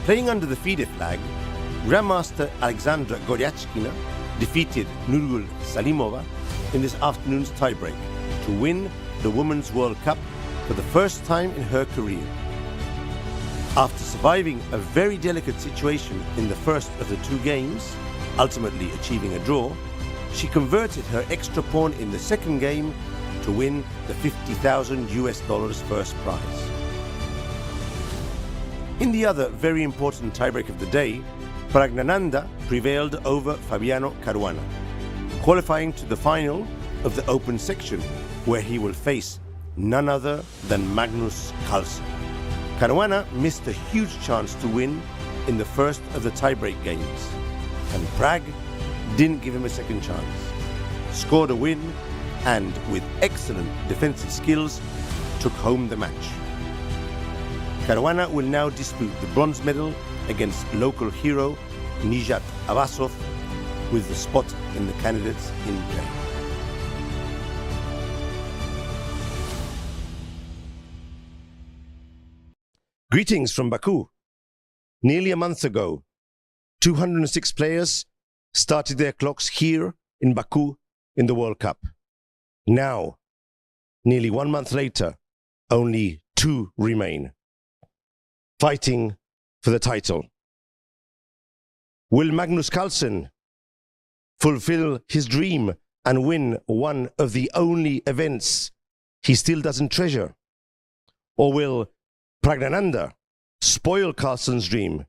Playing under the FIDE flag, Grandmaster Alexandra Goryachkina defeated Nurgul Salimova in this afternoon's tiebreak to win the Women's World Cup for the first time in her career. After surviving a very delicate situation in the first of the two games, ultimately achieving a draw, she converted her extra pawn in the second game to win the $50,000 first prize. In the other very important tiebreak of the day, Praggnanandhaa prevailed over Fabiano Caruana, qualifying to the final of the open section, where he will face none other than Magnus Carlsen. Caruana missed a huge chance to win in the first of the tiebreak games, and Pragg didn't give him a second chance, scored a win, and with excellent defensive skills, took home the match. Caruana will now dispute the bronze medal against local hero Nijat Abbasov, with the spot in the candidates in play. Greetings from Baku. Nearly a month ago, 206 players started their clocks here in Baku in the World Cup. Now, nearly 1 month later, only 2 remain, fighting for the title. Will Magnus Carlsen fulfill his dream and win one of the only events he still doesn't treasure? Or will Praggnanandhaa spoil Carlsen's dream,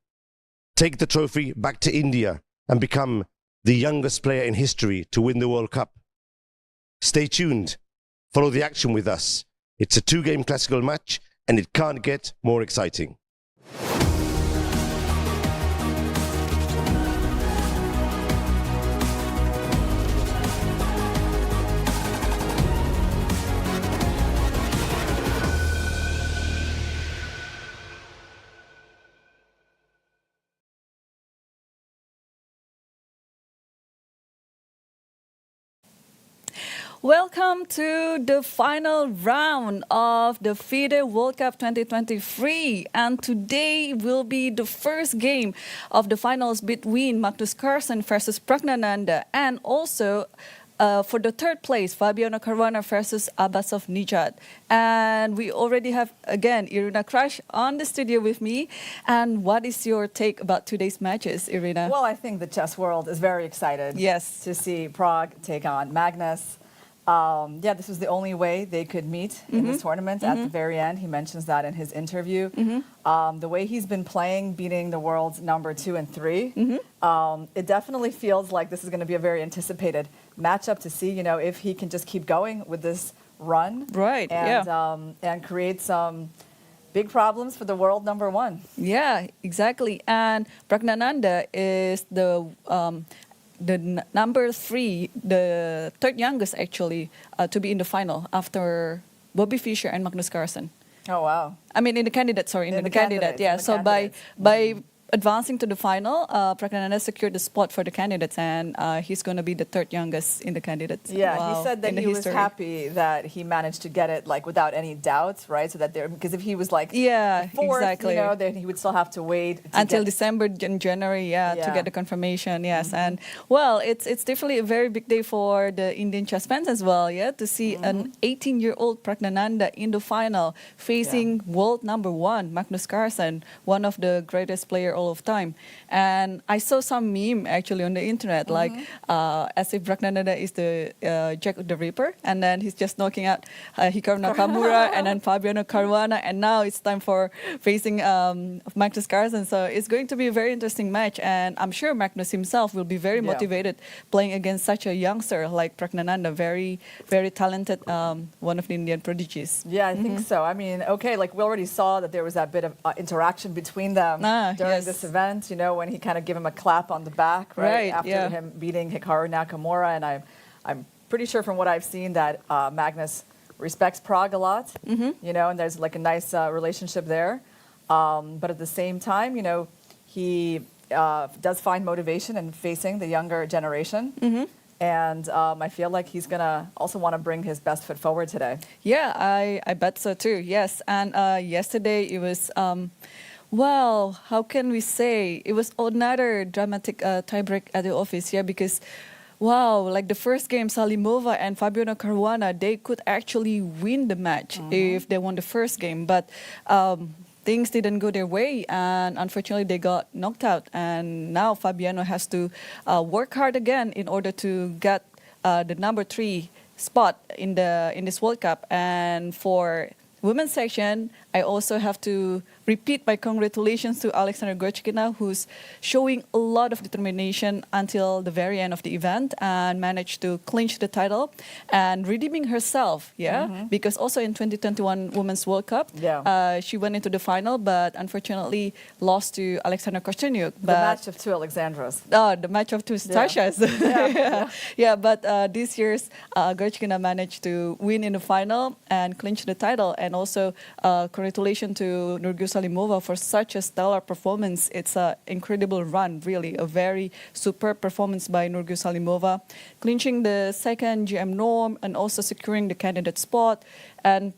take the trophy back to India and become the youngest player in history to win the World Cup? Stay tuned, follow the action with us. It's a 2-game classical match and it can't get more exciting. Welcome to the final round of the FIDE World Cup 2023, and today will be the first game of the finals between Magnus Carlsen versus Praggnanandhaa, and also for the third place, Fabiano Caruana versus Abbasov Nijat. And we already have, again, Irina Krush on the studio with me. And what is your take about today's matches, Irina? Well, I think the chess world is very excited to see Prague take on Magnus. This was the only way they could meet in this tournament at the very end. He mentions that in his interview. The way he's been playing, beating the world's number 2 and 3, it definitely feels like this is going to be a very anticipated matchup to see, if he can just keep going with this run. Right, and create some big problems for the world number 1. Yeah, exactly. And Praggnanandhaa is the number 3, the third youngest actually, to be in the final after Bobby Fischer and Magnus Carlsen. Oh, wow. I mean, in the candidate, yeah. So by advancing to the final, Praggnanandhaa secured the spot for the candidates, and he's going to be the third youngest in the candidates. Yeah, he said that he was happy that he managed to get it without any doubts, right? So that because if he was fourth, exactly, then he would still have to wait until December and January, to get the confirmation. Yes, and well, it's definitely a very big day for the Indian chess fans as well. Yeah, to see an 18-year-old Praggnanandhaa in the final facing world number 1 Magnus Carlsen, one of the greatest players all of time. And I saw some meme actually on the internet, as if Praggnanandhaa is the Jack the Ripper, and then he's just knocking out Hikaru Nakamura and then Fabiano Caruana, and now it's time for facing Magnus Carlsen. So it's going to be a very interesting match, and I'm sure Magnus himself will be very motivated playing against such a youngster like Praggnanandhaa, very, very talented, one of the Indian prodigies. Yeah, I think so. I mean, we already saw that there was that bit of interaction between them during this event, when he kind of gave him a clap on the back, right? After him beating Hikaru Nakamura. And I'm pretty sure from what I've seen that Magnus respects Prague a lot, and there's a nice relationship there. But at the same time, he does find motivation in facing the younger generation. And I feel like he's going to also want to bring his best foot forward today. Yeah, I bet so too, yes. And yesterday it was Well, how can we say? It was another dramatic tiebreak at the office, yeah, because, wow, like the first game, Salimova and Fabiano Caruana, they could actually win the match if they won the first game. But things didn't go their way, and unfortunately, they got knocked out. And now Fabiano has to work hard again in order to get the number 3 spot in this World Cup. And for women's section, I also have to repeat my congratulations to Alexandra Gorchkina, who's showing a lot of determination until the very end of the event and managed to clinch the title and redeeming herself, because also in 2021 Women's World Cup, she went into the final, but unfortunately lost to Alexandra Kostyuniuk. The match of 2 Alexandras. Oh, the match of 2 Stashas. But this year's Gorchkina managed to win in the final and clinch the title. And also congratulations to Nurgul Salimova for such a stellar performance. It's an incredible run, really, a very superb performance by Nurgul Salimova, clinching the second GM norm and also securing the candidate spot. And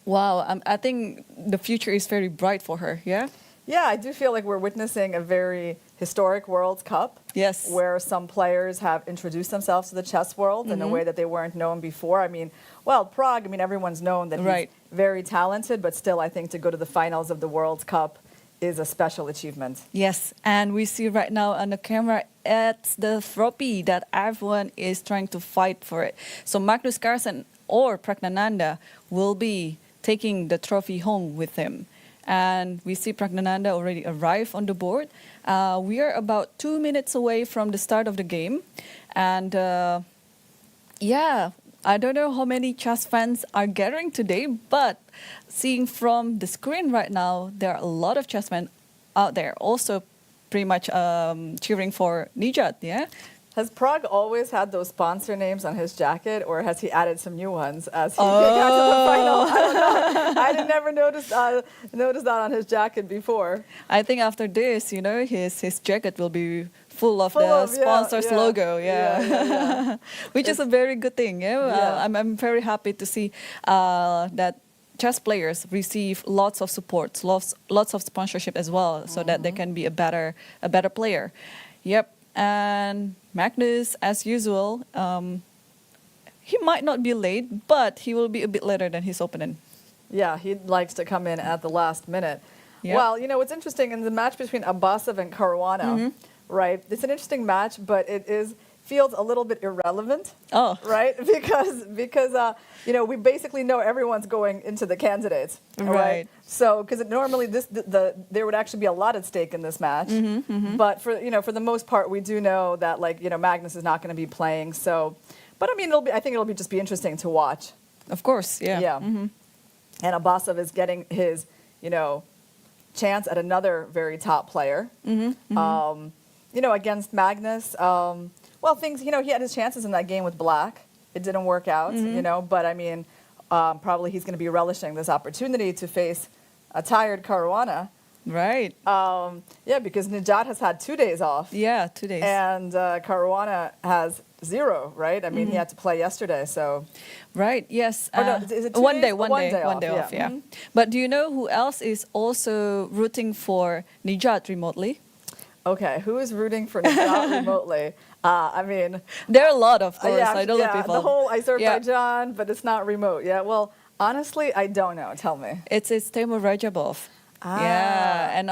wow, I think the future is very bright for her, yeah? Yeah, I do feel like we're witnessing a very historic World Cup. Yes. Where some players have introduced themselves to the chess world in a way that they weren't known before. I mean, well, Prague, I mean, everyone's known that he's very talented, but still, I think to go to the finals of the World Cup is a special achievement. Yes, and we see right now on the camera at the trophy that everyone is trying to fight for it. So Magnus Carlsen or Pragnananda will be taking the trophy home with him. And we see Pragnananda already arrive on the board. We are about 2 minutes away from the start of the game. And I don't know how many chess fans are gathering today, but seeing from the screen right now, there are a lot of chess fans out there also pretty much cheering for Nijat, yeah? Has Prague always had those sponsor names on his jacket, or has he added some new ones as he got to the final? I don't know. I didn't never notice that on his jacket before. I think after this, you know, his jacket will be full of the sponsor's logo, which is a very good thing. I'm very happy to see that chess players receive lots of support, lots of sponsorship as well, so that they can be a better player. Yep. And Magnus, as usual, he might not be late, but he will be a bit later than his opponent. Yeah, he likes to come in at the last minute. Yep. Well, you know, what's interesting in the match between Abbasov and Caruana, right? It's an interesting match, but it feels a little bit irrelevant, right? Because you know, we basically know everyone's going into the candidates, right? So, because normally there would actually be a lot at stake in this match, but for the most part, we do know that, like, you know, Magnus is not going to be playing. So, but I mean, I think it'll just be interesting to watch. Of course, yeah. And Abbasov is getting his, you know, chance at another very top player, you know, against Magnus. Well, things, you know, he had his chances in that game with Black. It didn't work out, you know, but I mean, probably he's going to be relishing this opportunity to face a tired Caruana. Right. Yeah, because Nijat has had 2 days off. Yeah, 2 days. And Caruana has 0, right? I mean, he had to play yesterday, so. Right, yes. Or no, is it 2 one days? day, one day off, yeah. But do you know who else is also rooting for Nijat remotely? Okay, who is rooting for Nijat remotely? I mean, there are a lot, of course. I don't know people. The whole Azerbaijan, but it's not remote. Yeah, well, honestly, I don't know. Tell me. It's Temur Rajabov. Yeah, and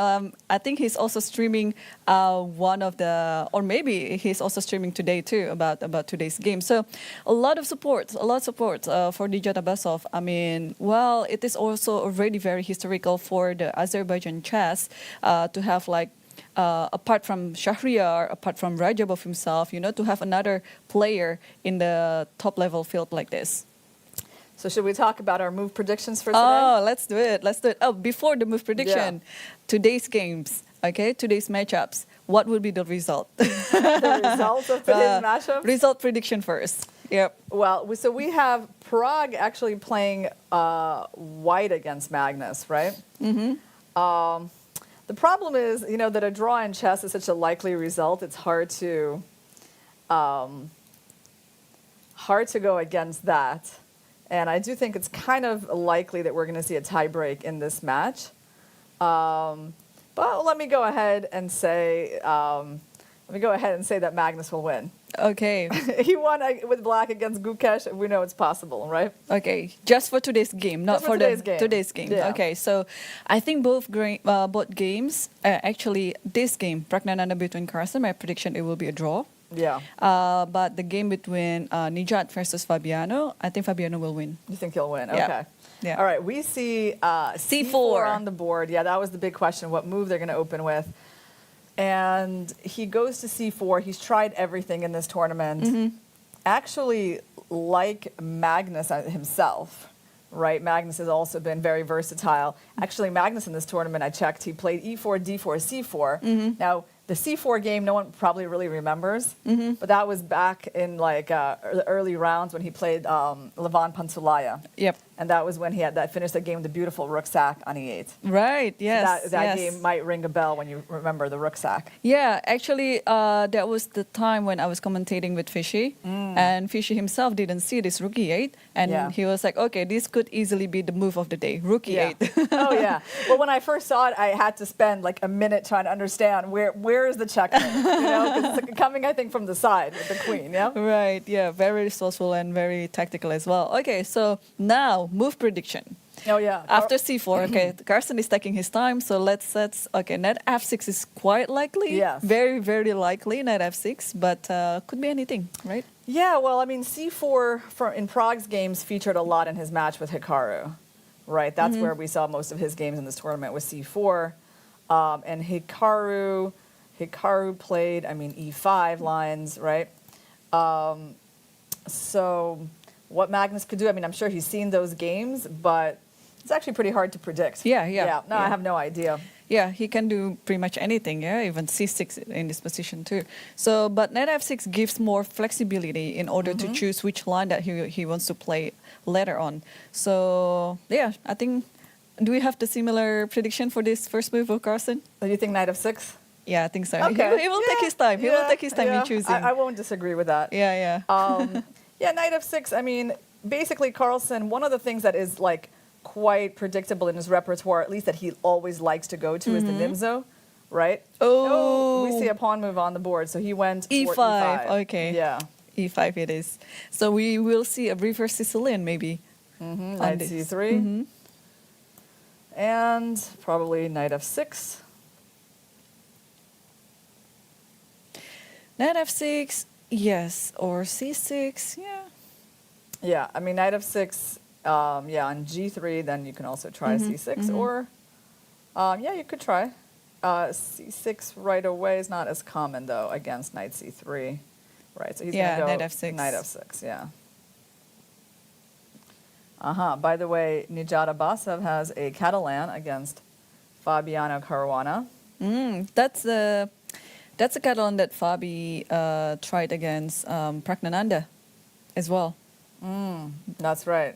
I think he's also streaming one of the, or maybe he's also streaming today too about today's game. So a lot of support for Nijat Abbasov. I mean, well, it is also already very historical for the Azerbaijan chess to have, like, apart from Shahriar, apart from Rajabov himself, you know, to have another player in the top level field like this. So should we talk about our move predictions for today? Oh, let's do it. Oh, before the move prediction, today's games, okay, today's matchups. What will be the result? The result of today's matchups? Result prediction first. Yep. Well, so we have Prague actually playing white against Magnus, right? The problem is, you know, that a draw in chess is such a likely result. It's hard to go against that. And I do think it's kind of likely that we're going to see a tie break in this match. But let me go ahead and say that Magnus will win. Okay. He won with black against Gukesh. We know it's possible, right? Okay, just for today's game, not for today's game. Yeah. Okay, so I think both games, actually this game, Pragnananda between Carson, my prediction it will be a draw. Yeah. But the game between Nijat versus Fabiano, I think Fabiano will win. You think he'll win? Yeah. Okay. Yeah. All right, we see C4 on the board. Yeah, that was the big question, what move they're going to open with. And he goes to C4. He's tried everything in this tournament. Actually, like Magnus himself, right? Magnus has also been very versatile. Actually, Magnus in this tournament, I checked, he played E4, D4, C4. Now, the C4 game, no one probably really remembers, but that was back in like the early rounds when he played Levan Pansulaya. Yep. And that was when he had finished that game with the beautiful rook sack on E8. Right, yes. So that game might ring a bell when you remember the rook sack. Yeah, actually, that was the time when I was commentating with Fishy, and Fishy himself didn't see this rook E8, and he was like, okay, this could easily be the move of the day, rook E8. Oh, yeah. Well, when I first saw it, I had to spend like a minute trying to understand where is the checkmate, you know, because it's coming, I think, from the side with the queen, yeah? Right, yeah, very resourceful and very tactical as well. Okay, so now, move prediction. Oh, yeah. After C4, okay, Carson is taking his time, so let's okay, knight F6 is quite likely. Yes. Very, very likely, knight F6, but could be anything, right? Yeah, well, I mean, C4 in Prague's games featured a lot in his match with Hikaru, right? That's where we saw most of his games in this tournament with C4. And Hikaru played, I mean, E5 lines, right? So what Magnus could do, I mean, I'm sure he's seen those games, but it's actually pretty hard to predict. Yeah. No, I have no idea. Yeah, he can do pretty much anything, yeah, even C6 in this position too. So, but knight F6 gives more flexibility in order to choose which line that he wants to play later on. So, yeah, I think, do we have the similar prediction for this first move of Carson? Do you think knight F6? Yeah, I think so. Okay. He will take his time. He will take his time in choosing. I won't disagree with that. Yeah. Yeah, knight F6, I mean, basically Carlsen, one of the things that is like quite predictable in his repertoire, at least that he always likes to go to, is the Nimzo, right? Oh, we see a pawn move on the board, so he went E5. for E5. Okay. Yeah. E5 it is. So we will see a reverse Sicilian maybe. Knight C3. And probably knight F6. Knight F6, yes, or C6, yeah. Yeah, I mean, knight F6, on G3, then you can also try C6, or, you could try. C6 right away is not as common, though, against knight C3. Right, so he's going to go knight F6. Knight F6, yeah. By the way, Nijat Abasev has a Catalan against Fabiano Caruana. That's a Catalan that Fabi tried against Pragnananda as well. That's right.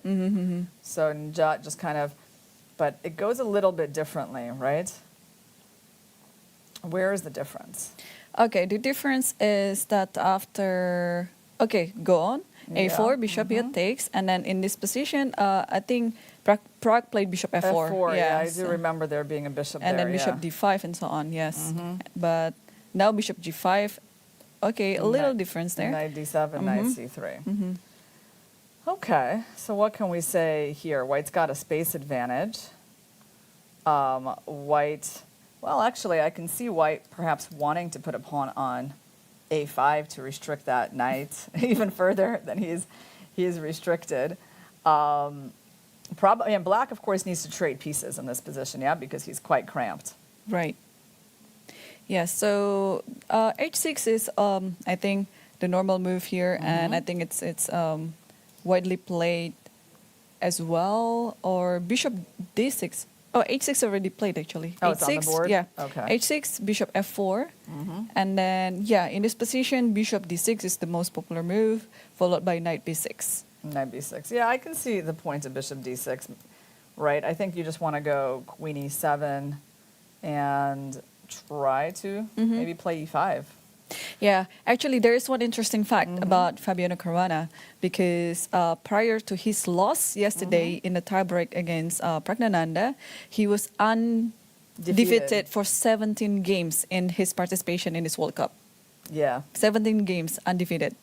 So Nijat just kind of, but it goes a little bit differently, right? Where is the difference? Okay, the difference is that after, okay, go on. A4, bishop here takes, and then in this position, I think Prague played bishop F4. F4, yeah, I do remember there being a bishop and there, then bishop D5 and so on, yes. But now bishop G5, okay, a little difference there. Knight D7, knight C3. Okay, so what can we say here? White's got a space advantage. White, well, actually, I can see White perhaps wanting to put a pawn on A5 to restrict that knight even further than he is restricted. And Black, of course, needs to trade pieces in this position, yeah, because he's quite cramped. Right. Yeah, so H6 is, I think, the normal move here, and I think it's widely played as well, or bishop D6. Oh, H6 already played, actually. Oh, H6, it's on the board? Yeah. Okay. H6, bishop F4. And then, yeah, in this position, bishop D6 is the most popular move, followed by knight B6. Knight B6. Yeah, I can see the point of bishop D6, right? I think you just want to go queen E7 and try to maybe play E5. Yeah, actually, there is one interesting fact about Fabiano Caruana, because prior to his loss yesterday in the tiebreak against Pragnananda, he was defeated for 17 games in his participation in this World Cup. Yeah. 17 games undefeated.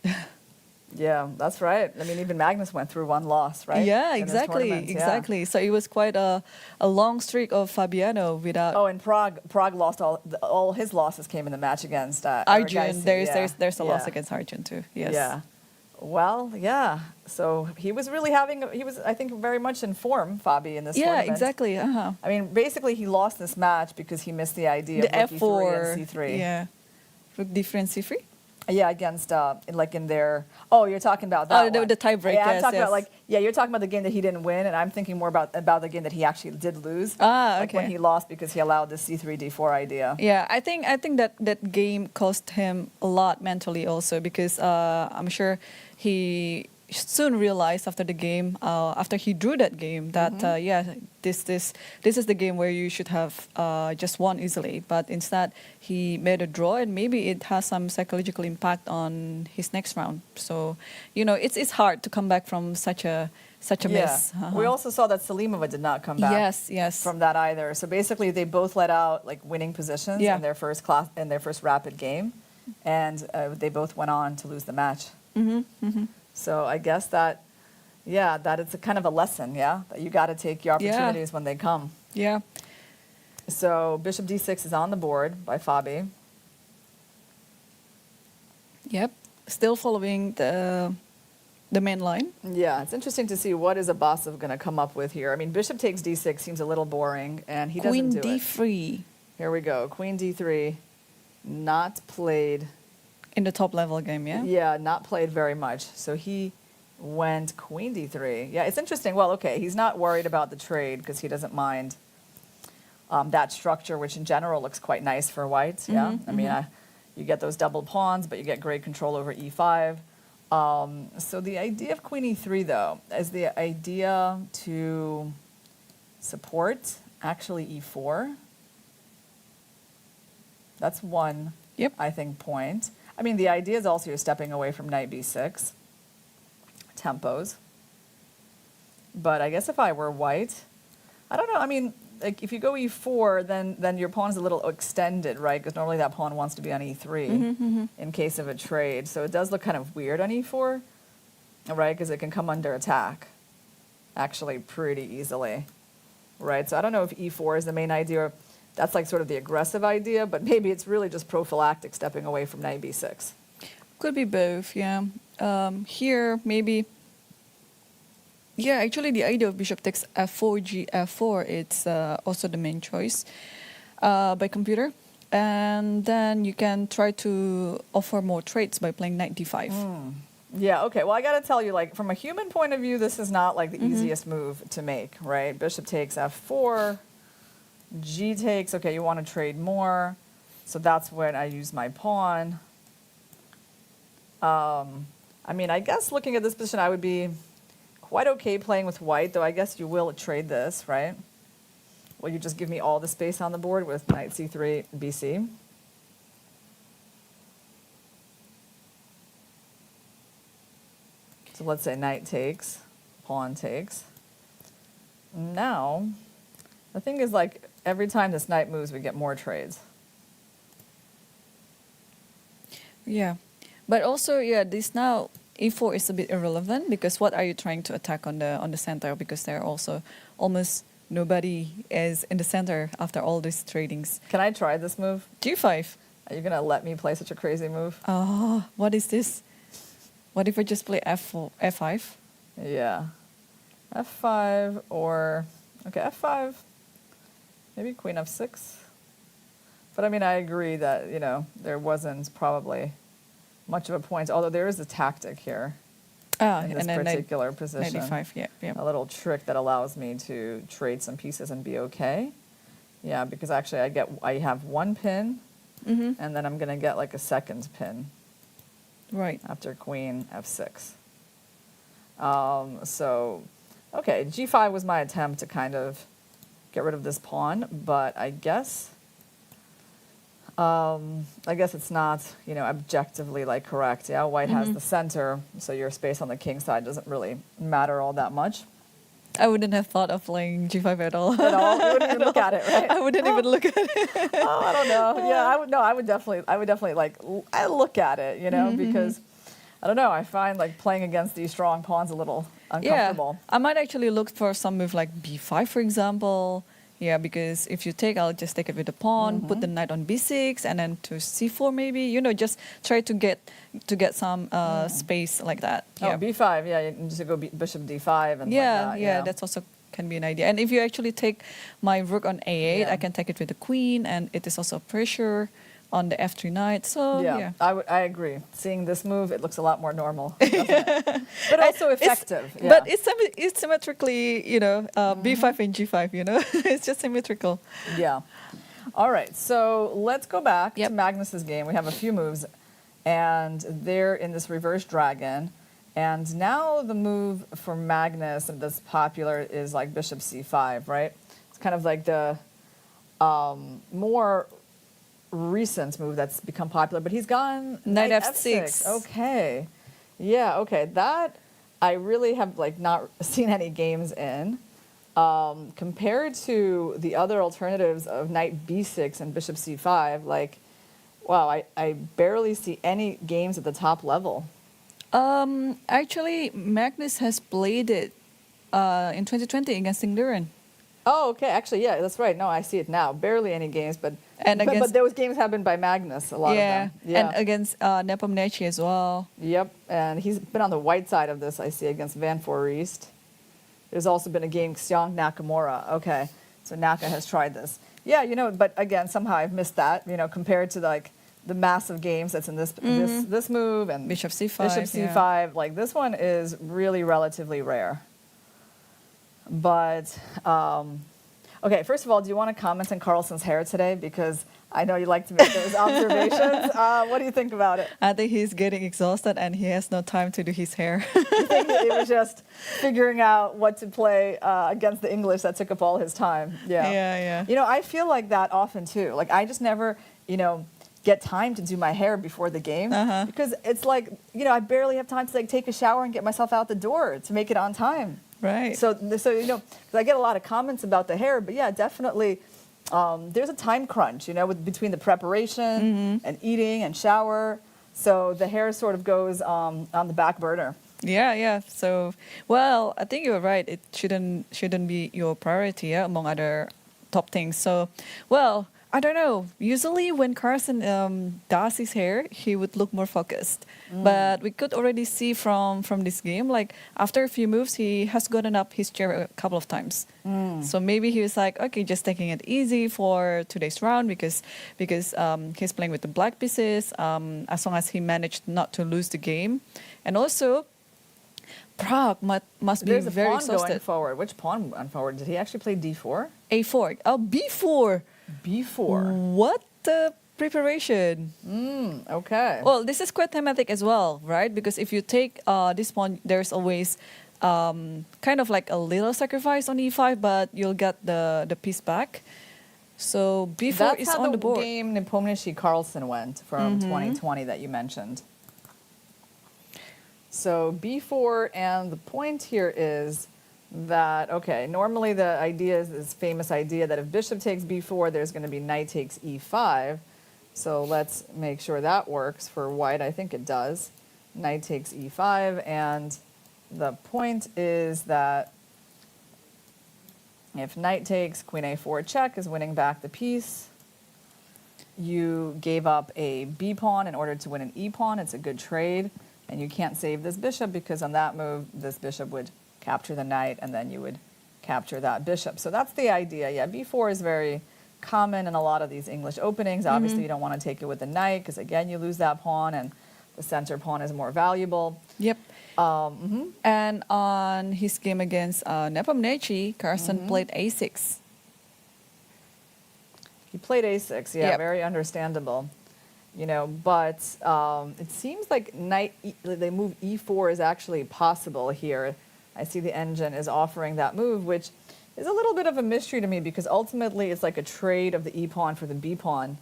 Yeah, that's right. I mean, even Magnus went through one loss, right? Yeah, in exactly. Yeah. So it was quite a long streak of Fabiano without. Oh, and Prague lost all his losses came in the match against Arjun. There's a loss against Arjun too. Yes. Yeah. Well, yeah. So he was I think very much in form, Fabi, in this tournament. Yeah, exactly. I mean, basically he lost this match because he missed the idea the of F4 and C3. Yeah. Rook D3 and C3. Yeah, against in their. Oh, you're talking about that. Oh, the tiebreak. Yeah, I'm yes, talking yes. about you're talking about the game that he didn't win, and I'm thinking more about the game that he actually did lose. Okay. When he lost because he allowed the C3 D4 idea. Yeah, I think that game cost him a lot mentally also because I'm sure he soon realized after the game, after he drew that game, that this is the game where you should have just won easily. But instead, he made a draw, and maybe it has some psychological impact on his next round. So, it's hard to come back from such a miss. We also saw that Salimova did not come back. Yes. From that either. So basically, they both let out winning positions in their first rapid game, and they both went on to lose the match. So I guess that it's a kind of a lesson, that you got to take your opportunities when they come. Yeah. So Bishop D6 is on the board by Fabi. Yep. Still following the main line. Yeah, it's interesting to see what is Abasov going to come up with here. I mean, Bishop takes D6 seems a little boring, and he doesn't do it. Queen D3. Here we go. Queen D3, not played. In the top level game, yeah? Yeah, not played very much. So he went Queen D3. Yeah, it's interesting. Well, okay, he's not worried about the trade because he doesn't mind that structure, which in general looks quite nice for white. Yeah, I mean, you get those double pawns, but you get great control over E5. So the idea of Queen E3, though, is the idea to support actually E4. That's one, I think, point. I mean, the idea is also you're stepping away from knight b6 tempos. But I guess if I were white, I don't know. I mean, if you go e4, then your pawn is a little extended, right? Because normally that pawn wants to be on e3 in case of a trade. So it does look kind of weird on e4, right? Because it can come under attack actually pretty easily, right? So I don't know if e4 is the main idea. That's sort of the aggressive idea, but maybe it's really just prophylactic stepping away from knight b6. Could be both, yeah. Here, maybe... Yeah, actually the idea of bishop takes f4, g f4, it's also the main choice by computer. And then you can try to offer more trades by playing knight d5. Yeah, okay. Well, I got to tell you, from a human point of view, this is not the easiest move to make, right? Bishop takes f4. G takes, okay, you want to trade more. So that's when I use my pawn. I mean, I guess looking at this position, I would be quite okay playing with white, though I guess you will trade this, right? Will you just give me all the space on the board with knight c3, bc? So let's say knight takes, pawn takes. Now, the thing is, every time this knight moves, we get more trades. Yeah. But also, this now, e4 is a bit irrelevant because what are you trying to attack on the center? Because there are also almost nobody is in the center after all these tradings. Can I try this move? G5. Are you going to let me play such a crazy move? Oh, what is this? What if I just play F5? Yeah. F5 or... Okay, F5... Maybe queen f6. But I mean, I agree that, there wasn't probably much of a point, although there is a tactic here in this particular position. 95, yeah. A little trick that allows me to trade some pieces and be okay. Yeah, because actually I have one pin, and then I'm going to get a second pin. Right. After queen f6. So, okay, g5 was my attempt to kind of get rid of this pawn, but I guess it's not, objectively correct. Yeah, white has the center, so your space on the king side doesn't really matter all that much. I wouldn't have thought of playing G5 at all. At all? You wouldn't even look at it, right? I wouldn't even look at it. Oh, I don't know. Yeah, I would. No, I would definitely like. I look at it, you know, because I don't know. I find like playing against these strong pawns a little uncomfortable. Yeah, I might actually look for some move like B5, for example. Yeah, because if you take, I'll just take it with the pawn, put the knight on B6, and then to C4 maybe. You know, just try to get some space like that. Oh, B5. Yeah, you can just go bishop D5 and yeah, like that. yeah, that's also can be an idea. And if you actually take my rook on A8, I can take it with the queen, and it is also pressure on the F3 knight. So yeah. I agree. Seeing this move, it looks a lot more normal, doesn't it? But also effective. But it's symmetrically, you know, B5 and G5. You know, it's just symmetrical. Yeah. All right. So let's go back to Magnus's game. We have a few moves, and they're in this reverse dragon. And now the move for Magnus that's popular is like bishop C5, right? It's kind of like the more recent move that's become popular, but he's gone knight F6. Okay. Yeah, okay. That I really have like not seen any games in. Compared to the other alternatives of knight B6 and bishop C5, like, wow, I barely see any games at the top level. Actually, Magnus has played it in 2020 against Irene. Oh, okay. Actually, yeah, that's right. No, I see it now. Barely any games, but those games have been by Magnus, a lot of them. Yeah, and against Nepomniachtchi as well. Yep, and he's been on the white side of this, I see, against Van Foreest. There's also been a game, Xiong Nakamura. Okay, so Naka has tried this. Yeah, you know, but again, somehow I've missed that, you know, compared to like the massive games that's in this move and Bishop C5. Bishop C5, like this one is really relatively rare. But, okay, first of all, do you want to comment on Carlsen's hair today? Because I know you like to make those observations. What do you think about it? I think he's getting exhausted and he has no time to do his hair. You think that it was just figuring out what to play against the English that took up all his time? Yeah. Yeah. You know, I feel like that often too. Like I just never, you know, get time to do my hair before the game because it's like, you know, I barely have time to like take a shower and get myself out the door to make it on time. Right. So you know, 'cause I get a lot of comments about the hair, but yeah, definitely, there's a time crunch, you know, between the preparation and eating and shower. So the hair sort of goes on the back burner. Yeah. So, well, I think you're right. It shouldn't be your priority among other top things. So, well, I don't know. Usually when Carlsen does his hair, he would look more focused. But we could already see from this game, like after a few moves, he has gotten up his chair a couple of times. So maybe he was like, okay, just taking it easy for today's round because he's playing with the black pieces as long as he managed not to lose the game. And also, Prague must be very exhausted. There's a pawn going forward. Which pawn went forward? Did he actually play D4? A4. Oh, B4. B4. What the preparation? Okay. Well, this is quite thematic as well, right? Because if you take this pawn, there's always kind of like a little sacrifice on E5, but you'll get the piece back. So B4 is on the board. That's how the game Nepomniachtchi Carlsen went from 2020 that you mentioned. So B4, and the point here is that, okay, normally the idea is this famous idea that if bishop takes b4, there's going to be knight takes e5. So let's make sure that works for white. I think it does. Knight takes e5, and the point is that if knight takes, queen a4 check is winning back the piece. You gave up a b pawn in order to win an e pawn. It's a good trade, and you can't save this bishop because on that move, this bishop would capture the knight, and then you would capture that bishop. So that's the idea. Yeah, b4 is very common in a lot of these English openings. Obviously, you don't want to take it with the knight because, again, you lose that pawn, and the center pawn is more valuable. Yep. And on his game against Nepomniachtchi, Carlsen played a6. He played a6, yeah, very understandable. You know, but it seems like they move e4 is actually possible here. I see the engine is offering that move, which is a little bit of a mystery to me because ultimately it's like a trade of the e pawn for the b pawn.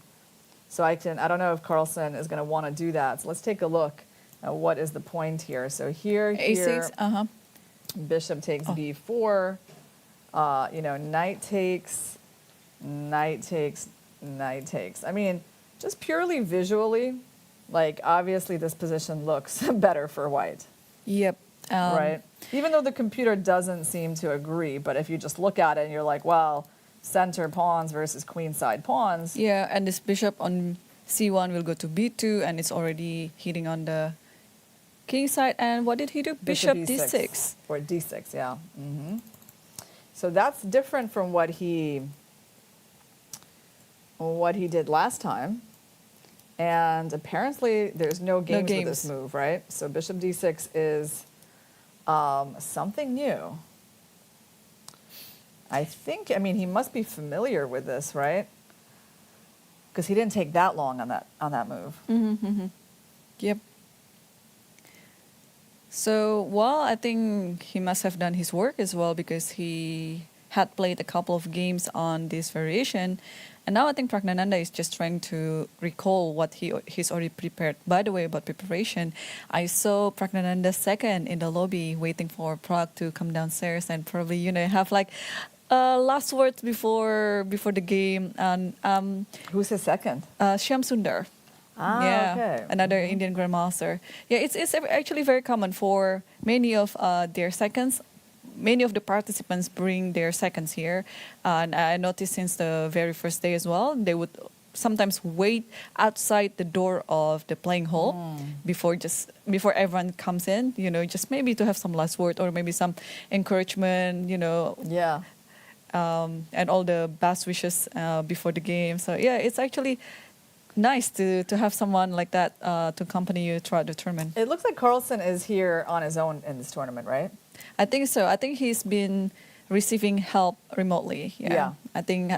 So I don't know if Carlsen is going to want to do that. So let's take a look at what is the point here. So here, a6, Bishop takes b4. You know, knight takes, knight takes, knight takes. I mean, just purely visually, like obviously this position looks better for white. Yep. Right? Even though the computer doesn't seem to agree, but if you just look at it and you're like, well, center pawns versus queenside pawns. Yeah, and this bishop on c1 will go to b2, and it's already hitting on the king side. And what did he do? Bishop d6. Or d6, yeah. So that's different from what he did last time. And apparently there's no games with this move, right? So bishop d6 is something new. I think, I mean, he must be familiar with this, right? Because he didn't take that long on that move. Yep. So, well, I think he must have done his work as well, because he had played a couple of games on this variation. And now I think Pragnananda is just trying to recall what he's already prepared. By the way, about preparation, I saw Pragnananda second in the lobby waiting for Prag to come downstairs and probably, you know, have like last words before the game. And who's his second? Shyam Sundar. Yeah, okay. Another Indian grandmaster. Yeah, it's actually very common for many of their seconds. Many of the participants bring their seconds here, and I noticed since the very first day as well, they would sometimes wait outside the door of the playing hall before everyone comes in. You know, just maybe to have some last word or maybe some encouragement. You know. Yeah. And all the best wishes before the game. So yeah, it's actually nice to have someone like that to accompany you throughout the tournament. It looks like Carlsen is here on his own in this tournament, right? I think so. I think he's been receiving help remotely. Yeah. I think,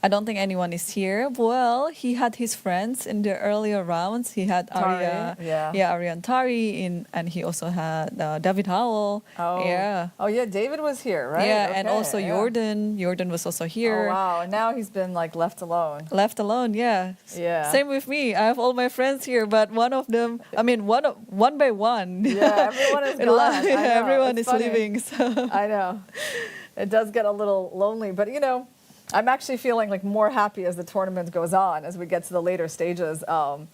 I don't think anyone is here. Well, he had his friends in the earlier rounds. He had Arya and Tari, and he also had David Howell. Oh, yeah. Oh, yeah, David was here, right? Yeah, okay, and also Jordan. Jordan was also here. Oh, wow. And now he's been, like, left alone. Left alone, yeah. Yeah. Same with me. I have all my friends here, but one of them, I mean, one by one. Yeah, everyone is gone. Everyone is leaving. So. I know. It does get a little lonely, but, you know, I'm actually feeling like more happy as the tournament goes on, as we get to the later stages. I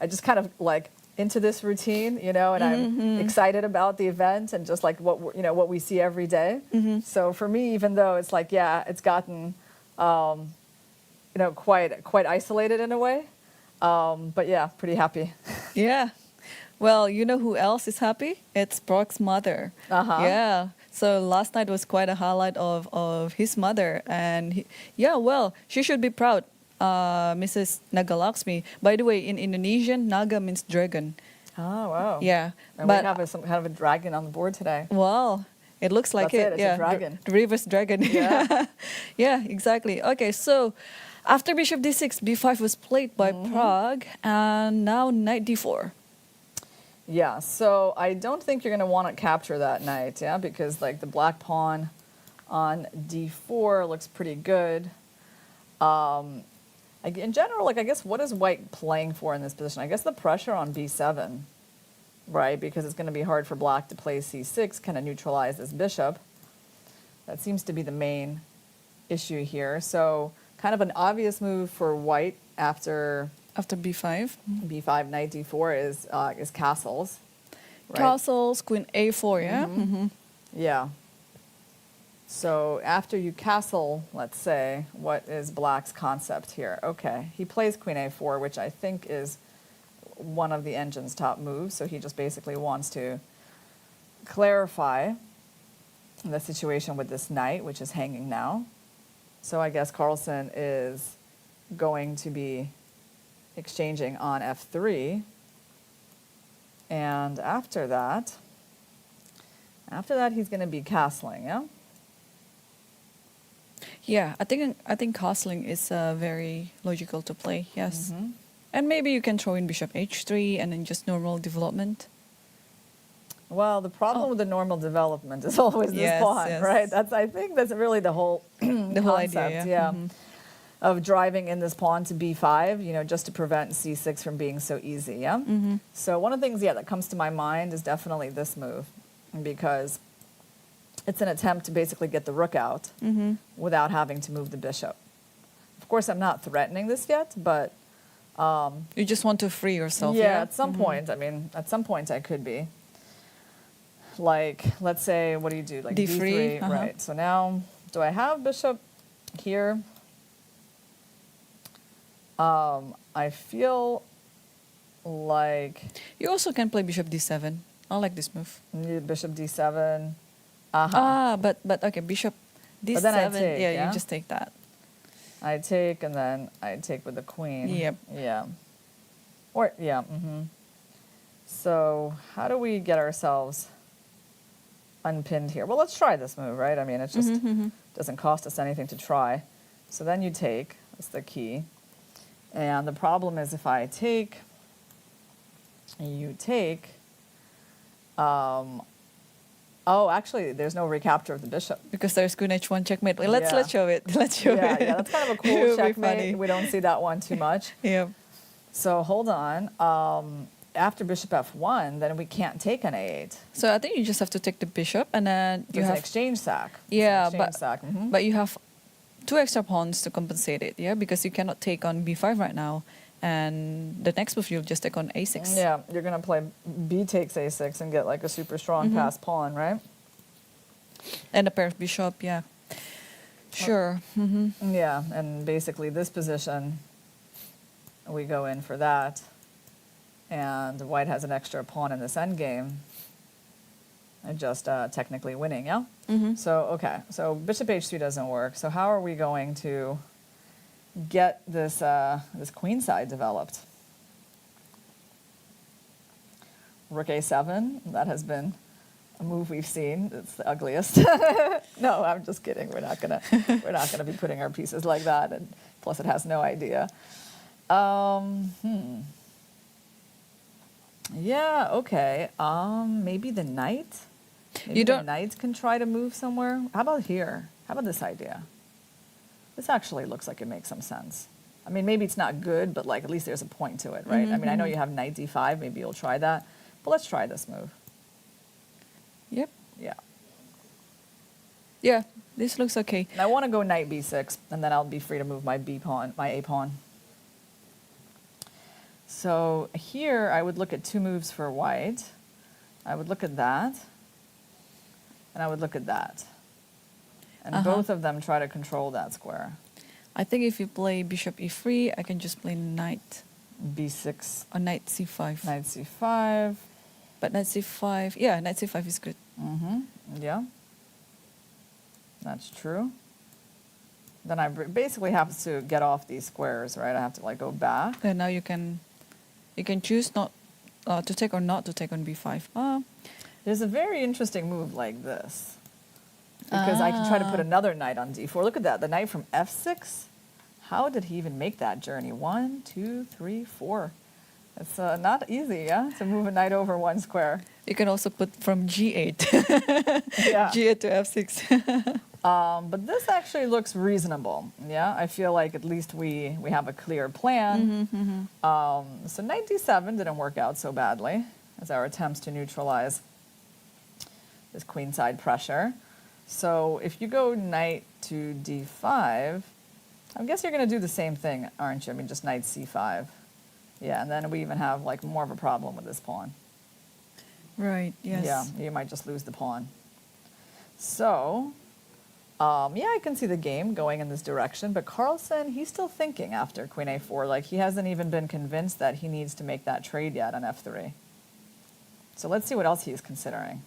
just kind of like into this routine, you know, and I'm excited about the event and just like what we see every day. So for me, even though it's like, yeah, it's gotten, you know, quite isolated in a way. But yeah, pretty happy. Yeah. Well, you know who else is happy? It's Brock's mother. Yeah. So last night was quite a highlight of his mother. And she should be proud, Mrs. Nagalaxmi. By the way, in Indonesian, Naga means dragon. Oh, wow. Yeah. And we have some kind of a dragon on the board today. Well, it looks like It's a dragon. The reverse dragon. Yeah. Yeah, exactly. Okay, so after bishop d6, b5 was played by Prag, and now knight d4. Yeah, so I don't think you're going to want to capture that knight, yeah, because like the black pawn on d4 looks pretty good. In general, like I guess what is white playing for in this position? I guess the pressure on b7, right? Because it's going to be hard for black to play c6, kind of neutralize this bishop. That seems to be the main issue here. So kind of an obvious move for white after b5. b5, knight d4 is castles. Right? Castles, queen a4, yeah? Yeah. So after you castle, let's say, what is black's concept here? Okay, he plays queen a4, which I think is one of the engine's top moves. So he just basically wants to clarify the situation with this knight, which is hanging now. So I guess Carlsen is going to be exchanging on f3. And after that he's going to be castling, yeah? Yeah, I think castling is very logical to play, yes. And maybe you can throw in bishop h3 and then just normal development. Well, the problem with the normal development is always this pawn, right? I think that's really the whole whole idea, yeah. Of driving in this pawn to b5, you know, just to prevent c6 from being so easy, yeah? So one of the things, that comes to my mind is definitely this move. because it's an attempt to basically get the rook out without having to move the bishop. Of course, I'm not threatening this yet, but you just want to free yourself. Yeah, at some point. I mean, at some point I could be. Like, let's say, what do you do? Like D3, right. So now, do I have bishop here? I feel like... You also can play bishop d7. I like this move. Bishop d7. But okay, bishop d7. But then I take, yeah, you just take that. I take, and then I take with the queen. Yep. Yeah. Or, yeah. So how do we get ourselves unpinned here? Well, let's try this move, right? I mean, it just doesn't cost us anything to try. So then you take. That's the key. And the problem is if I take, you take, oh, actually, there's no recapture of the bishop. Because there's queen h1 checkmate. Let's show it. Let's show it. Yeah, that's kind of a cool checkmate. We don't see that one too much. Yeah. So hold on. After bishop f1, then we can't take an a8. So I think you just have to take the bishop, and then you have an exchange sack. Yeah, sack. But you have 2 extra pawns to compensate it. Yeah, because you cannot take on b5 right now, and the next move you'll just take on a6. Yeah, you're gonna play b takes a6 and get like a super strong pass pawn, right? And a pair of bishop. Yeah. Sure. Yeah, and basically this position, we go in for that. And white has an extra pawn in this endgame. And just technically winning, yeah? So, okay. So bishop h3 doesn't work. So how are we going to get this, this queen side developed? Rook a7. That has been a move we've seen. It's the ugliest. No, I'm just kidding. We're not gonna be putting our pieces like that. And plus, it has no idea. Yeah, okay. Maybe the knight? Maybe the knight can try to move somewhere? How about here? How about this idea? This actually looks like it makes some sense. I mean, maybe it's not good, but like at least there's a point to it, right? I mean, I know you have knight d5. Maybe you'll try that. But let's try this move. Yep. Yeah. Yeah, this looks okay. And I want to go knight b6, and then I'll be free to move my b pawn, my a pawn. So here I would look at 2 moves for white. I would look at that, and I would look at that. And both of them try to control that square. I think if you play bishop e3, I can just play knight b6 or knight c5. Knight c5. But knight c5, yeah, knight c5 is good. Yeah, that's true. Then I basically have to get off these squares, right? I have to like go back. And now you can choose not to take or not to take on b5. There's a very interesting move like this. Because I can try to put another knight on d4. Look at that, the knight from f6. How did he even make that journey? 1, 2, 3, 4. It's not easy, yeah, to move a knight over 1 square. You can also put from g8. Yeah. g8 to f6. But this actually looks reasonable. Yeah, I feel like at least we have a clear plan. So knight d7 didn't work out so badly as our attempts to neutralize this queenside pressure. So if you go knight to d5, I guess you're going to do the same thing, aren't you? I mean, just knight c5. Yeah, and then we even have like more of a problem with this pawn. Right, yes. Yeah, you might just lose the pawn. So, yeah, I can see the game going in this direction, but Carlsen, he's still thinking after queen a4. Like, he hasn't even been convinced that he needs to make that trade yet on f3. So let's see what else he's considering.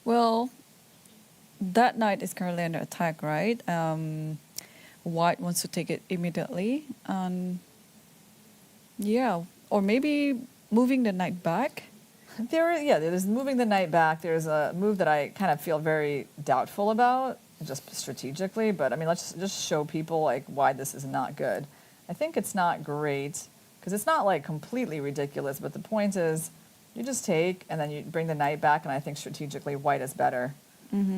Well, that knight is currently under attack, right? White wants to take it immediately. Yeah, or maybe moving the knight back. There's moving the knight back. There's a move that I kind of feel very doubtful about, just strategically. But I mean, let's just show people like why this is not good. I think it's not great because it's not like completely ridiculous. But the point is, you just take and then you bring the knight back, and I think strategically white is better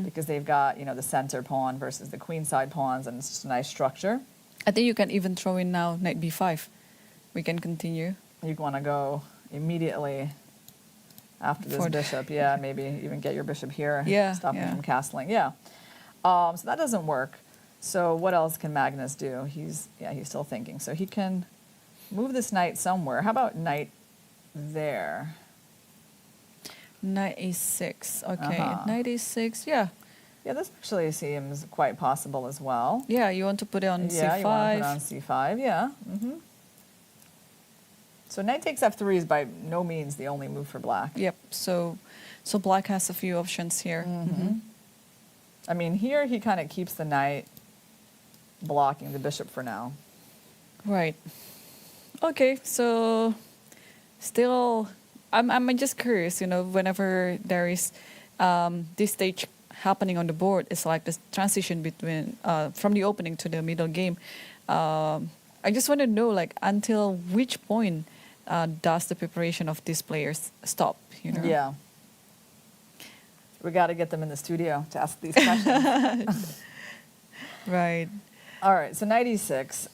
because they've got the center pawn versus the queenside pawns, and it's just a nice structure. I think you can even throw in now knight b5. We can continue. You want to go immediately after this bishop. Yeah, maybe even get your bishop here. Yeah, Stop him from castling. Yeah. So that doesn't work. So what else can Magnus do? He's still thinking. So he can move this knight somewhere. How about knight there? Knight a6. Okay, knight a6. Yeah. Yeah, this actually seems quite possible as well. Yeah, you want to put it on c5. Yeah, you want to put it on c5. Yeah. So knight takes f3 is by no means the only move for black. Yep. So black has a few options here. I mean, here he kind of keeps the knight blocking the bishop for now. Right. Okay, so still, I'm just curious, you know, whenever there is this stage happening on the board, it's like this transition between, from the opening to the middle game. I just want to know, like, until which point does the preparation of these players stop, you know? Yeah. We got to get them in the studio to ask these questions. Right. All right, so knight e6.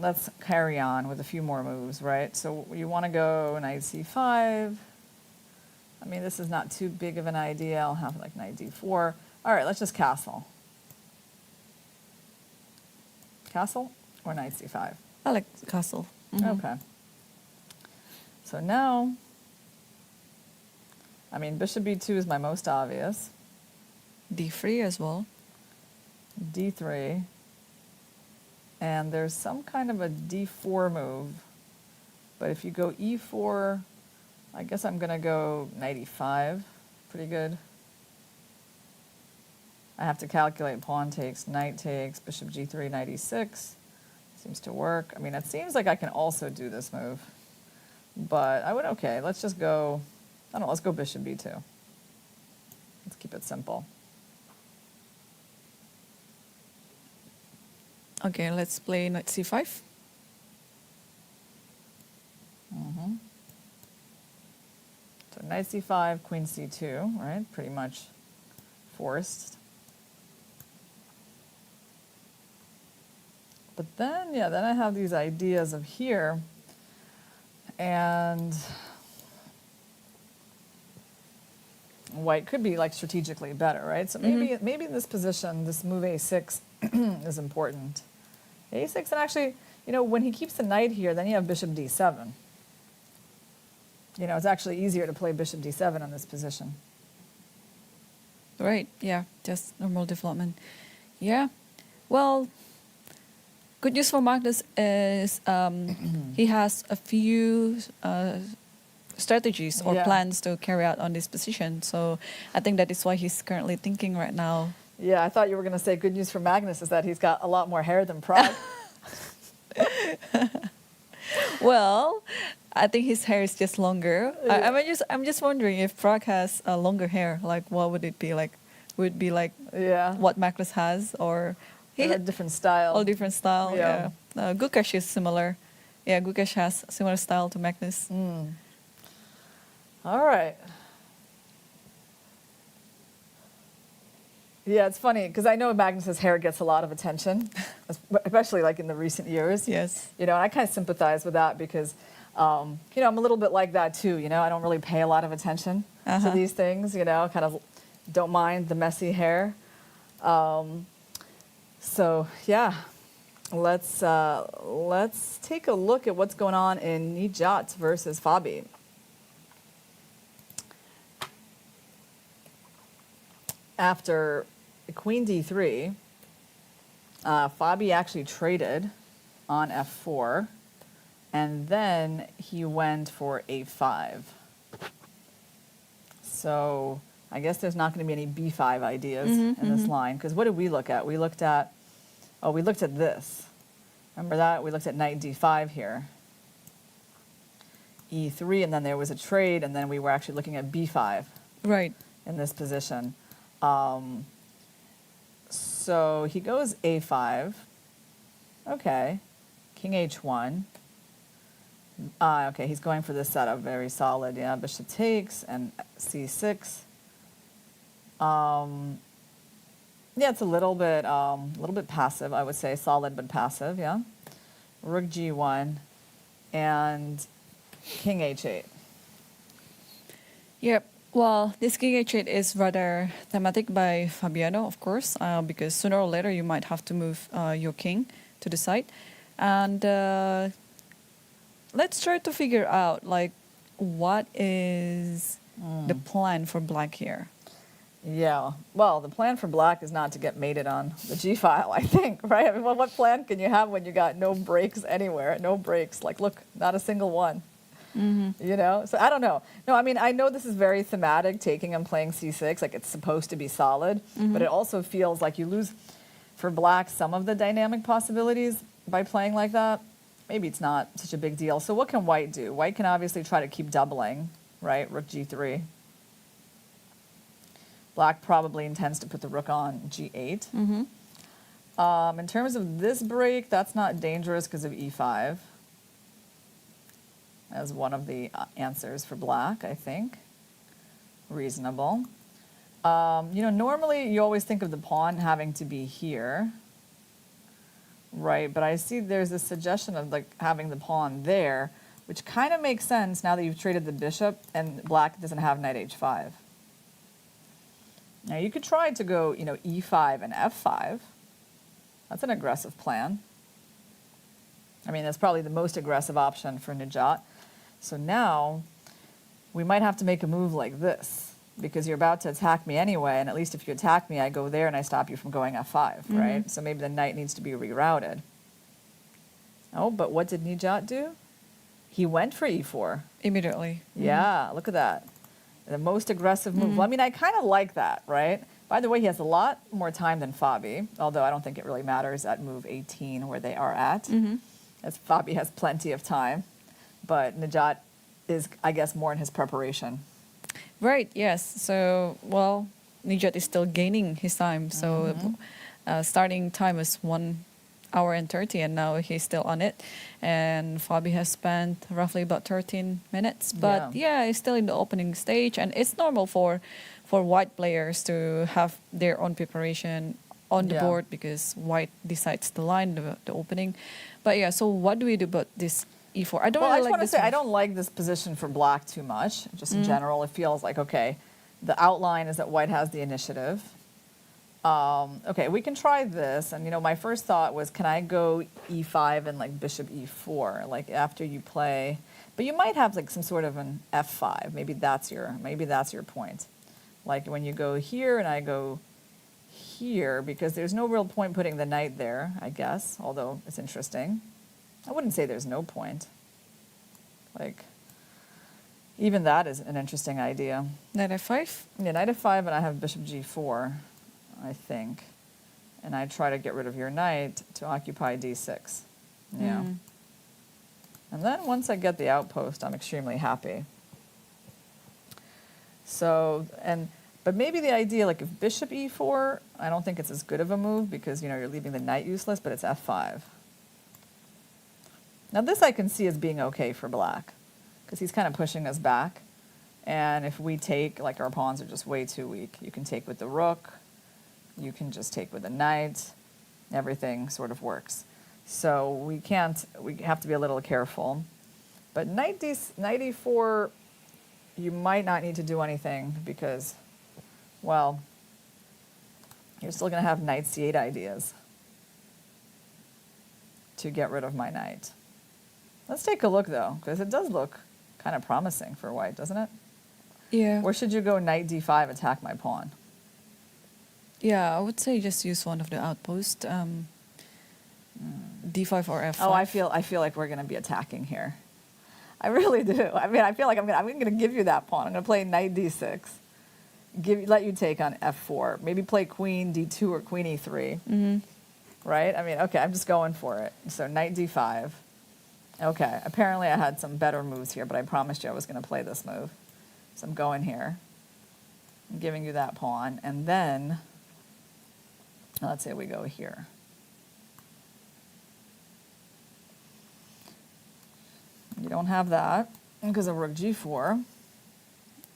Let's carry on with a few more moves, right? So you want to go knight c5. I mean, this is not too big of an idea. I'll have like knight d4. All right, let's just castle. Castle or knight c5? I like castle. Okay. So now, I mean, bishop b2 is my most obvious. d3 as well. d3. And there's some kind of a d4 move. But if you go e4, I guess I'm going to go knight e5. Pretty good. I have to calculate pawn takes, knight takes, bishop g3, knight e6. Seems to work. I mean, it seems like I can also do this move. But I would, okay, let's just go, I don't know, let's go bishop b2. Let's keep it simple. Okay, let's play knight c5. So knight c5, queen c2, right? Pretty much forced. But then, yeah, then I have these ideas of here. And white could be like strategically better, right? So maybe in this position, this move a6 is important. A6, and actually, you know, when he keeps the knight here, then you have bishop d7. You know, it's actually easier to play bishop d7 on this position. Right, yeah, just normal development. Yeah, well, good news for Magnus is he has a few strategies or plans to carry out on this position. So I think that is why he's currently thinking right now. Yeah, I thought you were going to say good news for Magnus is that he's got a lot more hair than Prague. Well, I think his hair is just longer. I'm just wondering if Prague has longer hair. Like, what would it be like? Would it be like what Magnus has, or he had different style? All different style. Yeah. Krush is similar. Yeah, Krush has similar style to Magnus. All right. Yeah, it's funny because I know Magnus's hair gets a lot of attention, especially like in the recent years. Yes. You know, and I kind of sympathize with that because, you know, I'm a little bit like that too. You know, I don't really pay a lot of attention to these things. You know, kind of don't mind the messy hair. So yeah, let's take a look at what's going on in Nijat versus FIDE. After queen d3, FIDE actually traded on f4, and then he went for a5. So I guess there's not going to be any b5 ideas in this line, because what did we look at? We looked at, we looked at this. Remember that? We looked at knight d5 here. e3, and then there was a trade, and then we were actually looking at b5 in this position. So he goes a5. Okay. King h1. Okay, he's going for this setup. Very solid. Yeah, bishop takes and c6. Yeah, it's a little bit passive, I would say. Solid but passive, yeah. Rook g1 and king h8. Yep. Well, this king h8 is rather thematic by Fabiano, of course, because sooner or later you might have to move your king to the side. And let's try to figure out, like, what is the plan for black here? Yeah, well, the plan for black is not to get mated on the G file, I think, right? I mean, what plan can you have when you got no breaks anywhere? No breaks. Like, look, not a single one. You know? So I don't know. No, I mean, I know this is very thematic, taking and playing C6, like it's supposed to be solid, but it also feels like you lose, for black, some of the dynamic possibilities by playing like that. Maybe it's not such a big deal. So what can white do? White can obviously try to keep doubling, right? Rook G3. Black probably intends to put the rook on G8. In terms of this break, that's not dangerous because of E5 as one of the answers for black, I think. Reasonable. You know, normally you always think of the pawn having to be here, right? But I see there's a suggestion of like having the pawn there, which kind of makes sense now that you've traded the bishop and black doesn't have knight H5. Now you could try to go, you know, E5 and F5. That's an aggressive plan. I mean, that's probably the most aggressive option for Nijat. So now we might have to make a move like this because you're about to attack me anyway, and at least if you attack me, I go there and I stop you from going F5, right? So maybe the knight needs to be rerouted. Oh, but what did Nijat do? He went for E4. Immediately. Yeah, look at that. The most aggressive move. Well, I mean, I kind of like that, right? By the way, he has a lot more time than Fabi, although I don't think it really matters at move 18 where they are at, as Fabi has plenty of time. But Nijat is, I guess, more in his preparation. Right, yes. So, well, Nijat is still gaining his time. So starting time is 1 hour and 30, and now he's still on it. And Fabi has spent roughly about 13 minutes. But yeah, he's still in the opening stage, and it's normal for white players to have their own preparation on the board because white decides the line, the opening. But yeah, so what do we do about this E4? I don't really like this. I don't like this position for black too much. Just in general, it feels like, okay, the outline is that white has the initiative. Okay, we can try this. And, you know, my first thought was, can I go E5 and, like, bishop E4, like, after you play? But you might have, like, some sort of an F5. Maybe that's your point. Like, when you go here and I go here, because there's no real point putting the knight there, I guess, although it's interesting. I wouldn't say there's no point. Like, even that is an interesting idea. Knight F5? Yeah, knight F5 and I have bishop G4. I think, and I try to get rid of your knight to occupy D6. Yeah. And then once I get the outpost, I'm extremely happy. So, but maybe the idea, like if bishop E4, I don't think it's as good of a move because, you know, you're leaving the knight useless, but it's F5. Now this I can see as being okay for black because he's kind of pushing us back. And if we take, like our pawns are just way too weak. You can take with the rook. You can just take with the knight. Everything sort of works. So we have to be a little careful. But knight E4, you might not need to do anything because, well, you're still going to have knight C8 ideas to get rid of my knight. Let's take a look, though, because it does look kind of promising for white, doesn't it? Yeah. Or should you go knight D5, attack my pawn? Yeah, I would say just use one of the outposts, D5 or F5. Oh, I feel like we're going to be attacking here. I really do. I mean, I feel like I'm going to give you that pawn. I'm going to play knight D6, let you take on F4. Maybe play queen D2 or queen E3. Right? I mean, okay, I'm just going for it. So knight D5. Okay, apparently I had some better moves here, but I promised you I was going to play this move. So I'm going here. I'm giving you that pawn, and then let's say we go here. You don't have that because of rook G4.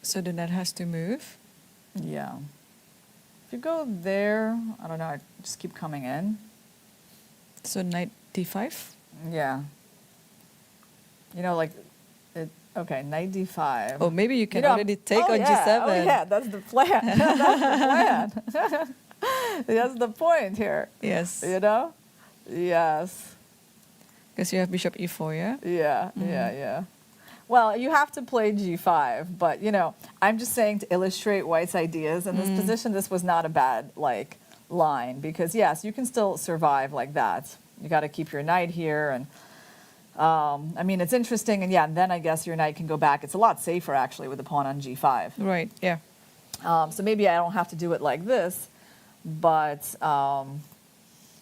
So the knight has to move? Yeah. If you go there, I don't know, I just keep coming in. So knight D5? Yeah. You know, like, Okay, knight d5. Oh, maybe you can already take on g7. Oh, yeah, that's the plan. That's the plan. That's the point here. Yes. You know? Yes. Because you have bishop e4, yeah? Yeah, yeah. Well, you have to play g5, but, you know, I'm just saying to illustrate White's ideas. In this position, this was not a bad, like, line. Because, yes, you can still survive like that. You got to keep your knight here. And, I mean, it's interesting. And, yeah, and then I guess your knight can go back. It's a lot safer, actually, with the pawn on g5. Right, yeah. So maybe I don't have to do it like this. But,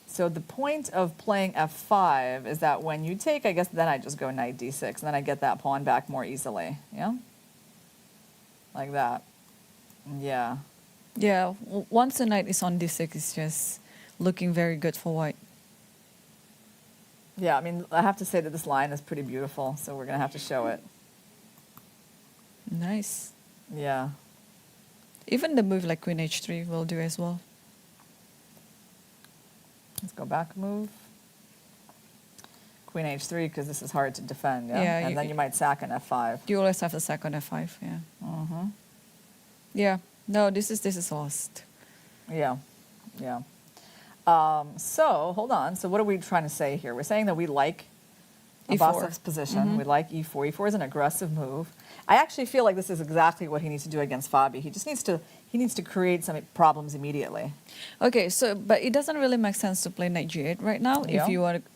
so the point of playing f5 is that when you take, I guess then I just go knight d6, and then I get that pawn back more easily, yeah? Like that, yeah. Yeah, once the knight is on d6, it's just looking very good for White. Yeah, I mean, I have to say that this line is pretty beautiful, so we're going to have to show it. Nice. Yeah. Even the move like queen h3 will do as well. Let's go back move. Queen h3, because this is hard to defend, yeah? Yeah, and then you might sack an f5. You always have the sack on f5, yeah. Mm-hmm. Yeah, no, this is lost. Yeah, yeah. So, hold on. So what are we trying to say here? We're saying that we like Abbasov's position. We like e4. e4 is an aggressive move. I actually feel like this is exactly what he needs to do against Fabi. He just needs to create some problems immediately. Okay, so but it doesn't really make sense to play knight g8 right now. Yeah.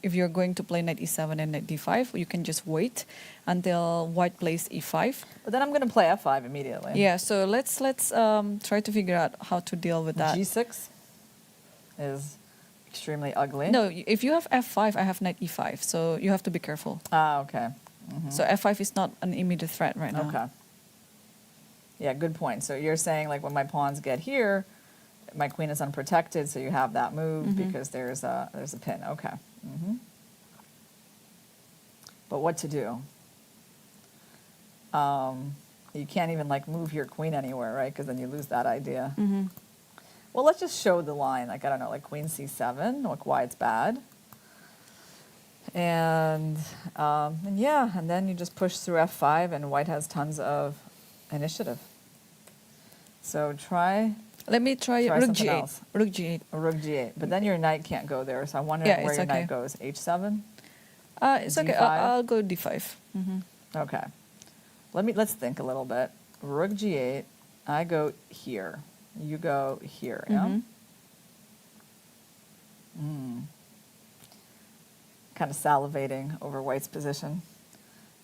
If you're going to play knight e7 and knight d5, you can just wait until White plays e5. But then I'm going to play f5 immediately. Yeah, so let's try to figure out how to deal with that. g6 is extremely ugly. No, if you have f5, I have knight e5, so you have to be careful. Ah, okay. So f5 is not an immediate threat right now. Okay. Yeah, good point. So you're saying like when my pawns get here, my queen is unprotected, so you have that move because there's a pin. Okay. But what to do? You can't even like move your queen anywhere, right? Because then you lose that idea. Well, let's just show the line. Like, I don't know, like queen c7, look why it's bad. And yeah, and then you just push through f5, and White has tons of initiative. So Let me try rook something g8. else. Rook g8. Rook g8, but then your knight can't go there. So I wonder Yeah, where it's your okay. knight goes. h7. It's okay. d5? I'll go d5. Okay. Let's think a little bit. Rook g8. I go here. You go here. Yeah. Kind of salivating over White's position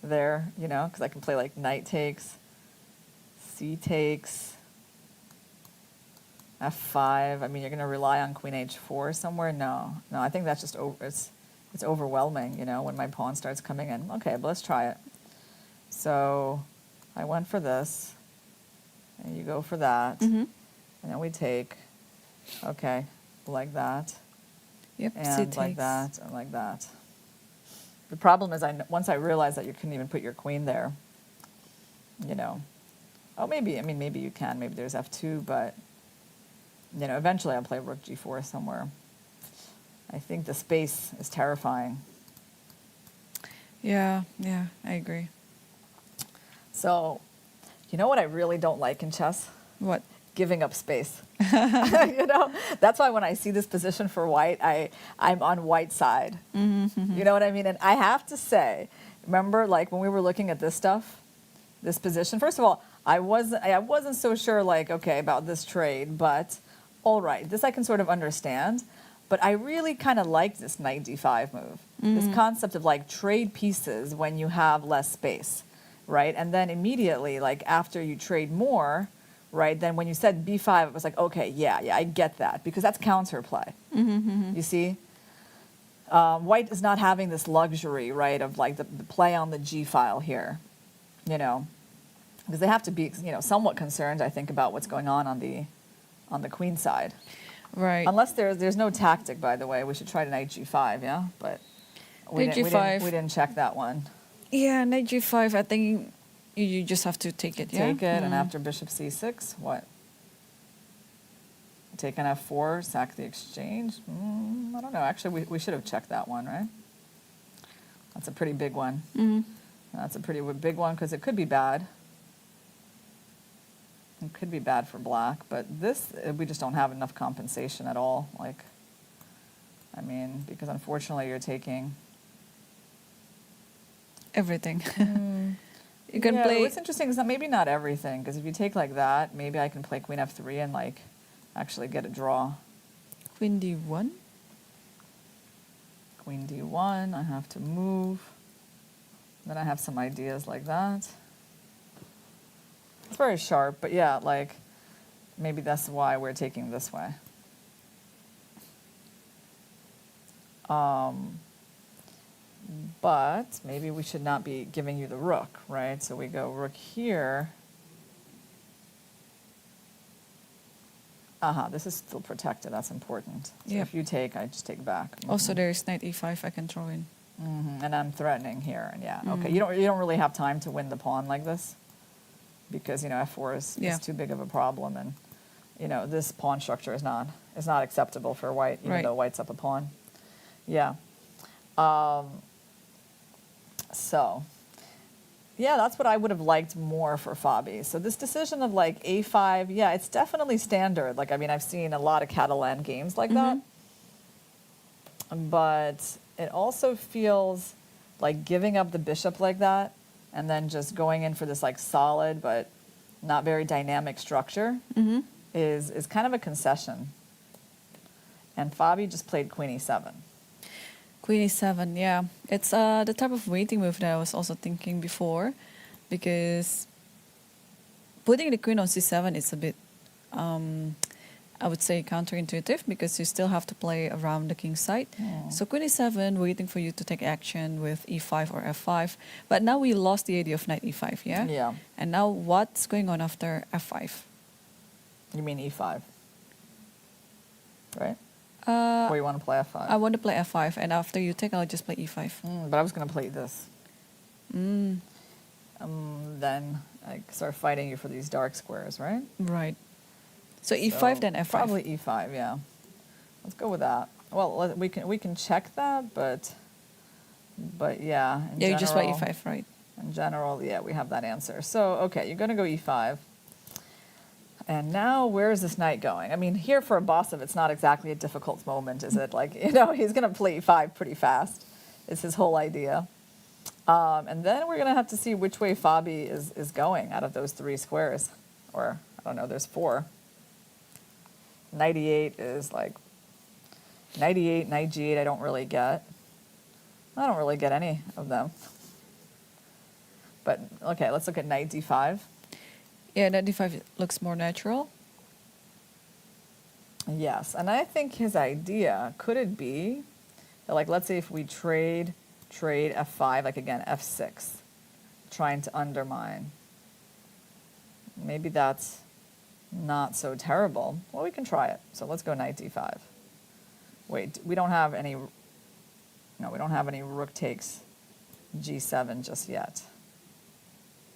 there, you know, because I can play like knight takes, c takes, f5. I mean, you're going to rely on queen h4 somewhere? No, I think that's just it's overwhelming, you know, when my pawn starts coming in. Okay, but let's try it. So I went for this, and you go for that, and then we take, okay, like that, Yep, and like that, and like that. The problem is, once I realized that you couldn't even put your queen there, you know. Oh, maybe you can. Maybe there's f2, but, you know, eventually I'll play rook g4 somewhere. I think the space is terrifying. Yeah, I agree. So, you know what I really don't like in chess? What? Giving up space. You know, that's why when I see this position for White, I'm on White's side. You know what I mean? And I have to say, remember, like when we were looking at this stuff, this position. First of all, I wasn't so sure, like, okay, about this trade, but all right, this I can sort of understand. But I really kind of like this knight d5 move. This concept of like trade pieces when you have less space, right? And then immediately, like after you trade more, right, then when you said b5, it was like, okay, yeah, I get that, because that's counterplay. You see? White is not having this luxury, right, of like the play on the g file here, you know, because they have to be, you know, somewhat concerned, I think, about what's going on the queen side. Right. Unless there's no tactic, by the way. We should try knight g5, yeah? But we didn't check that one. Yeah, knight g5, I think you just have to take it, yeah? Take it, and after bishop c6, what? Take an f4, sack the exchange? I don't know. Actually, we should have checked that one, right? That's a pretty big one. That's a pretty big one because it could be bad. It could be bad for black, but this, we just don't have enough compensation at all. Like, I mean, because unfortunately you're taking everything. You can play. What's interesting is that maybe not everything, because if you take like that, maybe I can play queen f3 and like actually get a draw. Queen d1. Queen d1, I have to move. Then I have some ideas like that. It's very sharp, but yeah, like maybe that's why we're taking this way. But maybe we should not be giving you the rook, right? So we go rook here. This is still protected. That's important. So if you take, I just take back. Also, there is knight e5 I can throw in. And I'm threatening here. And yeah, okay. You don't really have time to win the pawn like this, because you know f4 is too big of a problem, and you know this pawn structure is not acceptable for white, even though white's up a pawn. Yeah. So, yeah, that's what I would have liked more for Fabi. So this decision of like a5, yeah, it's definitely standard. Like, I mean, I've seen a lot of Catalan games like that. But it also feels like giving up the bishop like that and then just going in for this like solid but not very dynamic structure is kind of a concession. And Fabi just played queen e7. Queen e7, yeah. It's the type of waiting move that I was also thinking before, because putting the queen on c7 is a bit, I would say, counterintuitive, because you still have to play around the king's side. So queen e7, waiting for you to take action with e5 or f5. But now we lost the idea of knight e5, yeah? Yeah. And now what's going on after f5? You mean e5, right? Or you want to play f5? I want to play f5, and after you take, I'll just play e5. But I was going to play this. Then I start fighting you for these dark squares, right? Right. So e5, then f5. Probably e5, yeah. Let's go with that. Well, we can check that, but yeah. Yeah, you just play e5, right? In general, yeah, we have that answer. So okay, you're going to go e5. And now, where is this knight going? I mean, here for Abasov, it's not exactly a difficult moment, is it? Like, you know, he's going to play e5 pretty fast. It's his whole idea. And then we're going to have to see which way Fabi is going out of those three squares. Or, I don't know, there's four. Knight e8 is like, knight e8, knight g8, I don't really get. I don't really get any of them. But, okay, let's look at knight d5. Yeah, knight d5 looks more natural. Yes, and I think his idea, could it be, that like, let's say if we trade f5, like again, f6, trying to undermine. Maybe that's not so terrible. Well, we can try it. So let's go knight d5. Wait, we don't have any rook takes g7 just yet.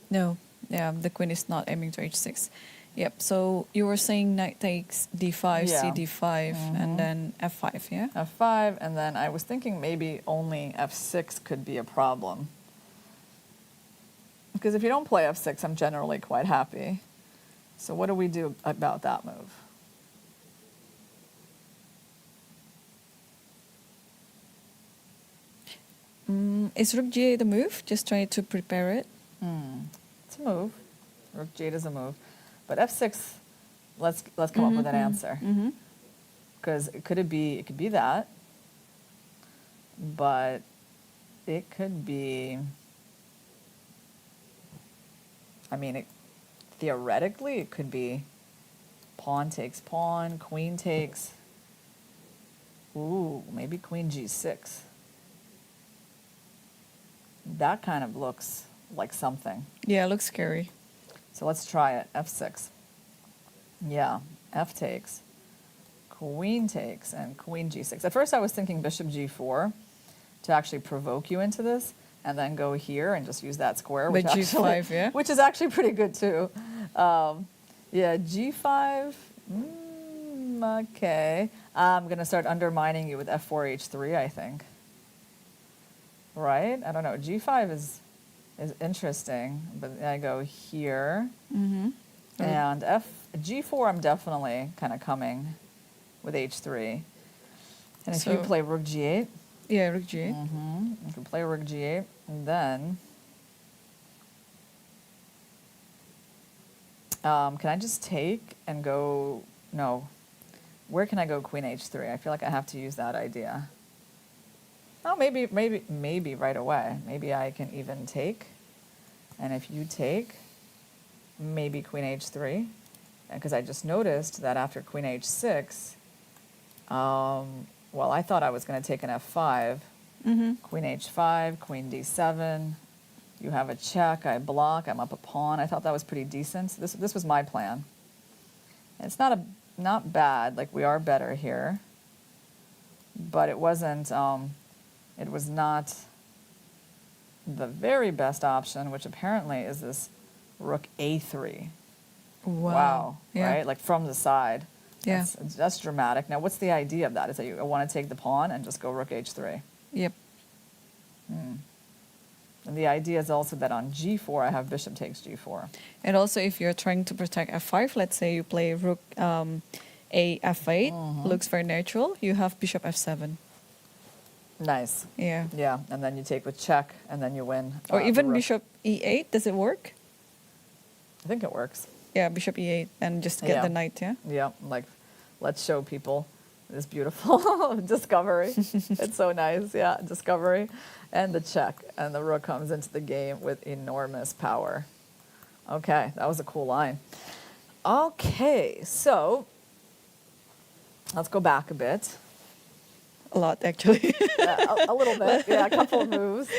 No. Yeah, the queen is not aiming to h6. Yep, so you were saying knight takes d5, cd5, and then f5, yeah? f5, and then I was thinking maybe only f6 could be a problem. Because if you don't play f6, I'm generally quite happy. So what do we do about that move? Is rook g8 the move? Just trying to prepare it. It's a move. Rook g8 is a move. But f6, let's come up with an answer. Because it could be that, but it could be, I mean, theoretically, it could be pawn takes pawn, queen takes, ooh, maybe queen g6. That kind of looks like something. Yeah, it looks scary. So let's try it. f6. Yeah, f takes, queen takes, and queen g6. At first I was thinking bishop g4 to actually provoke you into this, and then go here and just use that square. Which g5, yeah? Which is actually pretty good too. Yeah, g5, okay. I'm going to start undermining you with f4, h3, I think. Right? I don't know. g5 is is interesting. But I go here. Mm-hmm. And G4, I'm definitely kind of coming with H3. And if you play Rook G8. Yeah, Rook G8. Mm-hmm. If you play Rook G8, and then can I just take and go? No. Where can I go Queen H3? I feel like I have to use that idea. Oh, maybe right away. Maybe I can even take. And if you take, maybe Queen H3. Because I just noticed that after Queen H6, well, I thought I was going to take an F5. Mm-hmm. Queen H5, Queen D7. You have a check. I block. I'm up a pawn. I thought that was pretty decent. So this was my plan. And it's not bad. Like, we are better here, but it wasn't. It was not the very best option, which apparently is this Rook A3. Wow. Yeah. Right? Like from the side. Yeah. That's dramatic. Now, what's the idea of that? Is that you want to take the pawn and just go Rook H3? Yep. And the idea is also that on G4, I have bishop takes G4. And also, if you're trying to protect F5, let's say you play Rook A F8, looks very natural. You have bishop F7. Nice. Yeah. Yeah, and then you take with check, and then you win. Or even bishop E8. Does it work? I think it works. Yeah, bishop E8 and just get the knight, yeah? Yeah, like, let's show people this beautiful discovery. It's so nice, yeah, discovery. And the check, and the rook comes into the game with enormous power. Okay, that was a cool line. Okay, so let's go back a bit. A lot, actually. A little bit, yeah, a couple of moves.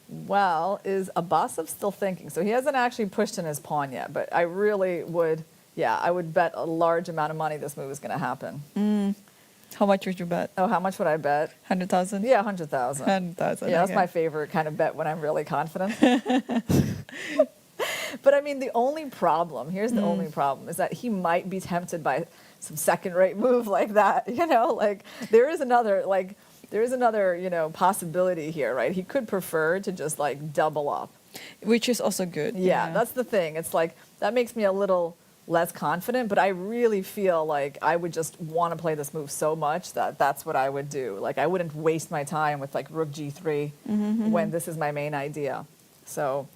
Well, is Abbasov still thinking? So he hasn't actually pushed in his pawn yet, but I really would, I would bet a large amount of money this move is going to happen. How much would you bet? Oh, how much would I bet? 100,000? Yeah, 100,000. 100,000. Yeah, that's my favorite kind of bet when I'm really confident. But I mean, the only problem, here's the only problem, is that he might be tempted by some second-rate move like that. You know, like there is another, possibility here, right? He could prefer to just like double up. Which is also good. Yeah, that's the thing. It's like, that makes me a little less confident, but I really feel like I would just want to play this move so much that that's what I would do. Like, I wouldn't waste my time with like Rook G3 when this is my main idea. So,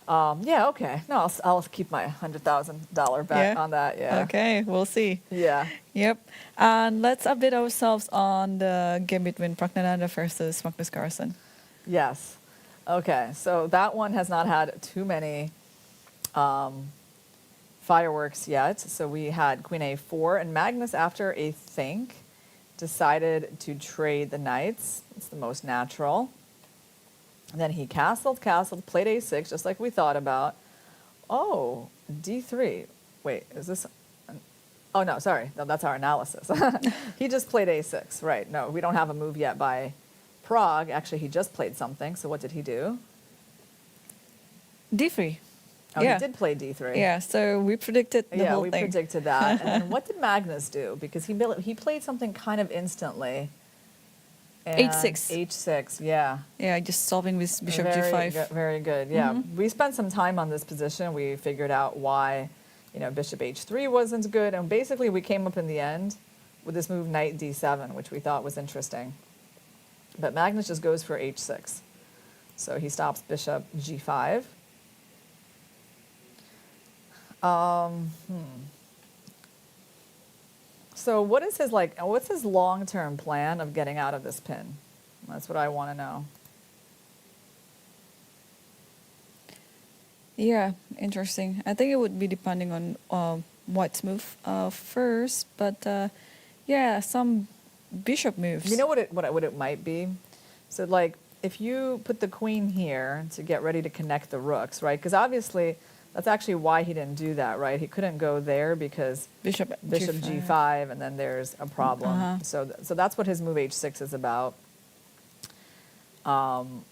okay. No, I'll keep my $100,000 bet on that. Yeah. Okay, we'll see. Yeah. Yep. And let's update ourselves on the game between Pragnananda versus Magnus Carlsen. Yes. Okay. So that one has not had too many fireworks yet. So we had Queen A4, and Magnus, after a think, decided to trade the knights. It's the most natural. And then he castled, played A6, just like we thought about. Oh, D3. Wait, is this... Oh, no, sorry. No, that's our analysis. He just played A6. Right. No, we don't have a move yet by Prague. Actually, he just played something. So what did he do? D3. Oh, he did play D3. Yeah, so we predicted the whole thing. Yeah, we predicted that. And then what did Magnus do? Because he played something kind of instantly. H6. H6, yeah. Yeah, just solving with bishop G5. Very good, yeah. We spent some time on this position. We figured out why, bishop H3 wasn't good. And basically, we came up in the end with this move knight D7, which we thought was interesting. But Magnus just goes for H6. So he stops bishop G5. So what's his long-term plan of getting out of this pin? That's what I want to know. Yeah, interesting. I think it would be depending on White's move first, but some bishop moves. You know what it might be? So like if you put the queen here to get ready to connect the rooks, right? Because obviously that's actually why he didn't do that, right? He couldn't go there because bishop G5, and then there's a problem. So that's what his move H6 is about. In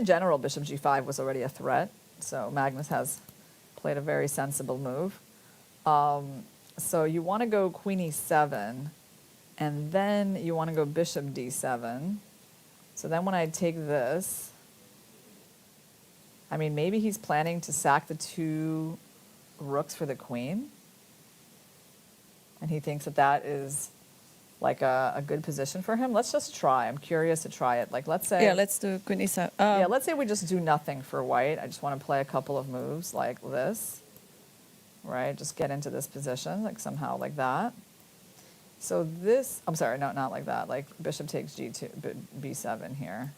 general, bishop G5 was already a threat, so Magnus has played a very sensible move. So you want to go queen E7, and then you want to go bishop D7. So then when I take this, I mean, maybe he's planning to sack the 2 rooks for the queen. And he thinks that that is like a good position for him. Let's just try. I'm curious to try it. Like, let's say... Yeah, let's do queen e7. yeah, let's say we just do nothing for white. I just want to play a couple of moves like this. Right? Just get into this position, like somehow like that. So this... I'm sorry, no, not like that. Like bishop takes g2, b7 here.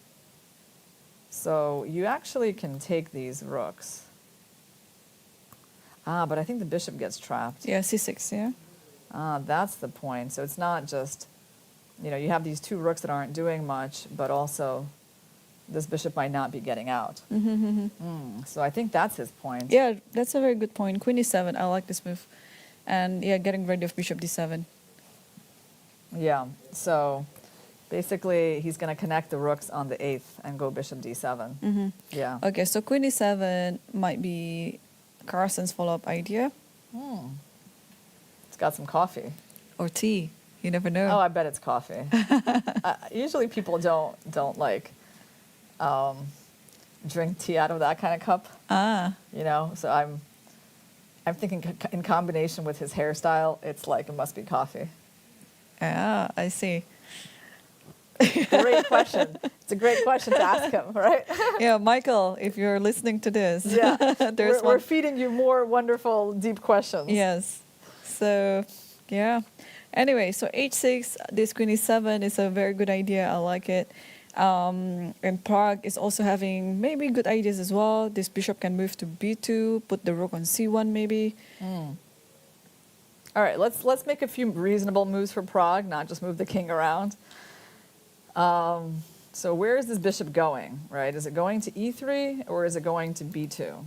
So you actually can take these rooks. But I think the bishop gets trapped. Yeah, c6, yeah. That's the point. So it's not just, you have these 2 rooks that aren't doing much, but also this bishop might not be getting out. So I think that's his point. Yeah, that's a very good point. Queen e7, I like this move. And yeah, getting rid of bishop d7. Yeah, so basically he's going to connect the rooks on the 8th and go bishop d7. Yeah. Okay, so queen e7 might be Carsten's follow-up idea. It's got some coffee. Or tea. You never know. Oh, I bet it's coffee. Usually people don't like drink tea out of that kind of cup. So I'm thinking in combination with his hairstyle, it's like it must be coffee. I see. Great question. It's a great question to ask him, right? Yeah, Michael, if you're listening to this, yeah, there's we're feeding you more wonderful, deep questions. Yes. So, yeah. Anyway, so h6, this queen e7 is a very good idea. I like it. And Prague is also having maybe good ideas as well. This bishop can move to b2, put the rook on c1 maybe. All right, let's make a few reasonable moves for Prague, not just move the king around. So where is this bishop going, right? Is it going to e3 or is it going to b2?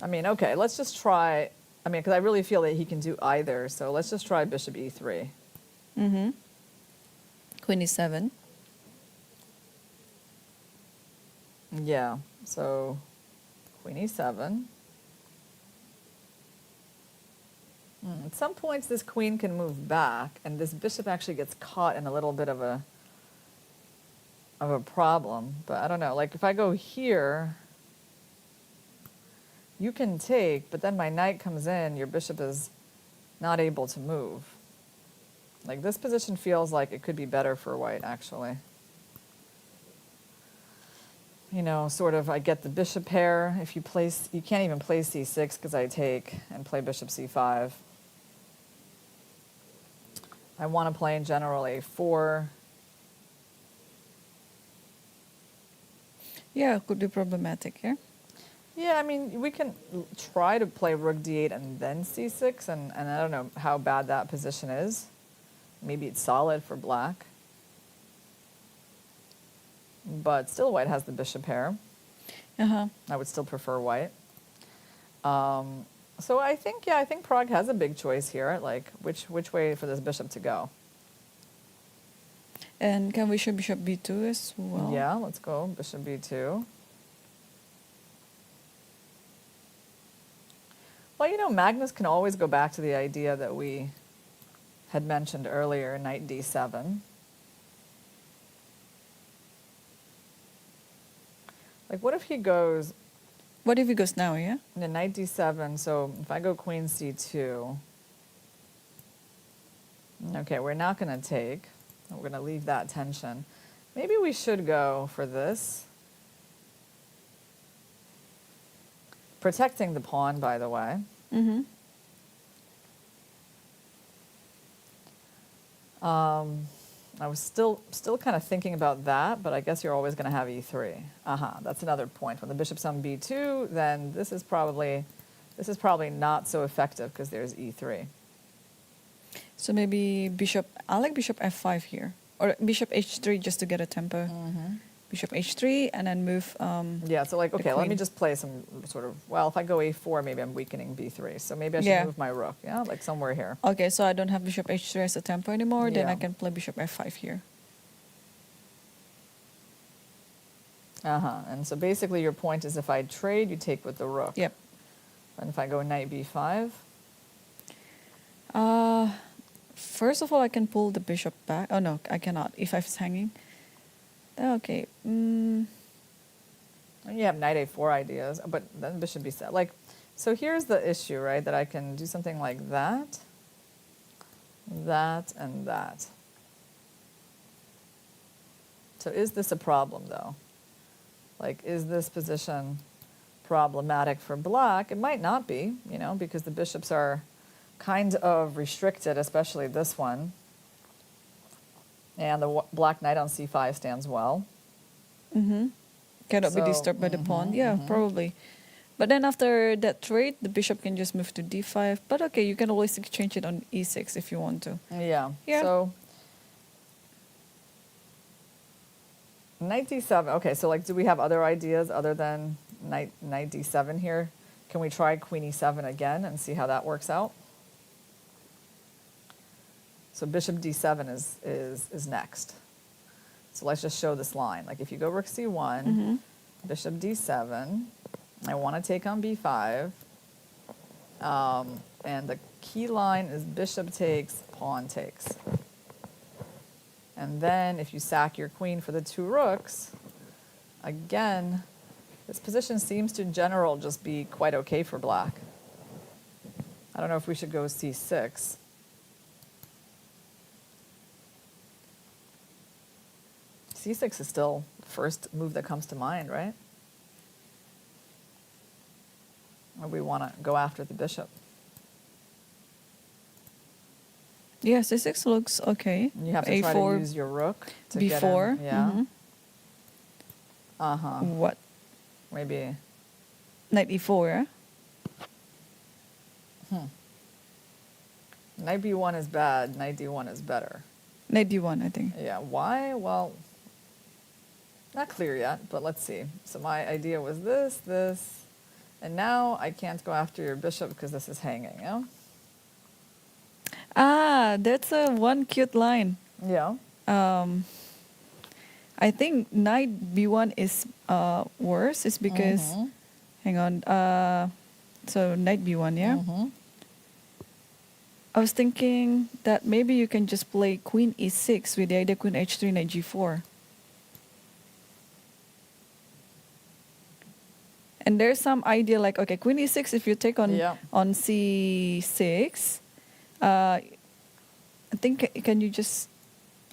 I mean, okay, let's just try, because I really feel that he can do either, so let's just try bishop e3. Queen e7. Yeah, so queen e7. At some points, this queen can move back, and this bishop actually gets caught in a little bit of a problem. But I don't know. Like if I go here, you can take, but then my knight comes in. Your bishop is not able to move. Like this position feels like it could be better for white, actually. Sort of. I get the bishop pair. If you place, you can't even play c6 because I take and play bishop c5. I want to play in general a4. Yeah, it could be problematic, yeah? Yeah, we can try to play rook d8 and then c6, and I don't know how bad that position is. Maybe it's solid for black. But still white has the bishop pair. I would still prefer white. So I think Prague has a big choice here, like which way for this bishop to go. And can we show bishop b2 as well? Yeah, let's go bishop b2. Well, Magnus can always go back to the idea that we had mentioned earlier, knight d7. Like what if he goes... What if he goes now, yeah? Knight d7, so if I go queen c2, okay, we're not going to take. We're going to leave that tension. Maybe we should go for this. Protecting the pawn, by the way. I was still kind of thinking about that, but I guess you're always going to have e3. That's another point. When the bishop's on b2, then this is probably not so effective because there's e3. So maybe I like bishop f5 here, or bishop h3 just to get a tempo. Bishop h3 and then move. Yeah, so like, okay, let me just play some sort of, if I go a4, maybe I'm weakening b3. So maybe I should move my rook, like somewhere here. Okay, so I don't have bishop h3 as a tempo anymore, then I can play bishop f5 here. And so basically your point is if I trade, you take with the rook. Yep. And if I go knight b5? First of all, I can pull the bishop back. Oh no, I cannot. E5 is hanging. Okay. And you have knight a4 ideas, but then bishop b7. Like, so here's the issue, right? That I can do something like that, that, and that. So is this a problem, though? Like, is this position problematic for black? It might not be, you know, because the bishops are kind of restricted, especially this one. And the black knight on c5 stands well. Cannot be disturbed by the pawn. Yeah, probably. But then after that trade, the bishop can just move to d5. But okay, you can always exchange it on e6 if you want to. Yeah. Yeah. So knight d7. Okay, so like, do we have other ideas other than knight d7 here? Can we try queen e7 again and see how that works out? So bishop d7 is next. So let's just show this line. Like if you go rook c1, bishop d7, I want to take on b5, and the key line is bishop takes, pawn takes. And then if you sack your queen for the two rooks, again, this position seems to in general just be quite okay for black. I don't know if we should go c6. c6 is still the first move that comes to mind, right? Or we want to go after the bishop. Yeah, c6 looks okay. You have to try to use your rook to get b4. in. Yeah. Uh-huh. What? Maybe. Knight e4, yeah? Knight b1 is bad. Knight d1 is better. Knight d1, I think. Yeah. Why? Well, not clear yet, but let's see. So my idea was this, and now I can't go after your bishop because this is hanging, yeah? Ah, that's a one cute line. Yeah. I think knight b1 is worse. It's because, hang on, so knight b1, yeah? I was thinking that maybe you can just play queen e6 with the idea queen h3, knight g4. And there's some idea like, okay, queen e6, if you take on c6, I think, can you just,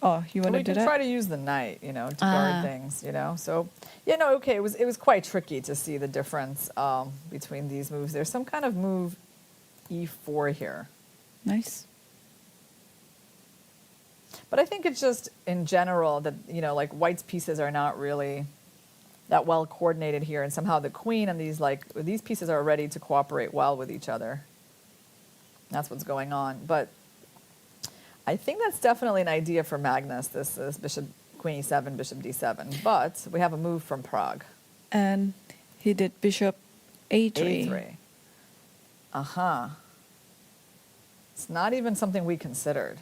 oh, you want to do that? We can try to use the knight, you know, to guard things, you know. So, yeah, no, okay, it was quite tricky to see the difference between these moves. There's some kind of move e4 here. Nice. But I think it's just in general that, you know, like white's pieces are not really that well coordinated here, and somehow the queen and these pieces are ready to cooperate well with each other. That's what's going on. But I think that's definitely an idea for Magnus, this bishop, queen e7, bishop d7. But we have a move from Prague. And he did bishop a3. a3. Uh-huh. It's not even something we considered.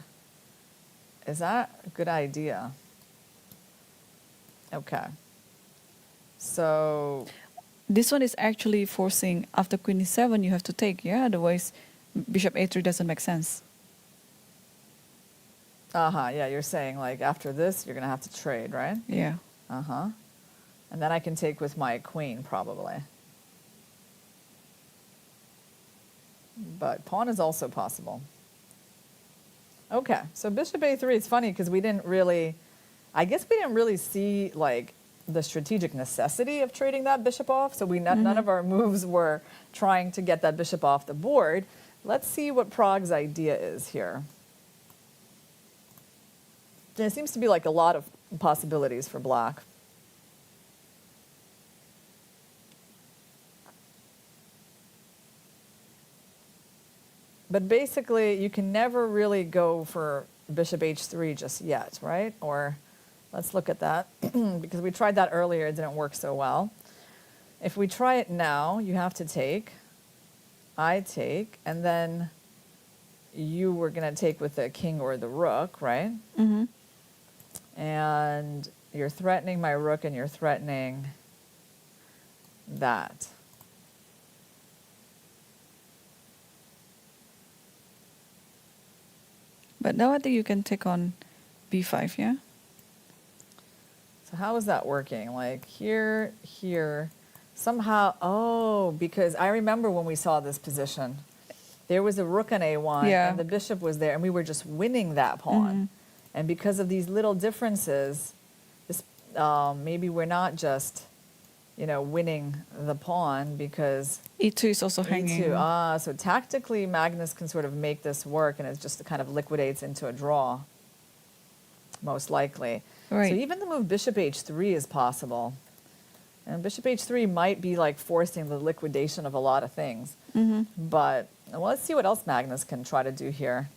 Is that a good idea? Okay. So this one is actually forcing after queen e7 you have to take, yeah? Otherwise bishop a3 doesn't make sense. Yeah, you're saying like after this you're going to have to trade, right? Yeah. And then I can take with my queen probably. But pawn is also possible. Okay, so bishop a3, it's funny because I guess we didn't really see like the strategic necessity of trading that bishop off. So none of our moves were trying to get that bishop off the board. Let's see what Prague's idea is here. There seems to be like a lot of possibilities for black. But basically, you can never really go for bishop h3 just yet, right? Or let's look at that, because we tried that earlier, it didn't work so well. If we try it now, you have to take, I take, and then you were going to take with the king or the rook, right? And you're threatening my rook and you're threatening that. But now I think you can take on b5, yeah? So how is that working? Like here, here, somehow, oh, because I remember when we saw this position, there was a rook on A1 and the bishop was there and we were just winning that pawn. And because of these little differences, this, maybe we're not just, you know, winning the pawn because E2 is also hanging. E2, so tactically Magnus can sort of make this work and it just kind of liquidates into a draw, most likely. Right. So even the move bishop h3 is possible. And bishop h3 might be like forcing the liquidation of a lot of things. But well, let's see what else Magnus can try to do here.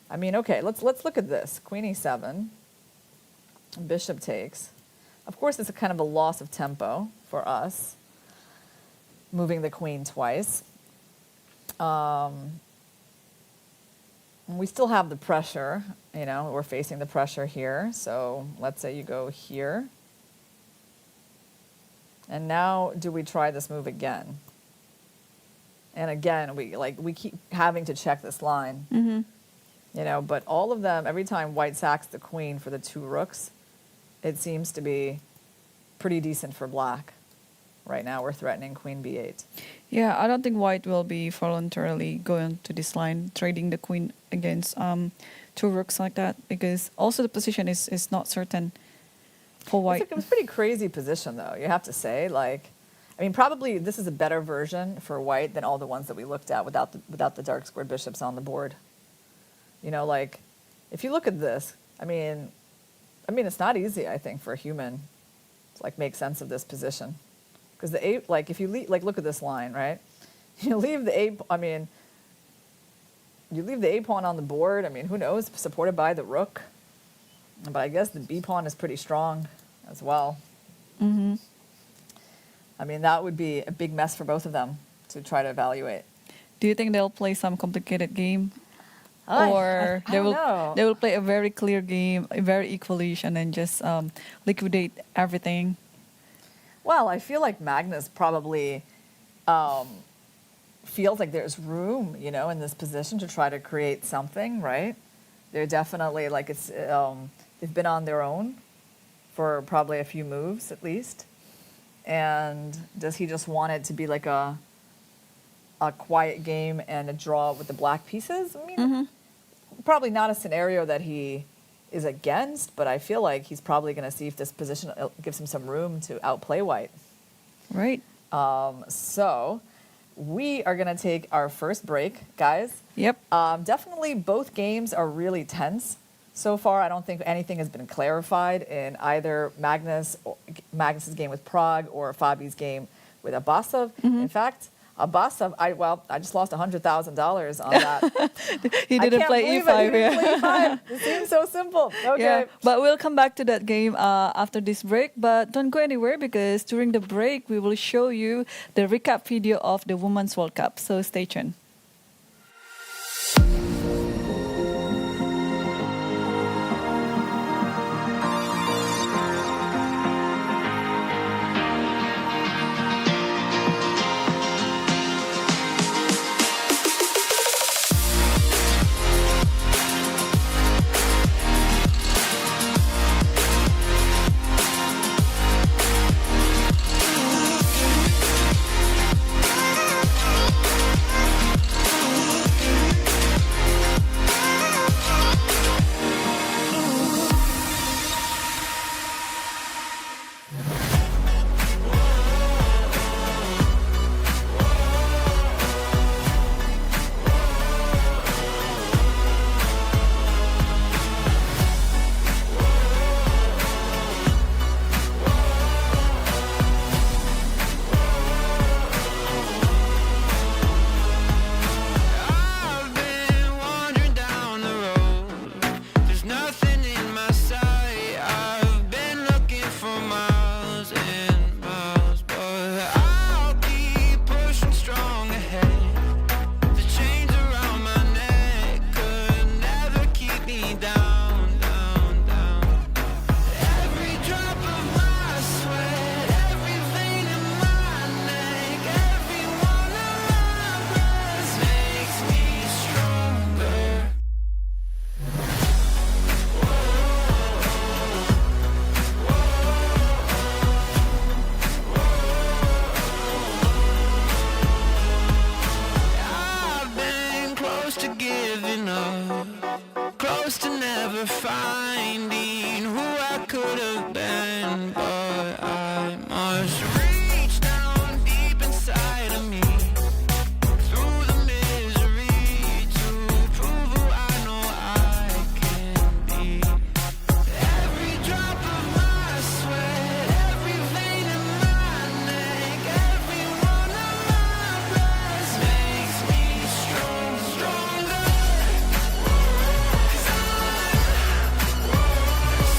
I mean, okay, let's look at this. Queen e7, bishop takes. Of course, it's a kind of a loss of tempo for us, moving the queen twice. We still have the pressure, you know, we're facing the pressure here. So let's say you go here. And now do we try this move again? And again, we keep having to check this line. You know, but all of them, every time white sacks the queen for the two rooks, it seems to be pretty decent for black. Right now we're threatening queen b8. Yeah, I don't think white will be voluntarily going to this line, trading the queen against two rooks like that, because also the position is not certain for white. It was a pretty crazy position, though, you have to say. Like, I mean, probably this is a better version for white than all the ones that we looked at without the dark squared bishops on the board. You know, like, if you look at this, I mean, it's not easy, I think, for a human to, like, make sense of this position. Because the A, like, if you leave, like, look at this line, right? You leave the A, I mean, you leave the A pawn on the board. I mean, who knows? Supported by the rook. But I guess the B pawn is pretty strong as well. I mean, that would be a big mess for both of them to try to evaluate. Do you think they'll play some complicated game? I don't know. They will play a very clear game, a very equalition, and just liquidate everything? Well, I feel like Magnus probably feels like there's room, you know, in this position to try to create something, right? They're definitely, like, it's they've been on their own for probably a few moves at least. And does he just want it to be like a quiet game and a draw with the black pieces? I mean, probably not a scenario that he is against, but I feel like he's probably going to see if this position gives him some room to outplay white. Right. So we are going to take our first break, guys. Yep. Definitely both games are really tense. So far, I don't think anything has been clarified in either Magnus's game with Prague or Fabi's game with Abasov. In fact, Abasov, I just lost $100,000 on that. He didn't play E5. He didn't play E5. It seems so simple. Okay. Yeah, but we'll come back to that game after this break. But don't go anywhere, because during the break, we will show you the recap video of the Women's World Cup. So stay tuned. never finding who I could have been, but I must reach down deep inside of me, through the misery, to prove who I know I can be. Every drop of my sweat, every vein in my neck, every one of my breaths makes me strong, stronger. 'Cause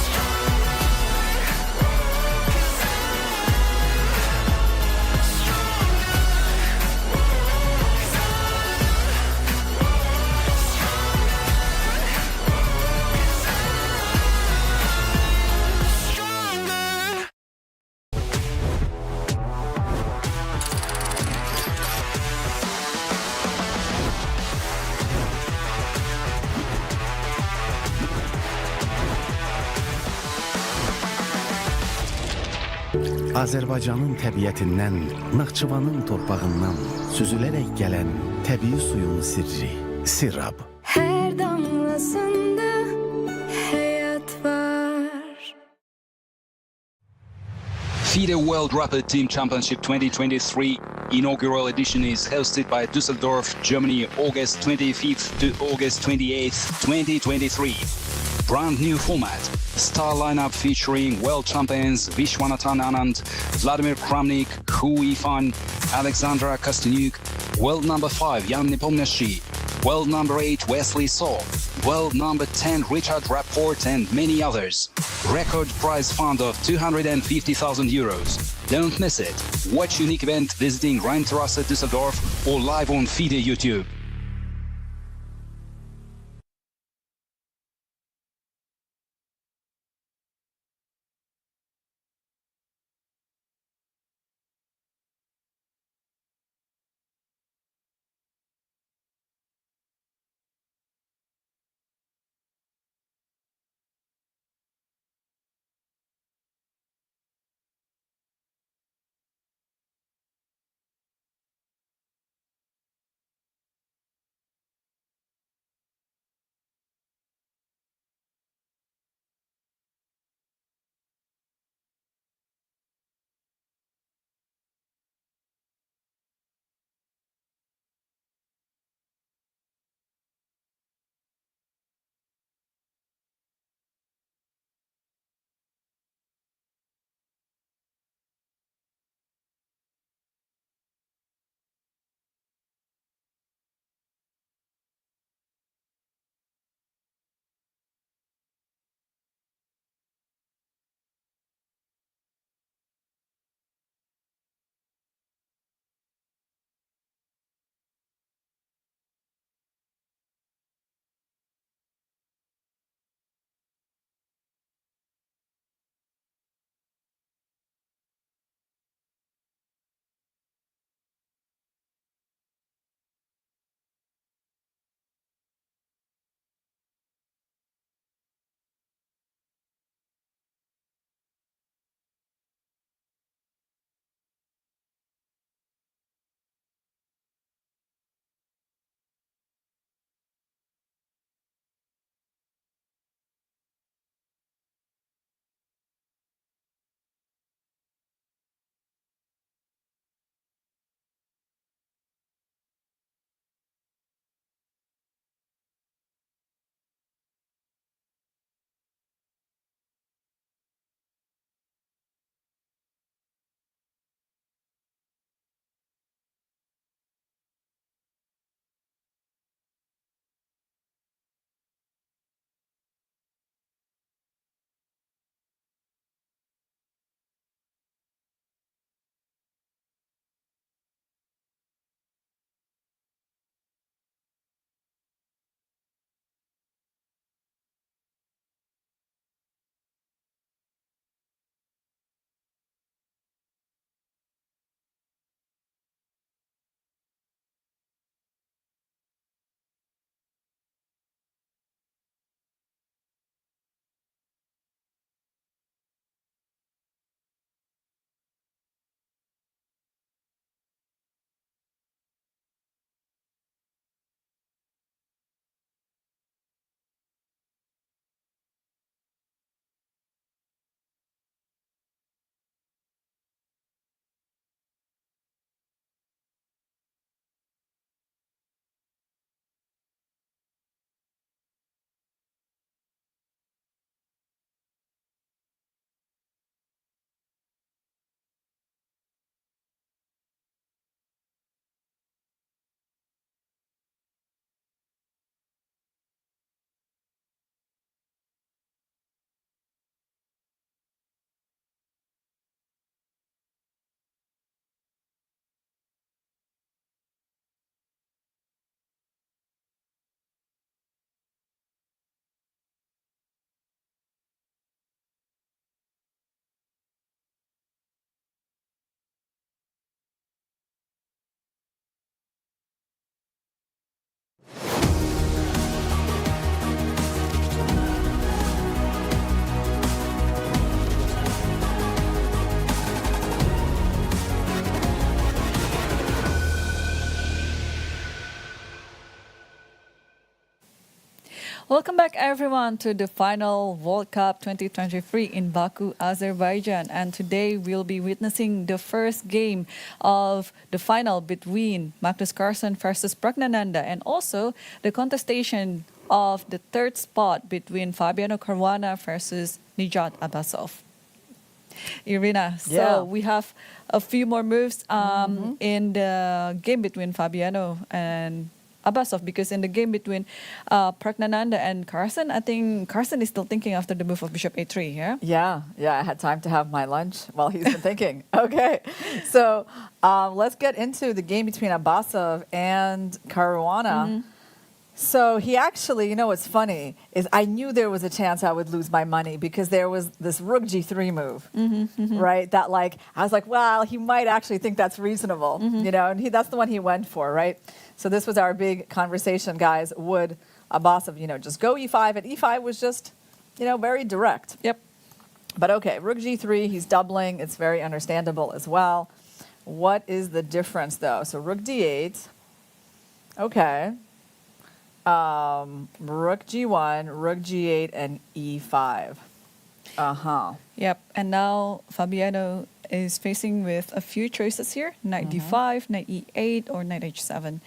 stronger. Azərbaycanın təbiətindən, Naxçıvanın torpağından süzülərək gələn təbii suyun sirri, Sirab. Her damlasında hayat var. FIDE World Rapid Team Championship 2023 inaugural edition is hosted by Düsseldorf, Germany, August 25th to August 28th, 2023. Brand new format. Star lineup featuring world champions Vishwanathan Anand, Vladimir Kramnik, Hu Yifan, Alexandra Kostyuk, world number 5 Jan Nepomniachtchi, world number 8 Wesley So, world number 10 Richard Rapport, and many others. Record prize fund of 250,000 euros. Don't miss it. Watch unique event visiting Rheinterrasse Düsseldorf or live on FIDE YouTube. Welcome back, everyone, to the final World Cup 2023 in Baku, Azerbaijan. And today we'll be witnessing the first game of the final between Magnus Carlsen versus Pragnananda, and also the contestation of the third spot between Fabiano Caruana versus Nijat Abbasov. Irina, so we have a few more moves in the game between Fabiano and Abbasov, because in the game between Pragnananda and Carlsen, I think Carlsen is still thinking after the move of Bishop A3, yeah? Yeah, I had time to have my lunch while he's been thinking. Okay, so let's get into the game between Abbasov and Caruana. So he actually, you know what's funny, is I knew there was a chance I would lose my money because there was this Rook G3 move, right? That like, I was like, well, he might actually think that's reasonable, you know, and that's the one he went for, right? So this was our big conversation, guys. Would Abbasov, you know, just go E5? And E5 was just, you know, very direct. Yep. But okay, Rook G3, he's doubling. It's very understandable as well. What is the difference, though? So Rook D8. Okay. Rook G1, Rook G8, and E5. Yep. And now Fabiano is facing with a few choices here: Knight D5, Knight E8, or Knight H7.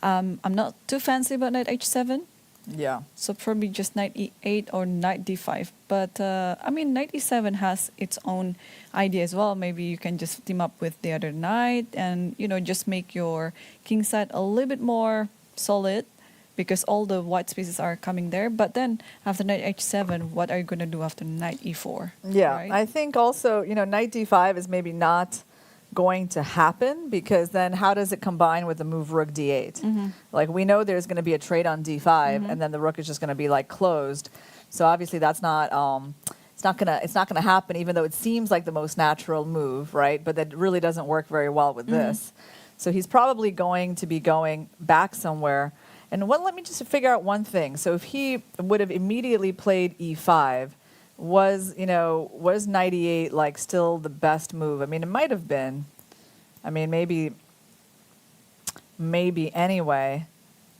I'm not too fancy about Knight H7. Yeah. So probably just Knight E8 or Knight D5. But I mean, Knight E7 has its own idea as well. Maybe you can just team up with the other knight and, you know, just make your king side a little bit more solid, because all the white spaces are coming there. But then after Knight H7, what are you going to do after Knight E4? Yeah, right? I think also, you know, Knight D5 is maybe not going to happen, because then how does it combine with the move Rook D8? Like, we know there's going to be a trade on D5, and then the Rook is just going to be like closed. So obviously that's not it's not gonna happen, even though it seems like the most natural move, right? But that really doesn't work very well with this. So he's probably going to be going back somewhere. And let me just figure out one thing. So if he would have immediately played E5, was Knight E8 like still the best move? I mean, it might have been. I mean, maybe anyway.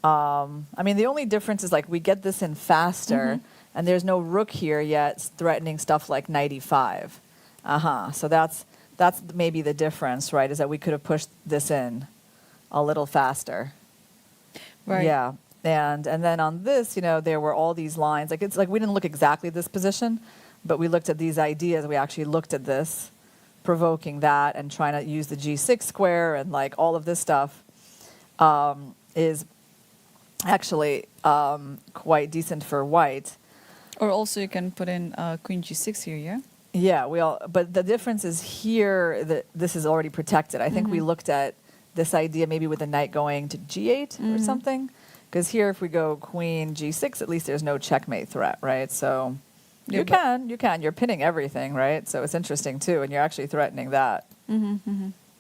I mean, the only difference is like we get this in faster, and there's no rook here yet threatening stuff like Knight E5. So that's maybe the difference, right? Is that we could have pushed this in a little faster. Right. Yeah. And then on this, you know, there were all these lines. Like, it's like we didn't look exactly at this position, but we looked at these ideas. We actually looked at this, provoking that and trying to use the G6 square, and like all of this stuff is actually quite decent for white. Or also you can put in Queen G6 here, yeah? Yeah, but the difference is here that this is already protected. I think we looked at this idea maybe with the knight going to G8 or something. Because here, if we go Queen G6, at least there's no checkmate threat, right? So you can. You're pinning everything, right? So it's interesting, too, and you're actually threatening that.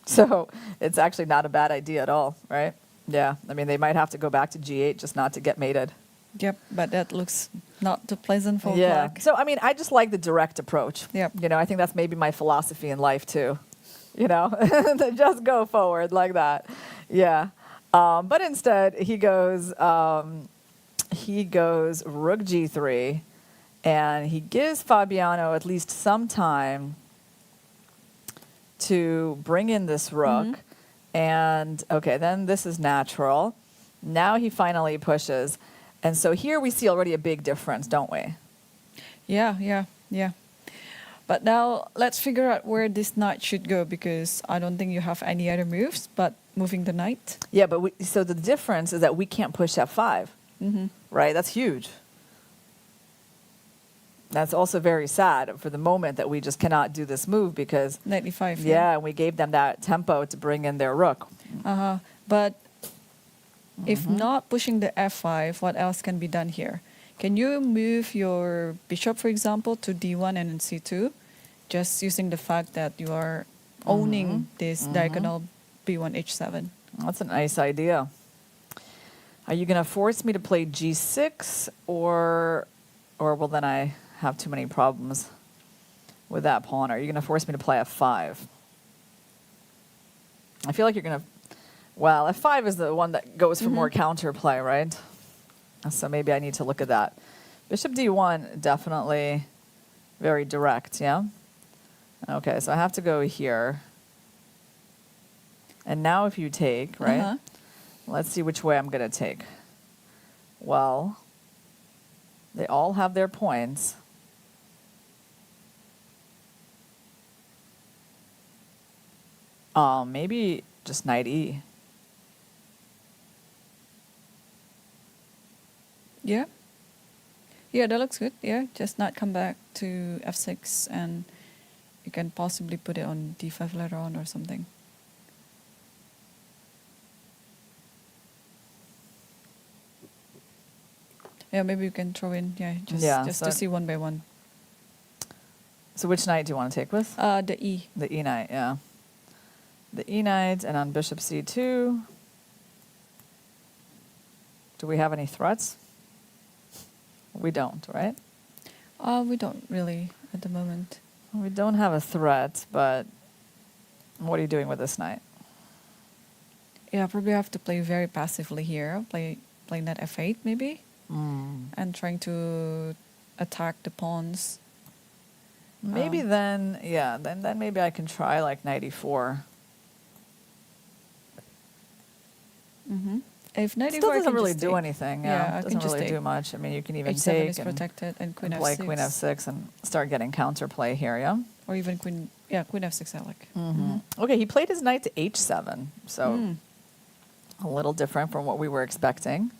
So it's actually not a bad idea at all, right? Yeah, I mean, they might have to go back to G8 just not to get mated. Yep, but that looks not too pleasant for black. So, I mean, I just like the direct approach. Yep. You know, I think that's maybe my philosophy in life, too. You know, just go forward like that. Yeah. But instead, he goes Rook G3, and he gives Fabiano at least some time to bring in this rook. And, okay, then this is natural. Now he finally pushes. And so here we see already a big difference, don't we? Yeah. But now let's figure out where this knight should go, because I don't think you have any other moves but moving the knight. Yeah, but so the difference is that we can't push F5, right? That's huge. That's also very sad for the moment that we just cannot do this move because... Knight E5. Yeah, and we gave them that tempo to bring in their rook. But if not pushing the F5, what else can be done here? Can you move your bishop, for example, to D1 and then C2, just using the fact that you are owning this diagonal B1 H7? That's a nice idea. Are you going to force me to play G6, or well, then I have too many problems with that pawn? Are you going to force me to play F5? I feel like you're going to... Well, F5 is the one that goes for more counterplay, right? So maybe I need to look at that. Bishop d1, definitely very direct, yeah? Okay, so I have to go here. And now if you take, right? Let's see which way I'm going to take. Well, they all have their points. Maybe just knight e. Yeah. Yeah, that looks good. Yeah, just not come back to f6, and you can possibly put it on d5 later on or something. Yeah, maybe you can throw in, just so to see one by one. So which knight do you want to take with? The e. The e knight, yeah. The e knight, and on bishop c2. Do we have any threats? We don't, right? We don't really at the moment. We don't have a threat, but what are you doing with this knight? Yeah, probably have to play very passively here. Playing that f8 maybe, and trying to attack the pawns. Maybe then maybe I can try like knight e4. If knight Still e4 doesn't really do anything. Yeah, it doesn't really do much. I mean, you can even h7 take is and protected, and queen play f6. queen f6 and start getting counterplay here, yeah? Or even queen f6 I like. Okay, he played his knight to h7, so a little different from what we were expecting.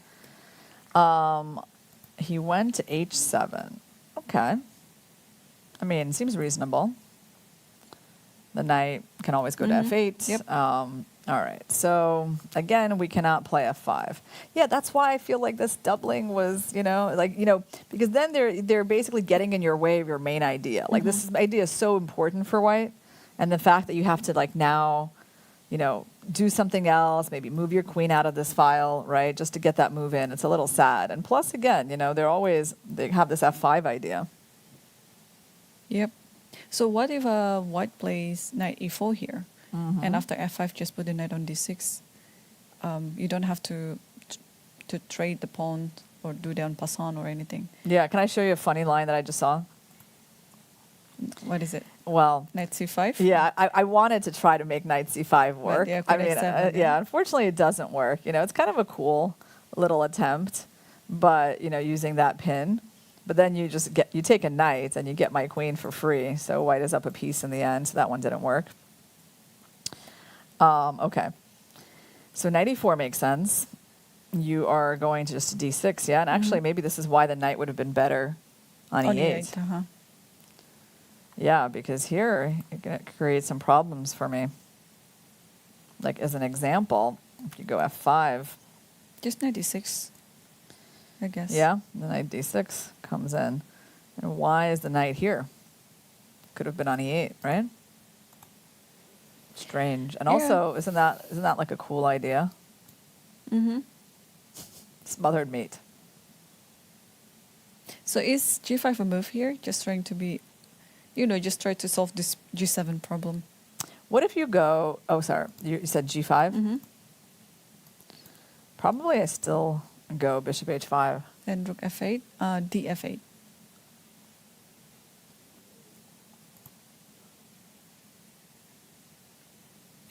He went to h7. Okay. I mean, it seems reasonable. The knight can always go to f8. Yep. All right. So again, we cannot play f5. Yeah, that's why I feel like this doubling was, because then they're basically getting in your way of your main idea. Like this idea is so important for white, and the fact that you have to now, do something else, maybe move your queen out of this file, right, just to get that move in. It's a little sad. And plus, again, they have this f5 idea. Yep. So what if white plays knight e4 here, and after f5 just put the knight on d6? You don't have to trade the pawn or do the en passant or anything. Yeah, can I show you a funny line that I just saw? What is it? Well, Knight c5? Yeah, I wanted to try to make knight c5 work. Yeah, I mean, unfortunately it doesn't work. It's kind of a cool little attempt, but, using that pin. But then you take a knight and you get my queen for free. So white is up a piece in the end. So that one didn't work. Okay. So knight e4 makes sense. You are going to just d6, yeah? And actually, maybe this is why the knight would have been better on e8. Yeah, because here it can create some problems for me. Like as an example, if you go f5. Just knight d6, I guess. Yeah, the knight d6 comes in. And why is the knight here? Could have been on e8, right? Strange. And also, isn't that like a cool idea? Smothered mate. So is g5 a move here? Just trying to be, just try to solve this g7 problem. What if you go, you said g5? Probably I still go bishop h5. Then rook f8, df8.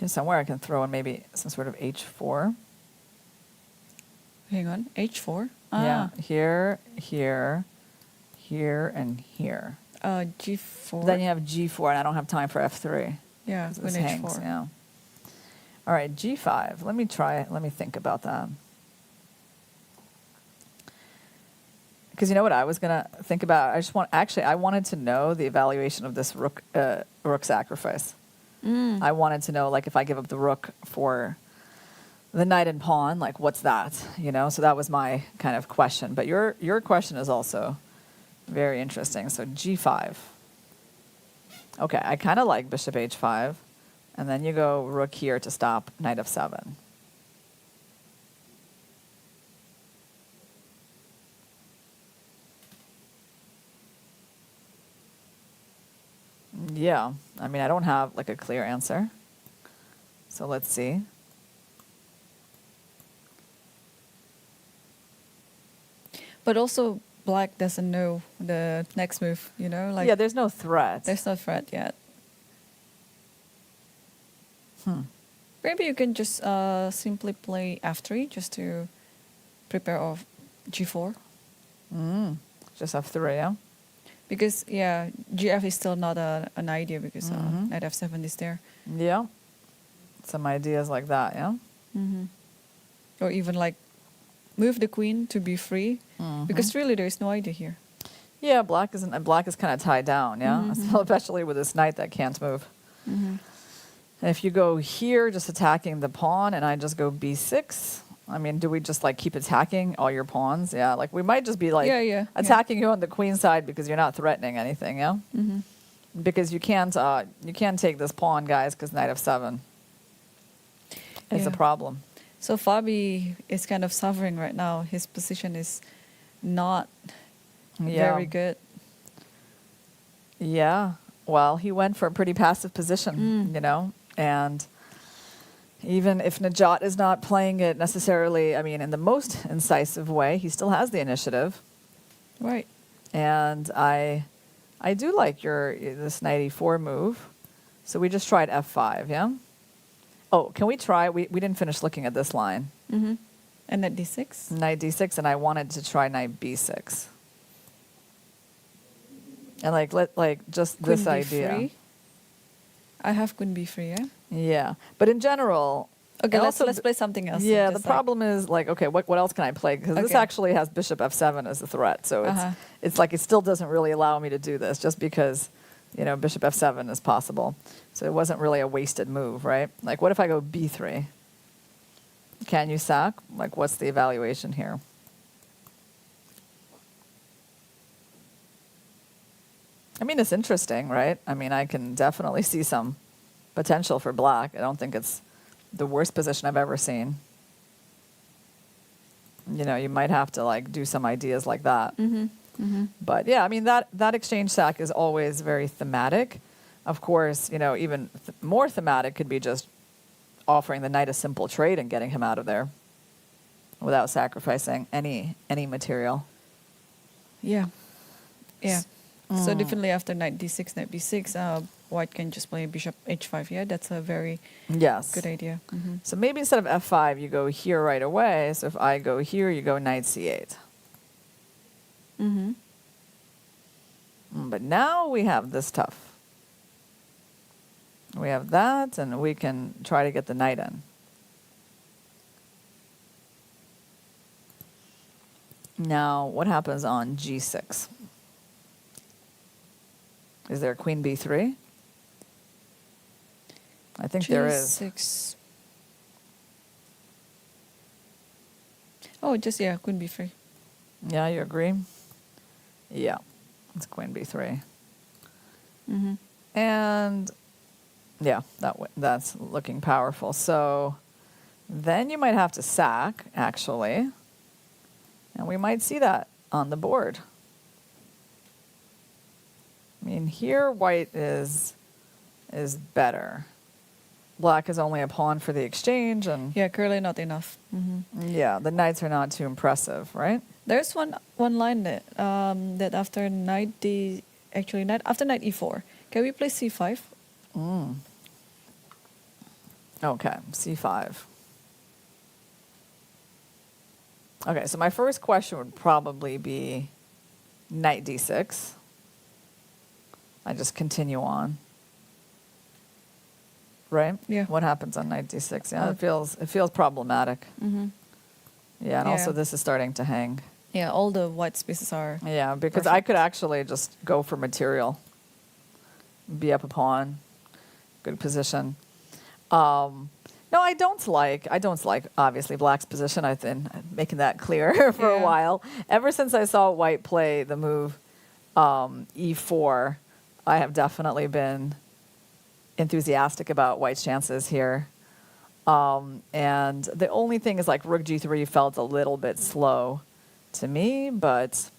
Somewhere I can throw in maybe some sort of h4. Hang on, h4? Yeah, here, and here. G4. Then you have g4, and I don't have time for f3. Yeah, this queen hangs, h4. yeah. All right, g5. Let me think about that. Because you know what I was going to think about? I wanted to know the evaluation of this rook sacrifice. I wanted to know, like, if I give up the rook for the knight and pawn, like, what's that? So that was my kind of question. But your question is also very interesting. So g5. Okay, I kind of like bishop h5. And then you go rook here to stop knight f7. Yeah, I mean, I don't have like a clear answer. So let's see. But also, black doesn't know the next move, you know? Like, yeah, there's no threat. there's no threat yet. Maybe you can just simply play f3 just to prepare off g4. Just F3, yeah? Because, yeah, gf is still not an idea because knight f7 is there. Yeah. Some ideas like that, yeah? Or even like move the queen to b3 because really there is no idea here. Yeah, black is kind of tied down, yeah? Especially with this knight that can't move. And if you go here, just attacking the pawn, and I just go b6, I mean, do we just like keep attacking all your pawns? Yeah, like we might just be like attacking you on the queen side because you're not threatening anything, yeah? Because you can't take this pawn, guys, because knight f7 is a problem. So Fabi is kind of suffering right now. His position is not very good. Yeah. Well, he went for a pretty passive position, you know, and even if Najat is not playing it necessarily, I mean, in the most incisive way, he still has the initiative. Right. And I do like this knight e4 move. So we just tried f5, yeah? Oh, can we try? We didn't finish looking at this line. And knight d6? Knight d6, and I wanted to try knight b6. And just Queen this idea. b3. I have queen b3, yeah? Yeah. But in general... Okay, let's play something else. Yeah, the problem is like, okay, what else can I play? Because this actually has bishop f7 as a threat. So it's like it still doesn't really allow me to do this just because, you know, bishop f7 is possible. So it wasn't really a wasted move, right? Like what if I go b3? Can you sack? Like what's the evaluation here? I mean, it's interesting, right? I mean, I can definitely see some potential for black. I don't think it's the worst position I've ever seen. You know, you might have to like do some ideas like that. But yeah, I mean, that exchange sack is always very thematic. Of course, you know, even more thematic could be just offering the knight a simple trade and getting him out of there without sacrificing any material. Yeah. Yeah. So definitely after knight d6, knight b6, white can just play bishop h5. Yeah, that's a very good idea. So maybe instead of f5, you go here right away. So if I go here, you go knight c8. But now we have this tough. We have that, and we can try to get the knight in. Now, what happens on g6? Is there queen b3? I think there is. G6. Oh, just, queen b3. Yeah, you agree? Yeah, it's queen b3. And, yeah, that's looking powerful. So then you might have to sack, actually. And we might see that on the board. I mean, here white is better. Black is only a pawn for the exchange, and yeah, curly not enough. Yeah, the knights are not too impressive, right? There's one line that that after knight after knight e4, can we play c5? Okay, c5. Okay, so my first question would probably be knight d6. I just continue on. Right? Yeah. What happens on knight d6? Yeah, it feels problematic. Yeah, and also this is starting to hang. Yeah, all the white spaces are. Yeah, because perfect. I could actually just go for material. Be up a pawn. Good position. No, I don't like obviously black's position. I've been making that clear for a while. Ever since I saw white play the move e4, I have definitely been enthusiastic about white's chances here. And the only thing is like rook g3 felt a little bit slow to me, but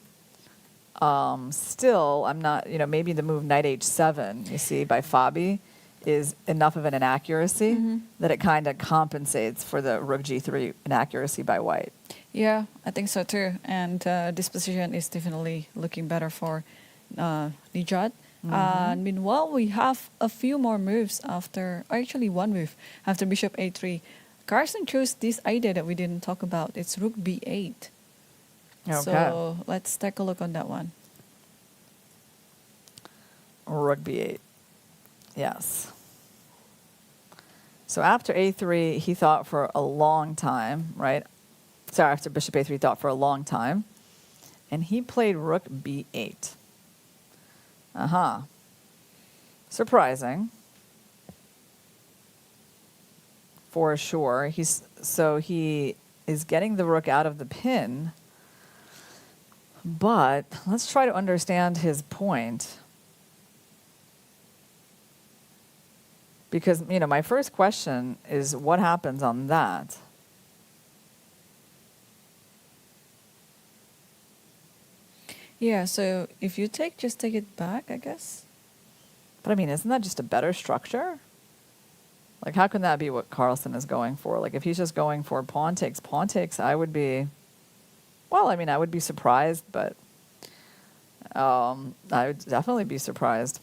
still I'm not, maybe the move knight h7, you see, by Fabi is enough of an inaccuracy that it kind of compensates for the rook g3 inaccuracy by white. Yeah, I think so too. And this position is definitely looking better for Nijat. Meanwhile, we have a few more moves after, or actually one move after bishop a3. Carson chose this idea that we didn't talk about. It's rook b8. Okay. So let's take a look on that one. Rook b8. Yes. So after a3, he thought for a long time, right? Sorry, after bishop a3, he thought for a long time. And he played rook b8. Surprising. For sure. So he is getting the rook out of the pin. But let's try to understand his point. Because, my first question is what happens on that? Yeah, so if you just take it back, I guess. But isn't that just a better structure? Like, how can that be what Carlsen is going for? Like, if he's just going for pawn takes, I would be, I would be surprised, but I would definitely be surprised.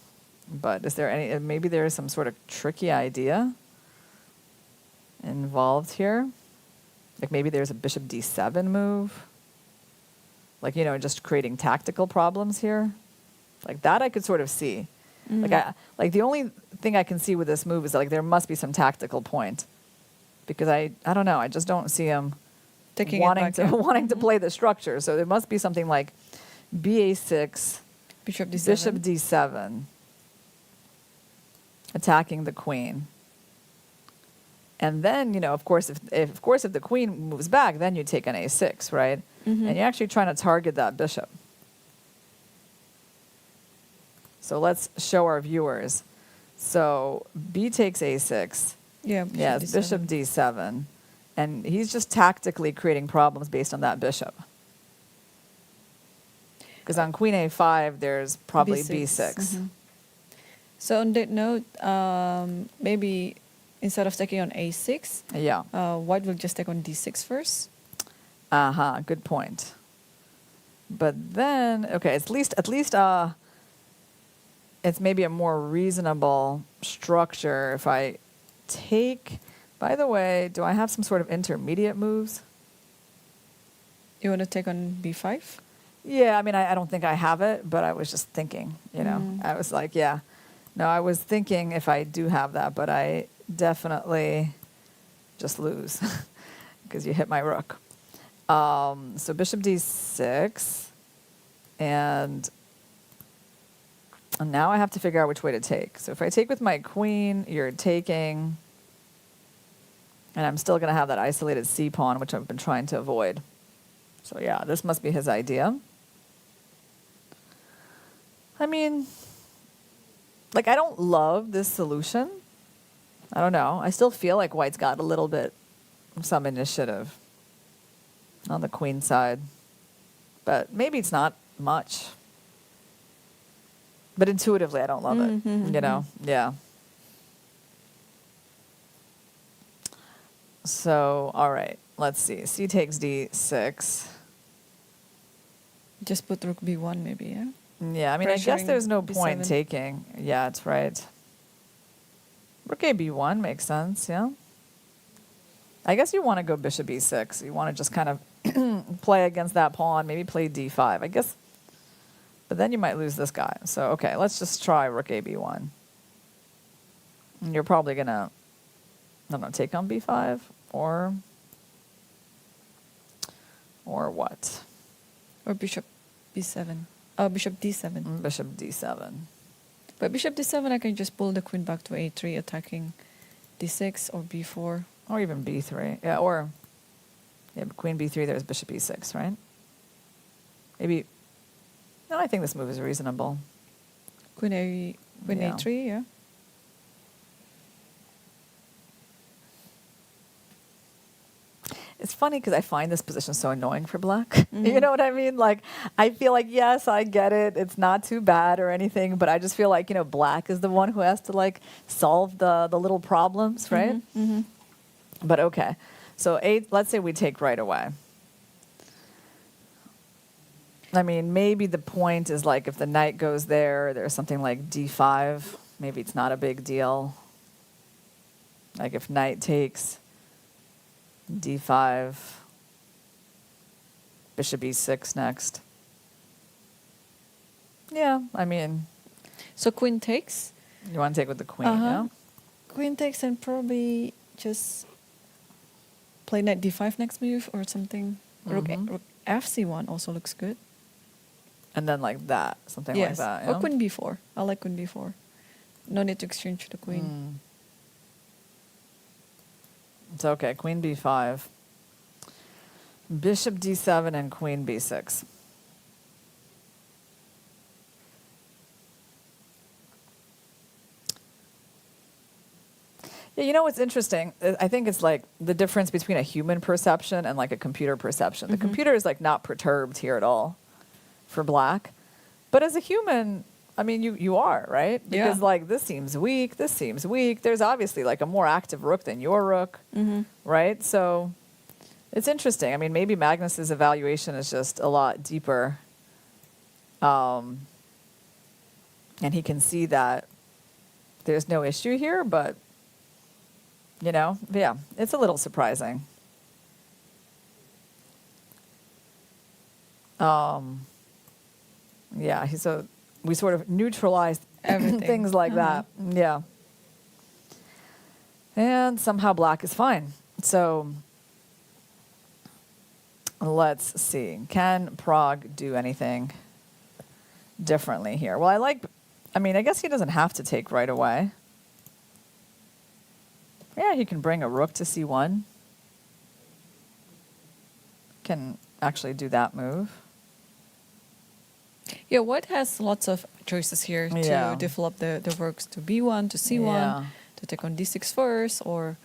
But is there maybe there is some sort of tricky idea involved here? Like, maybe there's a bishop d7 move? Like, just creating tactical problems here? Like, that I could sort of see. Like the only thing I can see with this move is that, like, there must be some tactical point, because I don't know, I just don't see him wanting to play the structure. So there must be something like ba6, bishop d7, bishop d7, attacking the queen, and then of course if the queen moves back, then you take an a6, right? And you're actually trying to target that bishop. So let's show our viewers. So b takes a6. Yeah, bishop d7. And he's just tactically creating problems based on that bishop. Because on queen a5, there's probably b6. So on that note, maybe instead of taking on a6, white will just take on d6 first. Good point. But then, okay, at least it's maybe a more reasonable structure if I take. By the way, do I have some sort of intermediate moves? You want to take on b5? Yeah, I don't think I have it, but I was just thinking, I was like, no, I was thinking if I do have that, but I definitely just lose because you hit my rook. So bishop d6, and now I have to figure out which way to take. So if I take with my queen, you're taking, and I'm still going to have that isolated c pawn, which I've been trying to avoid. So yeah, this must be his idea. I don't love this solution. I don't know. I still feel like white's got a little bit of some initiative on the queen side. But maybe it's not much. But intuitively, I don't love it, Yeah. So, all right, let's see. C takes d6. Just put rook b1 maybe, yeah? Yeah, I guess there's no point taking. Yeah, that's right. Rook a b1 makes sense, yeah? I guess you want to go bishop e6. You want to just kind of play against that pawn, maybe play d5, I guess. But then you might lose this guy. So, okay, let's just try rook a b1. And you're probably going to, I don't know, take on b5 or what? Or bishop b7. Oh, bishop d7. Bishop d7. But bishop d7, I can just pull the queen back to a3, attacking d6 or b4. Or even b3. Yeah, queen b3, there's bishop e6, right? Maybe. No, I think this move is reasonable. Queen a3, yeah. It's funny because I find this position so annoying for black. You know what I mean? Like, I feel like, yes, I get it. It's not too bad or anything, but I just feel like, black is the one who has to like solve the little problems, right? But okay. So 8, let's say we take right away. I mean, maybe the point is like if the knight goes there, there's something like d5. Maybe it's not a big deal. Like if knight takes d5, bishop e6 next. Yeah, I mean. So queen takes? You want to take with the queen, yeah? Queen takes and probably just play knight d5 next move or something. Rook fc1 also looks good. And then like that, something like that. Or queen b4. I like queen b4. No need to exchange the queen. It's okay. Queen b5. Bishop d7 and queen b6. Yeah, you know what's interesting? I think it's like the difference between a human perception and like a computer perception. The computer is like not perturbed here at all for black. But as a human, I mean, you are, right? Because like this seems weak, this seems weak. There's obviously like a more active rook than your rook, right? So it's interesting. I mean, maybe Magnus's evaluation is just a lot deeper. And he can see that there's no issue here, but, yeah, it's a little surprising. Yeah, we sort of neutralized everything, things like that. Yeah. And somehow black is fine. So let's see. Can Prague do anything differently here? Well, I guess he doesn't have to take right away. Yeah, he can bring a rook to c1. Can actually do that move. Yeah, white has lots of choices here to develop the rooks to b1, to c1, to take on d6 first, or,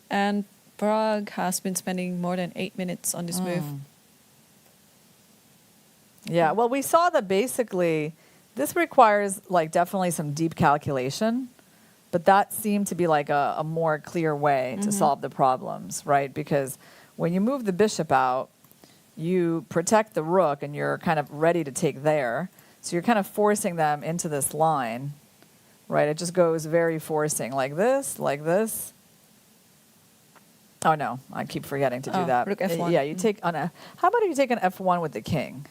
and Prague has been spending more than 8 minutes on this move. Yeah, well, we saw that basically this requires like definitely some deep calculation, but that seemed to be like a more clear way to solve the problems, right? Because when you move the bishop out, you protect the rook and you're kind of ready to take there. So you're kind of forcing them into this line, right? It just goes very forcing, like this, like this. Oh, no, I keep forgetting to do that. Rook f1. Yeah, you take on a... How about if you take an f1 with the king?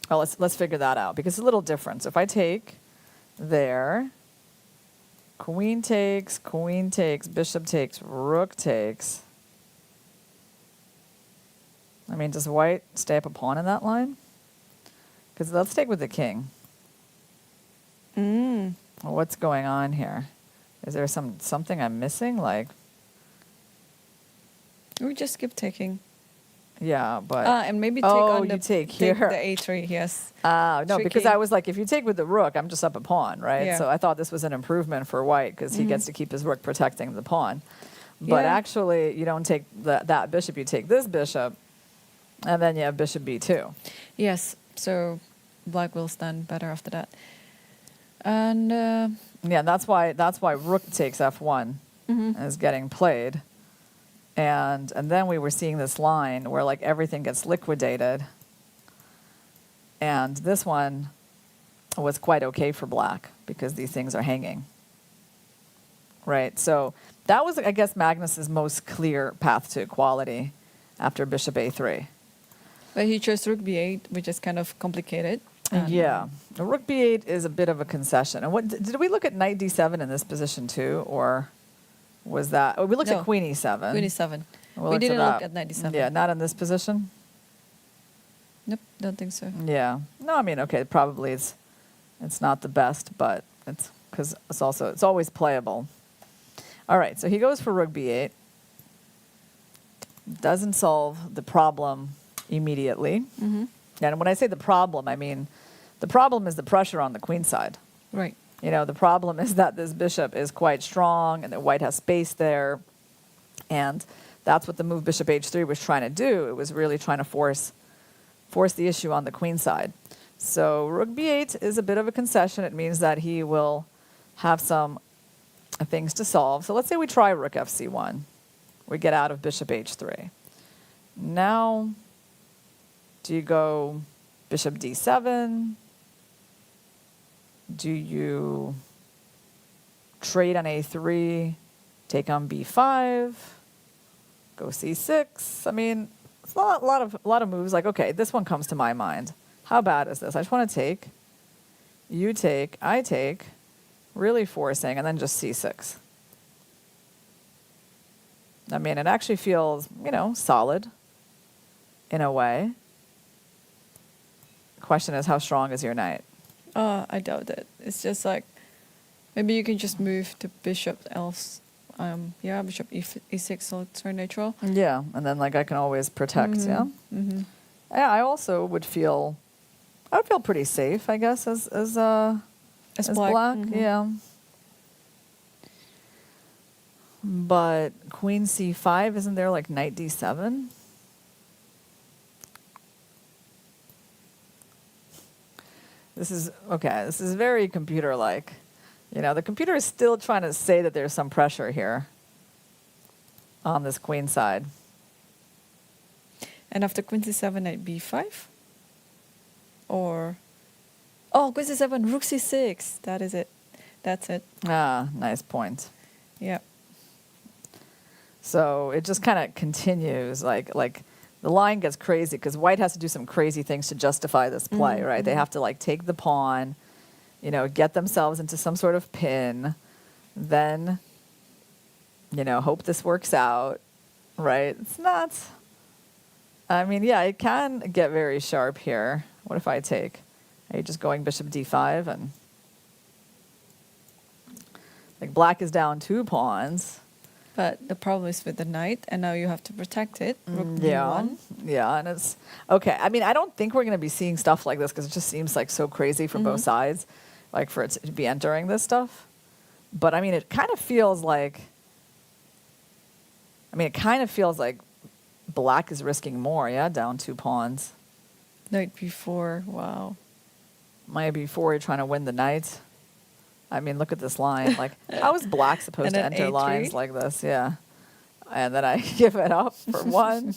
Well, let's figure that out, because it's a little different. So if I take there, queen takes, bishop takes, rook takes... I mean, does white stay up a pawn in that line? Because let's take with the king. Well, what's going on here? Is there something I'm missing? Like, we just keep taking. Yeah, but and maybe take on you take here. The a3. Yes. No, Tricky. because I was like, if you take with the rook, I'm just up a pawn, right? Yeah. So I thought this was an improvement for white because he gets to keep his rook protecting the pawn. But actually, you don't take that bishop. You take this bishop. And then you have bishop b2. Yes, so black will stand better after that. And that's why rook takes f1 is getting played. And then we were seeing this line where like everything gets liquidated. And this one was quite okay for black because these things are hanging. Right? So that was, I guess, Magnus's most clear path to equality after bishop a3. But he chose rook b8, which is kind of complicated. Yeah. Rook b8 is a bit of a concession. And what did we look at knight d7 in this position too? Or was that... Oh, we looked at queen e7. Queen e7. We didn't look at knight d7. Yeah, not in this position? Nope, don't think so. Yeah. No, I mean, okay, probably it's not the best, but it's because it's always playable. All right, so he goes for rook b8. Doesn't solve the problem immediately. And when I say the problem, I mean the problem is the pressure on the queen side. Right. The problem is that this bishop is quite strong and that white has space there. And that's what the move bishop h3 was trying to do. It was really trying to force the issue on the queen side. So rook b8 is a bit of a concession. It means that he will have some things to solve. So let's say we try rook fc1. We get out of bishop h3. Now, do you go bishop d7? Do you trade on a3, take on b5, go c6? I mean, it's a lot of moves. Like, okay, this one comes to my mind. How bad is this? I just want to take, you take, I take, really forcing, and then just c6. I mean, it actually feels, solid in a way. The question is, how strong is your knight? I doubt it. It's just like, maybe you can just move to bishop else. Bishop e6, so it's very neutral. Yeah, and then like I can always protect, yeah? Mm-hmm. Yeah, I also would feel pretty safe, I guess, as black. Mm-hmm. Yeah. But queen c5, isn't there like knight d7? This is very computer-like. The computer is still trying to say that there's some pressure here on this queen side. And after queen c7, knight b5? Or, queen c7, rook c6. That is it. That's it. Ah, nice point. Yeah. So it just kind of continues, like the line gets crazy because white has to do some crazy things to justify this play, right? They have to like take the pawn, get themselves into some sort of pin, then, hope this works out, right? It's not, I mean, yeah, it can get very sharp here. What if I take? Are you just going bishop d5 and like black is down 2 pawns. But the problem is with the knight, and now you have to protect it. Rook Yeah, d1. yeah, and it's okay. I mean, I don't think we're going to be seeing stuff like this because it just seems like so crazy for both sides, like for it to be entering this stuff. But I mean, it kind of feels like. Black is risking more. Yeah, down 2 pawns. Knight b4. Wow. Knight b4, you're trying to win the knight. I mean, look at this line. Like, how is black supposed to enter A3? lines like this? Yeah. And then I give it up for 1.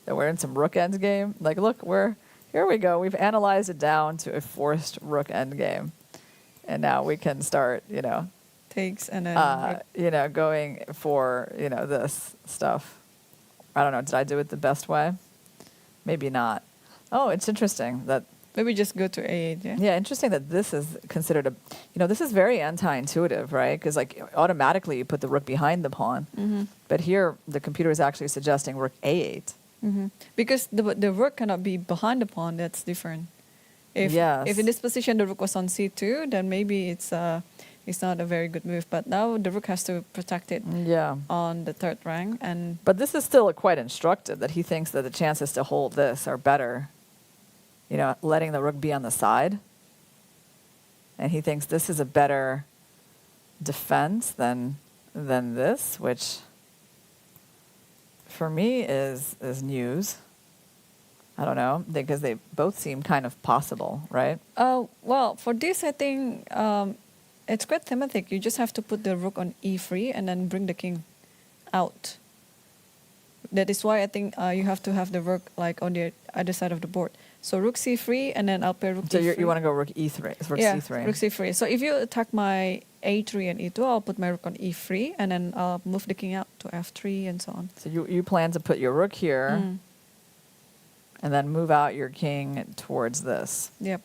Then we're in some rook endgame. Like, look, here we go. We've analyzed it down to a forced rook endgame. And now we can start, Takes and then... going for, this stuff. I don't know. Did I do it the best way? Maybe not. Oh, it's interesting that... Maybe just go to a8, yeah? Yeah, interesting that this is considered this is very anti-intuitive, right? Because like automatically you put the rook behind the pawn. Mm-hmm. But here the computer is actually suggesting rook a8. Mm-hmm. Because the rook cannot be behind the pawn, that's different. If in this position the rook was on c2, then maybe it's not a very good move. But now the rook has to protect it on the 3rd rank. But this is still quite instructive that he thinks that the chances to hold this are better. Letting the rook be on the side. And he thinks this is a better defense than this, which for me is news. I don't know, because they both seem kind of possible, right? Well, for this, I think it's quite thematic. You just have to put the rook on e3 and then bring the king out. That is why I think you have to have the rook like on the other side of the board. So rook c3 and then I'll play rook d3. So you want to go rook e3, c3. Rook c3. So if you attack my a3 and e2, I'll put my rook on e3 and then I'll move the king out to f3 and so on. So you plan to put your rook here and then move out your king towards this. Yep.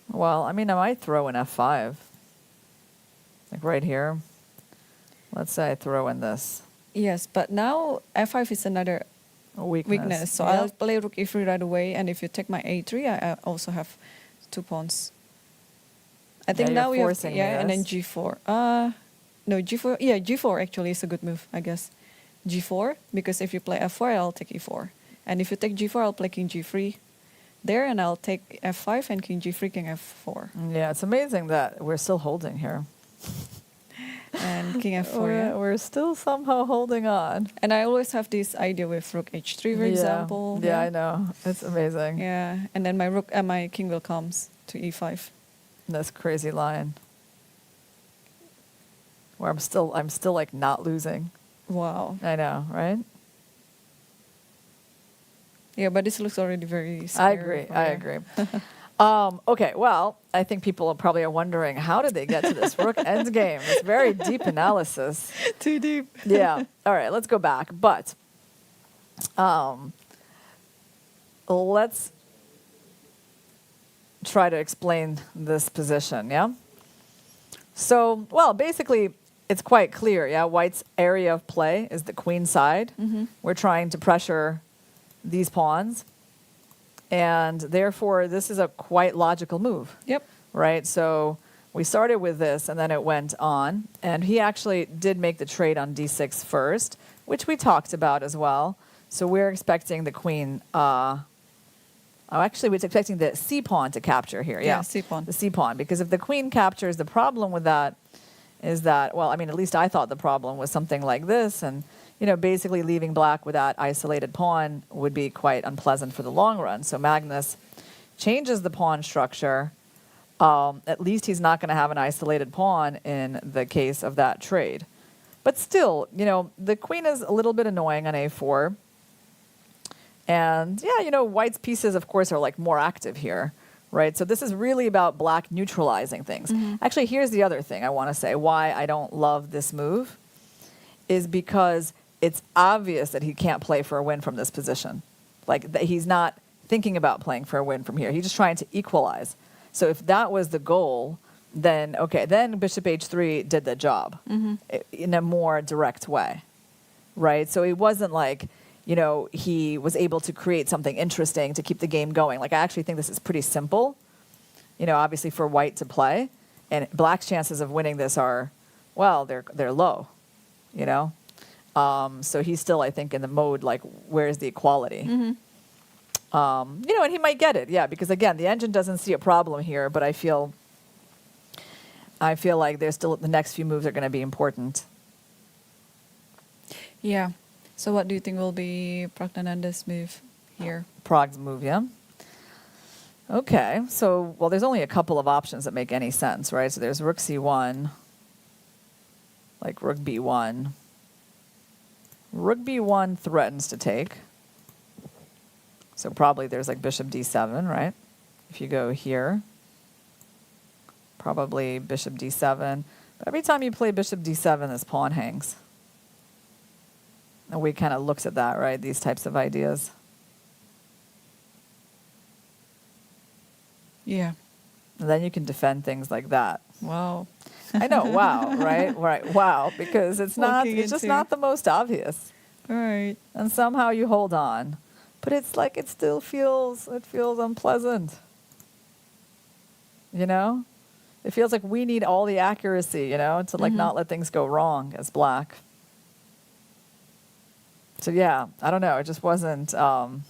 Well, I mean, I might throw in f5. Like right here. Let's say I throw in this. Yes, but now f5 is another weakness. So I'll play rook e3 right away, and if you take my a3, I also have 2 pawns. I think now we have and then g4. No, g4. Yeah, g4 actually is a good move, I guess. G4, because if you play f4, I'll take e4. And if you take g4, I'll play king g3. there, and I'll take f5 and king g3, king f4. Yeah, it's amazing that we're still holding here. And king f4, We're still somehow holding on. And I always have this idea with rook h3, for example. Yeah, I know. It's amazing. Yeah, and then my king will comes to e5. This crazy line. Where I'm still like not losing. Wow. I know, right? Yeah, but this looks already very scary. I agree. Okay, well, I think people probably are wondering, how did they get to this rook endgame? It's very deep analysis. Too deep. Yeah. All right, let's go back. But let's try to explain this position, yeah? So, well, basically, it's quite clear, yeah? White's area of play is the queen side. We're trying to pressure these pawns. And therefore, this is a quite logical move. Yep. Right? So we started with this, and then it went on. And he actually did make the trade on d6 first, which we talked about as well. So we're expecting the queen... actually, we're expecting the c-pawn to capture here. Yeah, c-pawn. The c-pawn. Because if the queen captures, the problem with that is that, well, I mean, at least I thought the problem was something like this. And, you know, basically leaving black with that isolated pawn would be quite unpleasant for the long run. So Magnus changes the pawn structure. At least he's not going to have an isolated pawn in the case of that trade. But still, you know, the queen is a little bit annoying on a4. And, yeah, you know, white's pieces, of course, are like more active here, right? So this is really about black neutralizing things. Actually, here's the other thing I want to say. Why I don't love this move is because it's obvious that he can't play for a win from this position. Like, that he's not thinking about playing for a win from here. He's just trying to equalize. So if that was the goal, then, okay, then bishop h3 did the job in a more direct way, right? So it wasn't like, you know, he was able to create something interesting to keep the game going. Like, I actually think this is pretty simple, you know, obviously for white to play. And black's chances of winning this are, well, they're low, you know? So he's still, I think, in the mode, like, where's the equality? You know, and he might get it, yeah, because, again, the engine doesn't see a problem here, but I feel like there's still, the next few moves are going to be important. Yeah. So what do you think will be Pragnananda's move here? Prague's move, yeah? Okay, so, well, there's only a couple of options that make any sense, right? So there's rook c1, like rook b1. Rook b1 threatens to take. So probably there's like bishop d7, right? If you go here, probably bishop d7. But every time you play bishop d7, this pawn hangs. And we kind of looked at that, right? These types of ideas. Yeah. And then you can defend things like that. Wow. I know, wow, right? Right, wow, because it's just not the most obvious. Right. And somehow you hold on. But it's like it feels unpleasant. You know? It feels like we need all the accuracy, you know, to like not let things go wrong as black. So yeah, I don't know. It just wasn't not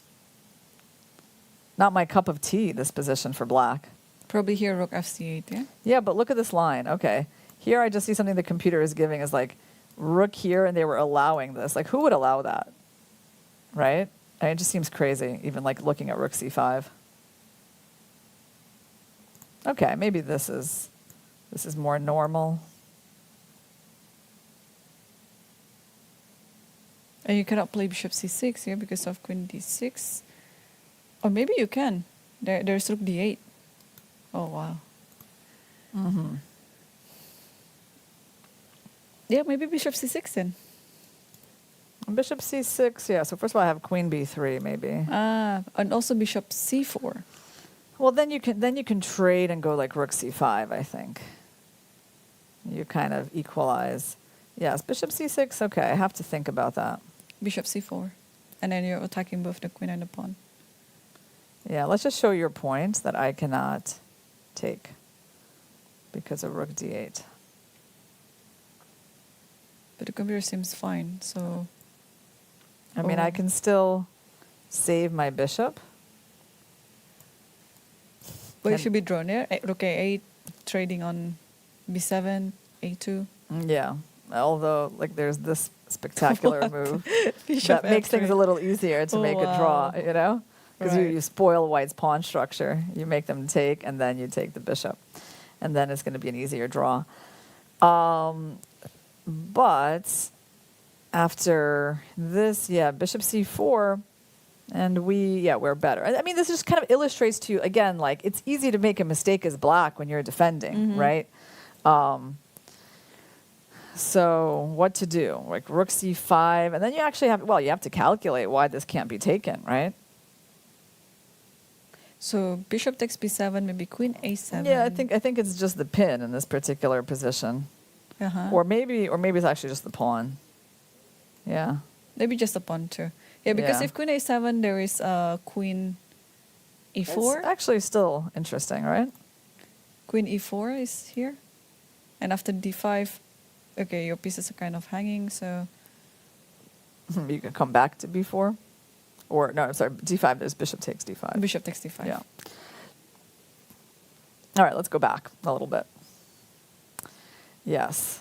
my cup of tea, this position for black. Probably here rook fc8, yeah? Yeah, but look at this line. Okay. Here I just see something the computer is giving is like rook here, and they were allowing this. Like, who would allow that? Right? I mean, it just seems crazy, even like looking at rook c5. Okay, maybe this is more normal. And you cannot play bishop c6 here because of queen d6. Or maybe you can. There's rook d8. Oh, wow. Yeah, maybe bishop c6 then. Bishop c6, yeah. So first of all, I have queen b3, maybe. And also bishop c4. Well, then you can trade and go like rook c5, I think. You kind of equalize. Yes, bishop c6, okay. I have to think about that. Bishop c4. And then you're attacking both the queen and the pawn. Yeah, let's just show your point that I cannot take because of rook d8. But the computer seems fine, so... I mean, I can still save my bishop. But it should be drawn, yeah? Rook A8, trading on B7, A2. Yeah. Although, like, there's this spectacular move Bishop that makes F3. things a little easier to make a draw, you know? Because Right. you spoil white's pawn structure. You make them take, and then you take the bishop. And then it's going to be an easier draw. But after this, yeah, bishop c4, and we're better. I mean, this just kind of illustrates to you, again, like, it's easy to make a mistake as black when you're defending, right? So what to do? Like rook c5, and then you actually have, well, you have to calculate why this can't be taken, right? So bishop takes B7, maybe queen A7. Yeah, I think it's just the pin in this particular position. Uh-huh. Or maybe it's actually just the pawn. Yeah. Maybe just a pawn too. Yeah, because Yeah. if queen A7, there is queen It's E4. actually still interesting, right? Queen E4 is here. And after D5, okay, your pieces are kind of hanging, so... You can come back to b4. Or, no, I'm sorry, d5, there's bishop takes d5. Bishop takes D5. Yeah. All right, let's go back a little bit. Yes.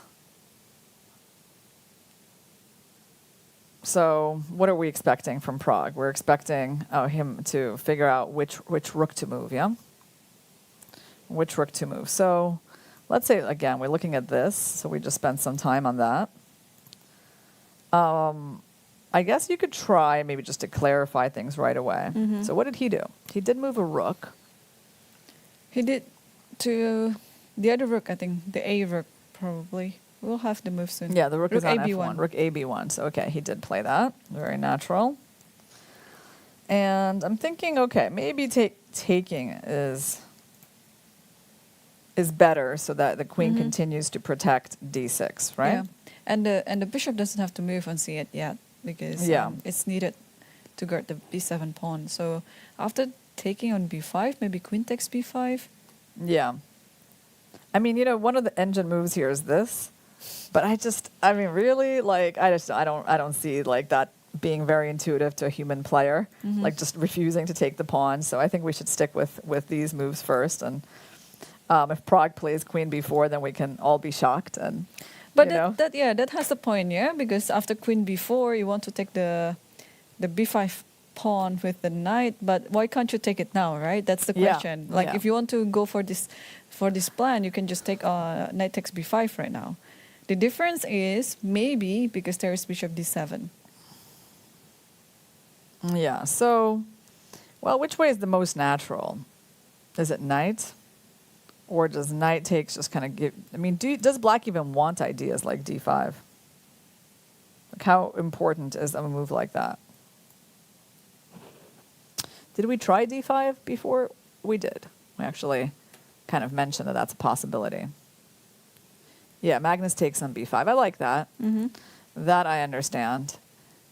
So what are we expecting from Prague? We're expecting him to figure out which rook to move, yeah? Which rook to move. So let's say, again, we're looking at this, so we just spent some time on that. I guess you could try maybe just to clarify things right away. So what did he do? He did move a rook. He did to the other rook, I think, the A rook, probably. We'll have the move soon. Yeah, the rook is on AB1. F1. Rook AB1. So, okay, he did play that. Very natural. And I'm thinking, okay, maybe taking is better so that the queen continues to protect D6, right? Yeah. And the bishop doesn't have to move on C8 yet because it's needed to guard the B7 pawn. So after taking on B5, maybe queen takes B5. Yeah. I mean, you know, one of the engine moves here is this, but I mean, really, like, I don't see like that being very intuitive to a human player, like just refusing to take the pawn. So I think we should stick with these moves first. And if Prague plays queen b4, then we can all be shocked. And But you know. that has a point, yeah, because after queen b4, you want to take the b5 pawn with the knight, but why can't you take it now, right? That's the question. Like, if you want to go for this plan, you can just take knight takes b5 right now. The difference is maybe because there is bishop d7. Yeah. So, well, which way is the most natural? Is it knight? Or does knight takes just kind of give... I mean, does black even want ideas like d5? Like, how important is a move like that? Did we try d5 before? We did. We actually kind of mentioned that that's a possibility. Yeah, Magnus takes on b5. I like that. That I understand.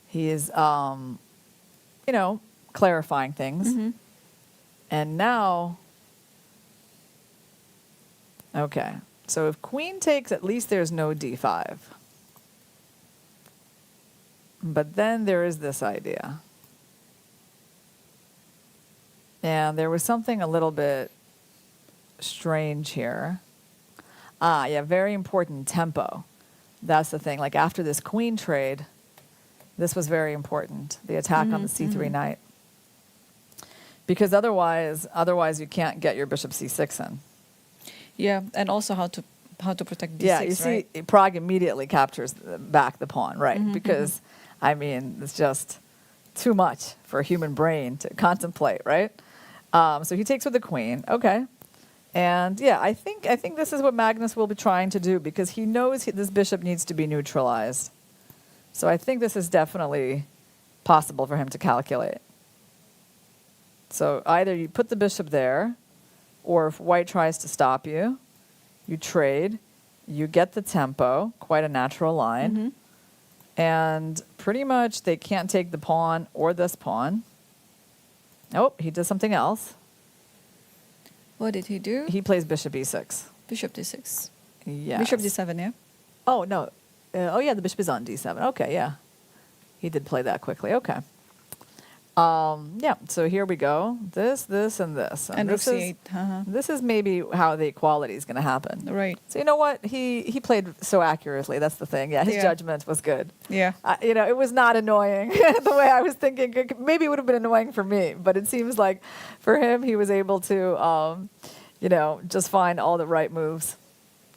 He is, you know, clarifying things. And now... Okay, so if queen takes, at least there's no d5. But then there is this idea. And there was something a little bit strange here. Yeah, very important tempo. That's the thing. Like after this queen trade, this was very important. The attack on the c3 knight. Because otherwise you can't get your bishop c6 in. Yeah, and also how to protect d6. Yeah, you see, Prague immediately captures back the pawn, right? Because, I mean, it's just too much for a human brain to contemplate, right? So he takes with the queen, okay. And yeah, I think this is what Magnus will be trying to do because he knows this bishop needs to be neutralized. So I think this is definitely possible for him to calculate. So either you put the bishop there, or if white tries to stop you, you trade, you get the tempo, quite a natural line, and pretty much they can't take the pawn or this pawn. Oh, he does something else. What did he do? He plays bishop e6. Bishop d6. Yes. Bishop d7, yeah? Oh, no. Oh, yeah, the bishop is on d7. Okay, yeah. He did play that quickly. Okay. Yeah, so here we go. This, and this. And this rook c8. This is maybe how the equality is going to happen. Right. So you know what? He played so accurately. That's the thing. Yeah, his judgment was good. Yeah. You know, it was not annoying the way I was thinking. Maybe it would have been annoying for me, but it seems like for him, he was able to, you know, just find all the right moves.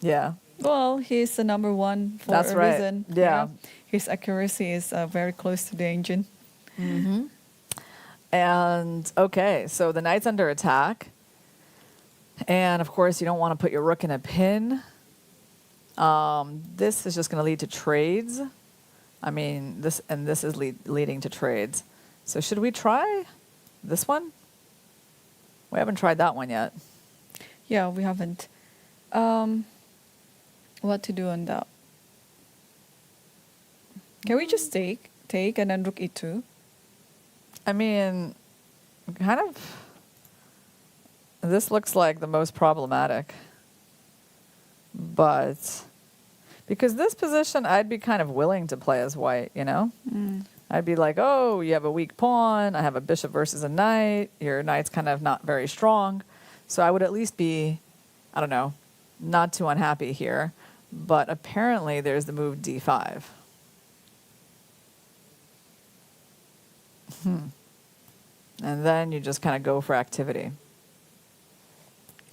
Yeah. Well, he's the number one for That's a right. reason. Yeah. His accuracy is very close to the engine. Mm-hmm. And okay, so the knight's under attack. And of course, you don't want to put your rook in a pin. This is just going to lead to trades. I mean, this is leading to trades. So should we try this one? We haven't tried that one yet. Yeah, we haven't. What to do on that? Can we just take and then rook e2? I mean, kind of, this looks like the most problematic. But, because this position, I'd be kind of willing to play as white, you know? I'd be like, oh, you have a weak pawn. I have a bishop versus a knight. Your knight's kind of not very strong. So I would at least be, I don't know, not too unhappy here. But apparently there's the move d5. And then you just kind of go for activity.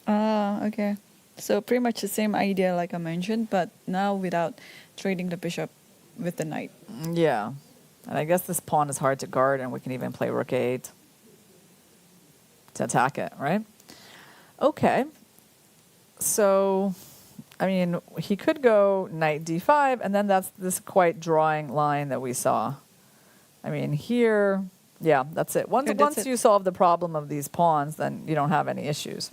Okay. So pretty much the same idea like I mentioned, but now without trading the bishop with the knight. Yeah. And I guess this pawn is hard to guard, and we can even play rook 8 to attack it, right? Okay. So, I mean, he could go knight d5, and then that's this quite drawing line that we saw. I mean, here, yeah, that's it. Once you solve the problem of these pawns, then you don't have any issues.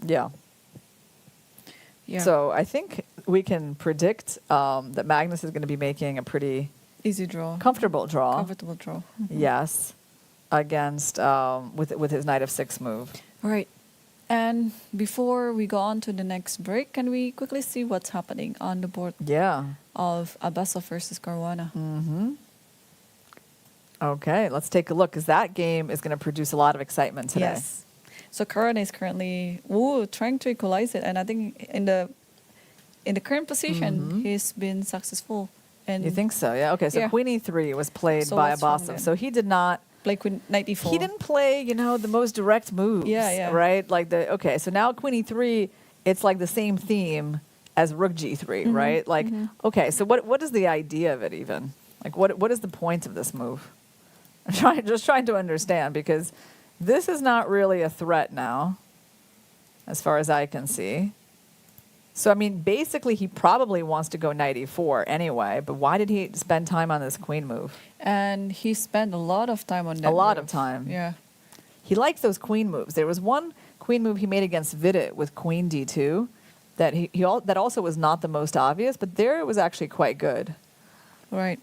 Yeah. Yeah. So I think we can predict that Magnus is going to be making a pretty easy draw, comfortable draw. comfortable draw. Yes, against with his knight of 6 move. All right. And before we go on to the next break, can we quickly see what's happening on the board Yeah. of Abasov versus Caruana? Okay, let's take a look, because that game is going to produce a lot of excitement today. Yes. So Caruana is currently trying to equalize it, and I think in the current position he's been successful. And You think so? Yeah. Okay. So Yeah. Queen E3 was played So by what's wrong Abasov. then? So he did not. play Queen Knight E4. He didn't play, the most direct moves. Yeah. Right. Okay. So now Queen E3, it's like the same theme as Rook G3, right? Like, okay. So what is the idea of it even? Like, what is the point of this move? I'm just trying to understand, because this is not really a threat now, as far as I can see. So, I mean, basically, he probably wants to go knight e4 anyway, but why did he spend time on this queen move? And he spent a lot of time on that. A lot move. of time. Yeah. He liked those queen moves. There was one queen move he made against FIDE with queen d2 that that also was not the most obvious, but there it was actually quite good. Right.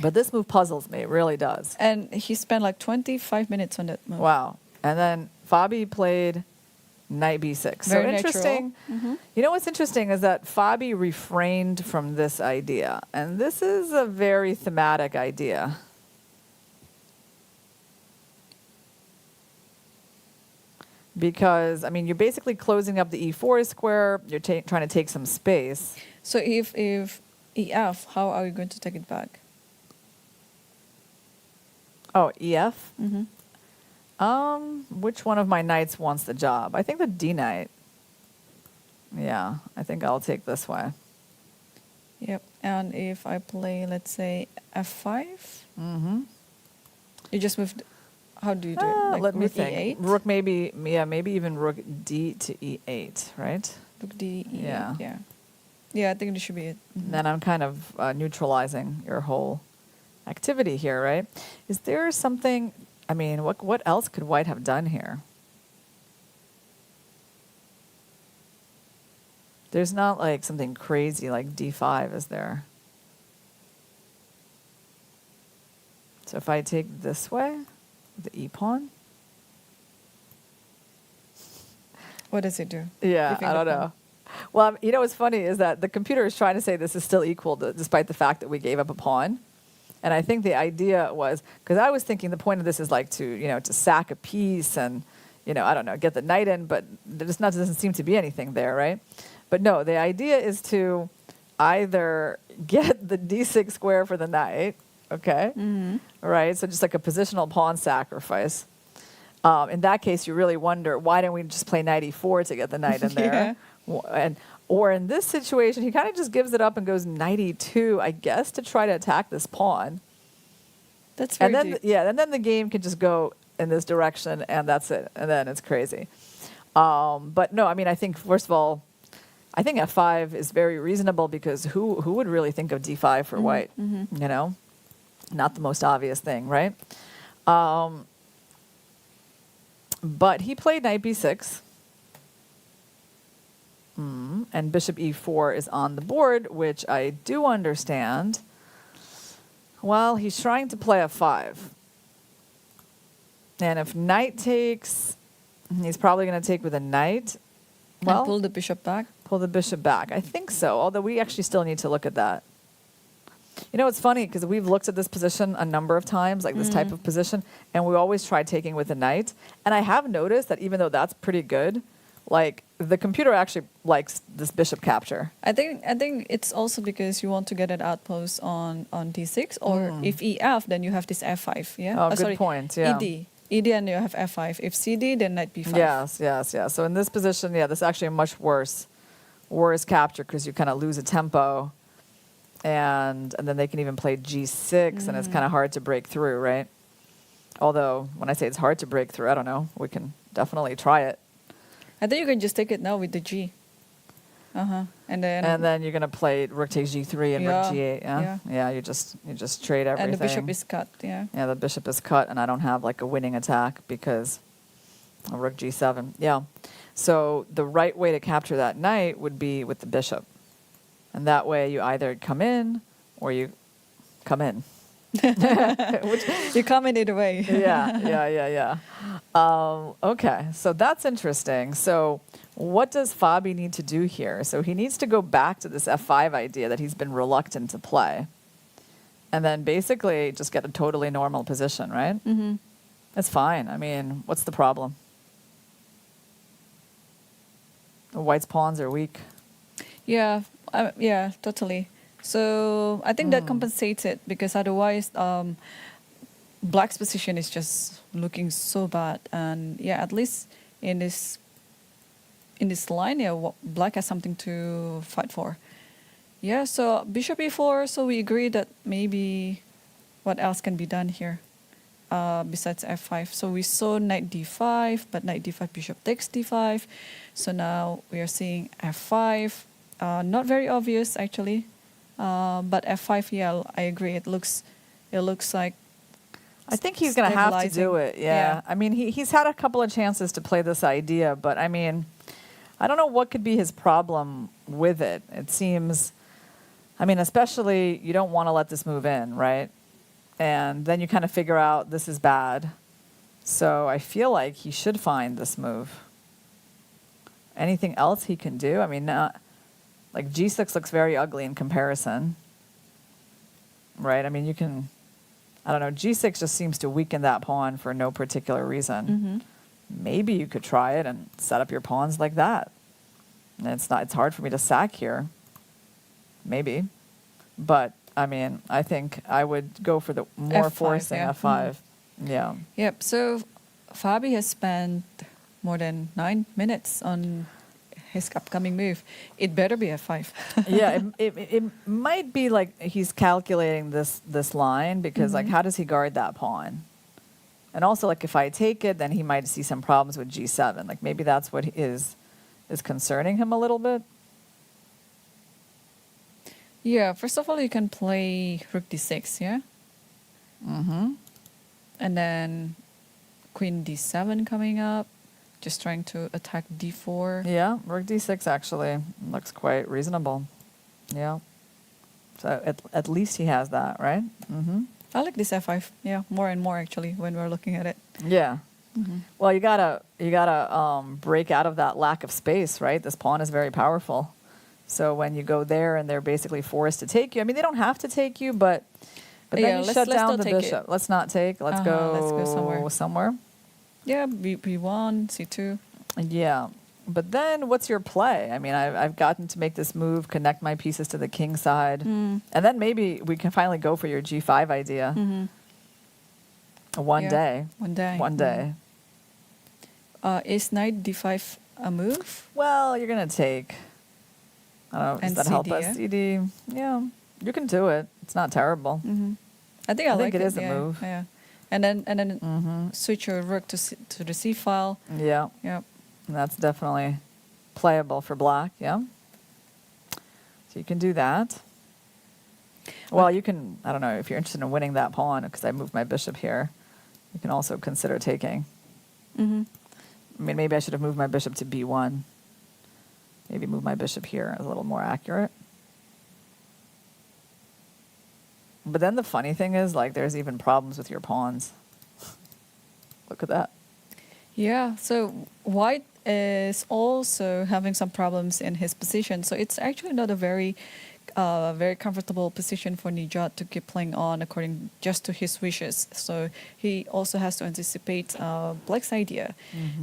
But this move puzzles me. It really does. And he spent like 25 minutes on that move. Wow. And then Fabi played knight b6. So Very interesting. You know what's interesting is that Fabi refrained from this idea. And this is a very thematic idea. Because, I mean, you're basically closing up the e4 square. You're trying to take some space. So if EF, how are you going to take it back? Oh, EF? Which one of my knights wants the job? I think the D knight. Yeah, I think I'll take this way. Yep. And if I play, let's say, F5? You just moved. How do you do it? Like Let me rook think. E8? Rook maybe even rook D to E8, right? Rook D, E8. Yeah. Yeah, I think this should be it. Then I'm kind of neutralizing your whole activity here, right? Is there something? I mean, what else could White have done here? There's not like something crazy like D5, is there? So if I take this way, the E pawn. What does it do? Yeah, Giving I the don't know. Well, you know what's funny is that the computer is trying to say this is still equal despite the fact that we gave up a pawn. And I think the idea was, because I was thinking the point of this is like to sack a piece and, I don't know, get the knight in, but there just doesn't seem to be anything there, right? But no, the idea is to either get the d6 square for the knight, okay? Right, so just like a positional pawn sacrifice. In that case, you really wonder, why didn't we just play knight e4 to get the knight in there? Or in this situation, he kind of just gives it up and goes knight e2, I guess, to try to attack this pawn. That's very deep. And then the game can just go in this direction, and that's it. And then it's crazy. But no, I mean, I think, first of all, I think f5 is very reasonable because who would really think of d5 for white? Not the most obvious thing, right? But he played knight b6. And bishop e4 is on the board, which I do understand. Well, he's trying to play f5. And if knight takes, he's probably going to take with a knight. Well, and pull the bishop back? Pull the bishop back. I think so, although we actually still need to look at that. It's funny because we've looked at this position a number of times, like this type of position, and we always try taking with a knight. And I have noticed that even though that's pretty good, like the computer actually likes this bishop capture. I think it's also because you want to get an outpost on d6, or if ef, then you have this f5. Yeah. Oh, good point. Yeah. ED and you have f5. If CD, then knight b5. Yes. So in this position, this is actually a much worse capture because you kind of lose a tempo, and then they can even play g6, and it's kind of hard to break through, right? Although when I say it's hard to break through, I don't know. We can definitely try it. I think you can just take it now with the G. And then you're gonna play rook takes g3 and rook g8. Yeah. You just trade everything. And the bishop is cut. Yeah. Yeah, the bishop is cut, and I don't have like a winning attack because of rook g7. Yeah. So the right way to capture that knight would be with the bishop, and that way you either come in or you come in. You come in either way. Yeah. Okay, so that's interesting. So what does Fabi need to do here? So he needs to go back to this f5 idea that he's been reluctant to play, and then basically just get a totally normal position, right? That's fine. I mean, what's the problem? The white's pawns are weak. Yeah, totally. So I think that compensates it, because otherwise black's position is just looking so bad. And at least in this line, black has something to fight for. Yeah, so bishop e4, so we agree that maybe what else can be done here besides f5. So we saw knight d5, but knight d5, bishop takes d5. So now we are seeing f5. Not very obvious, actually. But f5, I agree. It looks like. I think he's going to have to do it. Yeah. I mean, he's had a couple of chances to play this idea, but I mean, I don't know what could be his problem with it. It seems, I mean, especially you don't want to let this move in, right? And then you kind of figure out this is bad. So I feel like he should find this move. Anything else he can do? I mean, like g6 looks very ugly in comparison, right? I mean, you can, I don't know, g6 just seems to weaken that pawn for no particular reason. Maybe you could try it and set up your pawns like that. And it's hard for me to sack here. Maybe. But, I mean, I think I would go for the more F5, forcing f5. Yeah. Yep, so Fabi has spent more than 9 minutes on his upcoming move. It better be f5. Yeah, it might be like he's calculating this line because like how does he guard that pawn? And also like if I take it, then he might see some problems with g7. Like maybe that's what is concerning him a little bit. Yeah, first of all, you can play rook d6, yeah? And then queen d7 coming up. Just trying to attack d4. Yeah, rook d6 actually looks quite reasonable. Yeah. So at least he has that, right? I like this f5. Yeah, more and more actually when we're looking at it. Yeah. Well, you gotta break out of that lack of space, right? This pawn is very powerful. So when you go there and they're basically forced to take you, I mean they don't have to take you, but But Yeah, then you let's shut down not the take it. bishop. Let's not take. Let's go somewhere. Yeah, B1, C2. Yeah. But then what's your play? I mean, I've gotten to make this move, connect my pieces to the king side. And then maybe we can finally go for your G5 idea. One day. One day. One day. Is knight D5 a move? Well, you're going to take. I don't know. Does And that help CD, us? yeah? CD. Yeah. You can do it. It's not terrible. I think I like it is a yeah, move. Yeah. And then switch your rook to the C file. Yeah. Yeah. That's definitely playable for black, yeah. So you can do that. Well, you can, I don't know, if you're interested in winning that pawn, because I moved my bishop here, you can also consider taking. I mean, maybe I should have moved my bishop to B1. Maybe move my bishop here, a little more accurate. But then the funny thing is, like, there's even problems with your pawns. Look at that. Yeah, so white is also having some problems in his position. So it's actually not a very comfortable position for Nijat to keep playing on according just to his wishes. So he also has to anticipate black's idea.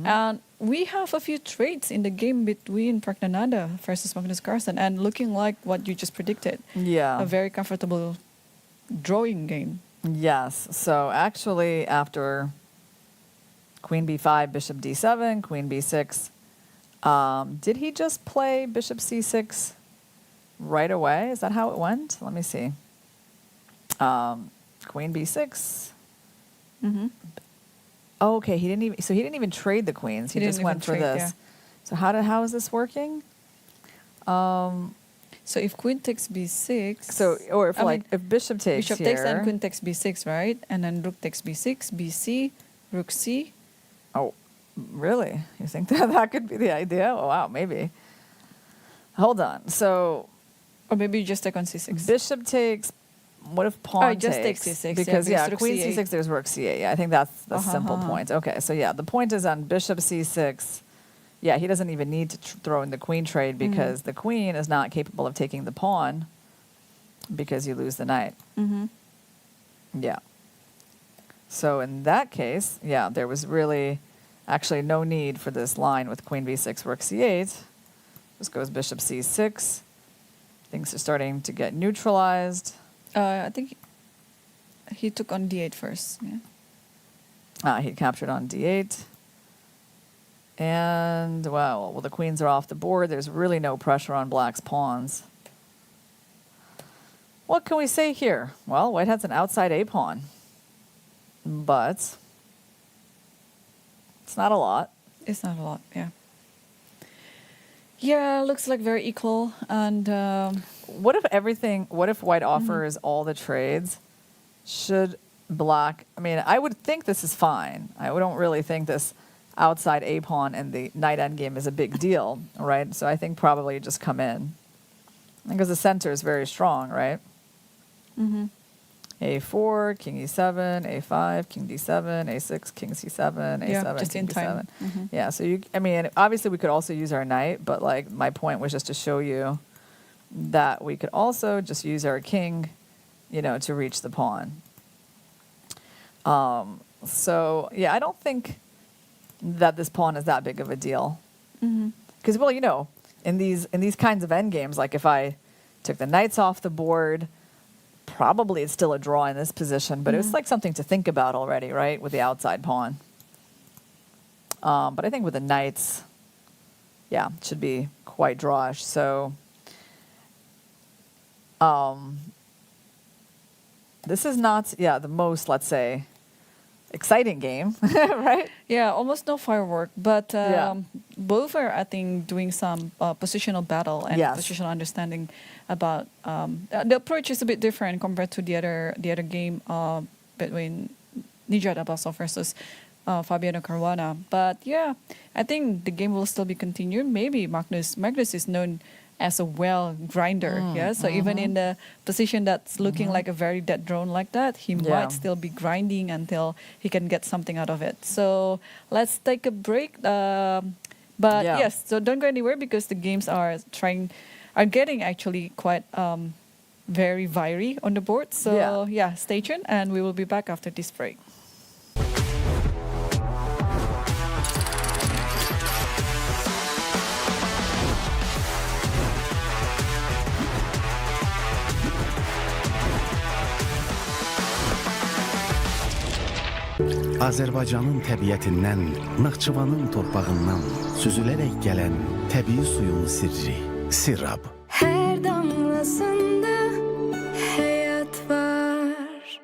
And we have a few trades in the game between Pragnananda versus Magnus Carlsen, and looking like what you just predicted. Yeah. A very comfortable drawing game. Yes. So actually, after Queen B5, Bishop D7, Queen B6. Did he just play Bishop C6 right away? Is that how it went? Let me see. Queen B6. Oh, okay. He didn't even trade the queens. He just went for this. Yeah. So how is this working? So if queen takes B6. So or if if bishop takes bishop here, takes and queen takes B6, right? And then rook takes B6, BC, rook C. Oh, really? You think that could be the idea? Oh, wow, maybe. Hold on. So, or maybe you just take on C6. Bishop takes. What if pawn just takes? takes C6. Because rook queen C8. C6, there's rook C8. Yeah, I think that's the simple point. Okay, so yeah, the point is on bishop C6. Yeah, he doesn't even need to throw in the queen trade because the queen is not capable of taking the pawn because you lose the knight. Yeah. So in that case, yeah, there was really actually no need for this line with queen b6, rook c8. Just goes bishop c6. Things are starting to get neutralized. I think he took on D8 first. Yeah. He captured on d8. And, wow, well, the queens are off the board. There's really no pressure on black's pawns. What can we say here? Well, white has an outside A pawn. But it's not a lot. It's not a lot, yeah. Yeah, looks like very equal. And what if white offers all the trades? Should black, I mean, I would think this is fine. I don't really think this outside A pawn and the knight endgame is a big deal, right? So I think probably just come in. Because the center is very strong, right? A4, king e7, a5, king d7, a6, king c7, a7, yeah, just king in d7. time. Yeah, so I mean, obviously we could also use our knight, but like my point was just to show you that we could also just use our king, to reach the pawn. So yeah, I don't think that this pawn is that big of a deal. Because in these kinds of endgames, like if I took the knights off the board, probably it's still a draw in this position, but it's like something to think about already, right, with the outside pawn. But I think with the knights, yeah, it should be quite drawish. So this is not, the most, let's say, exciting game, right? Yeah, almost no firework, but both are, I think, doing some positional battle and positional understanding about the approach is a bit different compared to the other game between Nijat Abbasov versus Fabiano Caruana. But yeah, I think the game will still be continued. Maybe Magnus is known as a well grinder, so even in the position that's looking like a very dead drone like that, he might still be grinding until he can get something out of it. So let's take a break, but yes, so don't go anywhere because the games are getting actually quite very wiry on the board. So yeah, stay tuned, and we will be back after this break. Azərbaycanın təbiətindən, Naxçıvanın torpağından süzülərək gələn təbii suyun sirri, Sirab. Her damlasında hayat var.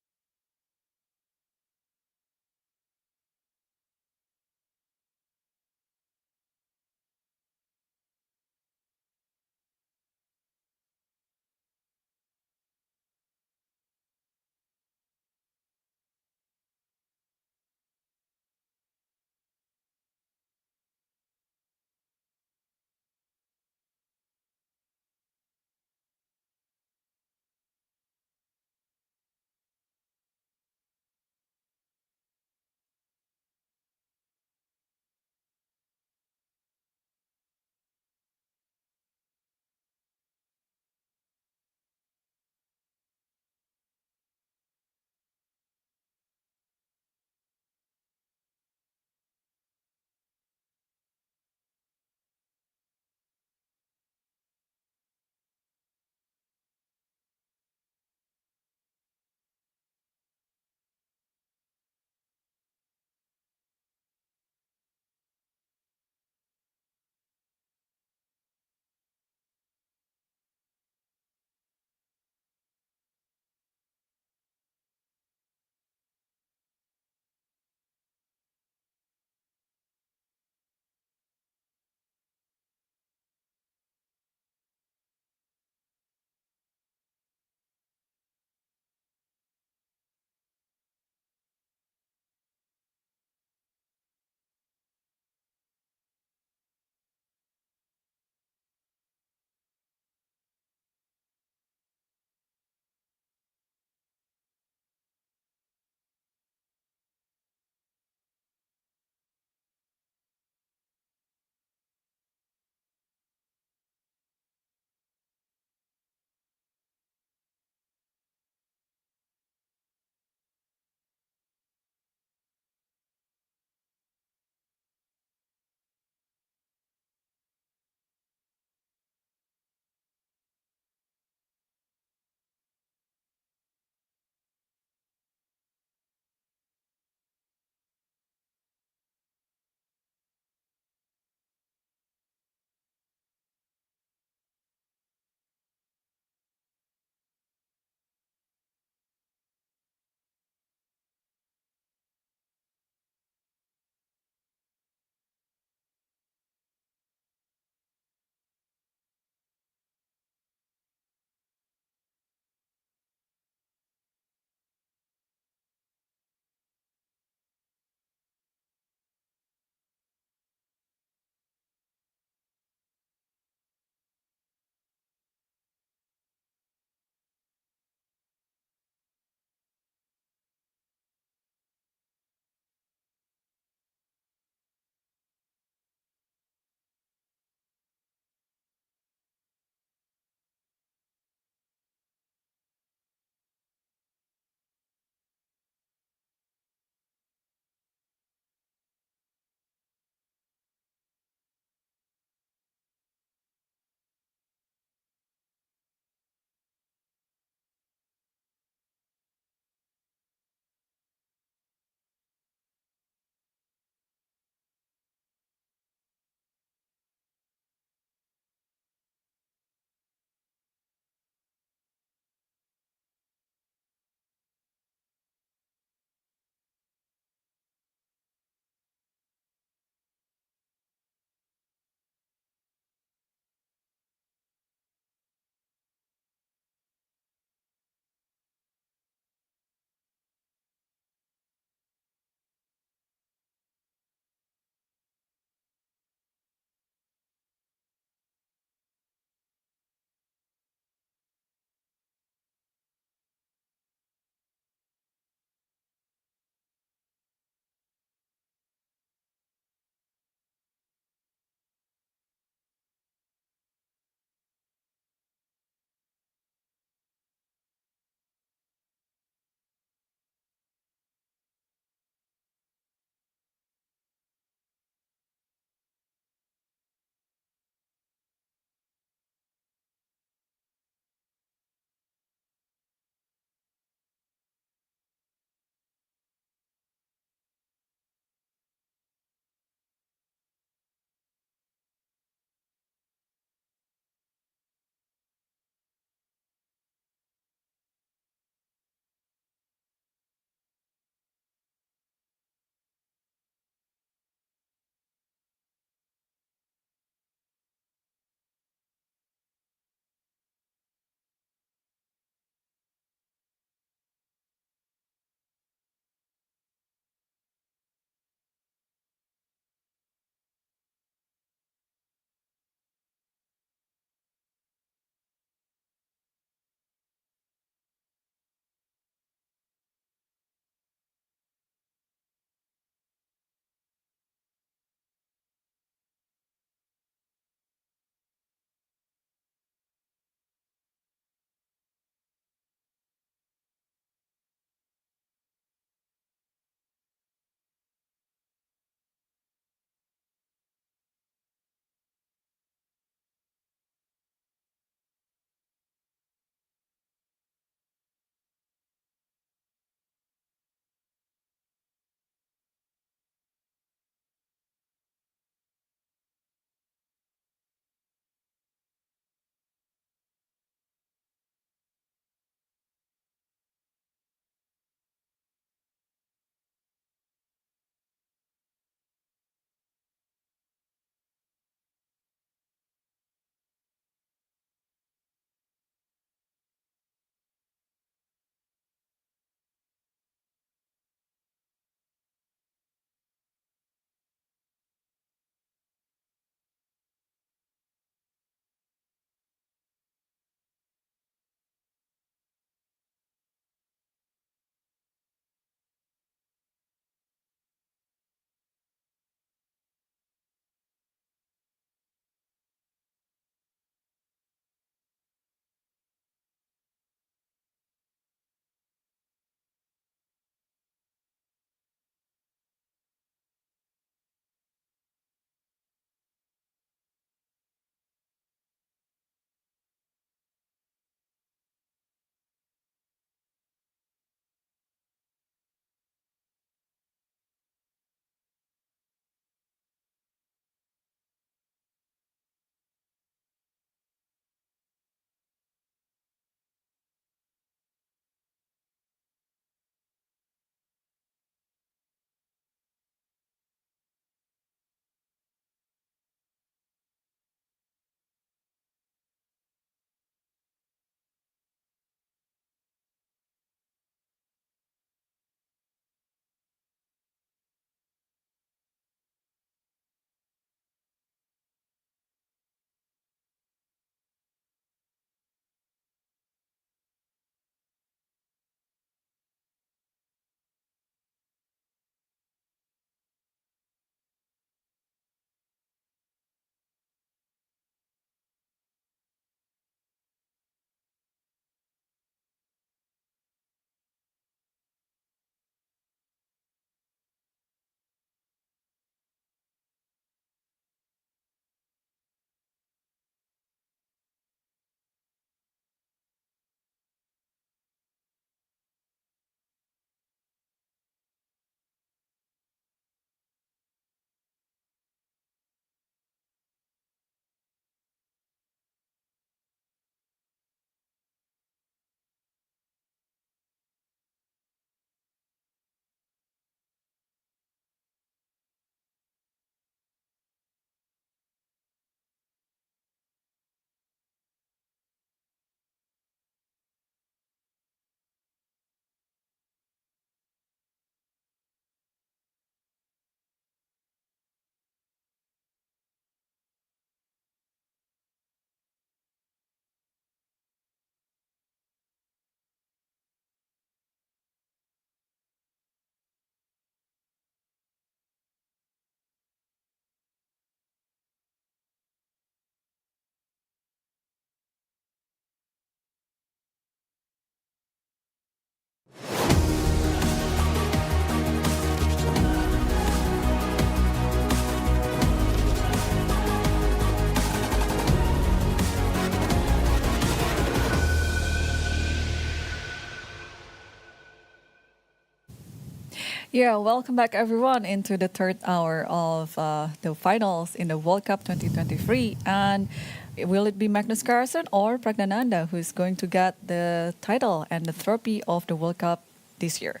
Yeah, welcome back everyone into the third hour of the finals in the World Cup 2023. And will it be Magnus Carlsen or Pragnananda who's going to get the title and the trophy of the World Cup this year?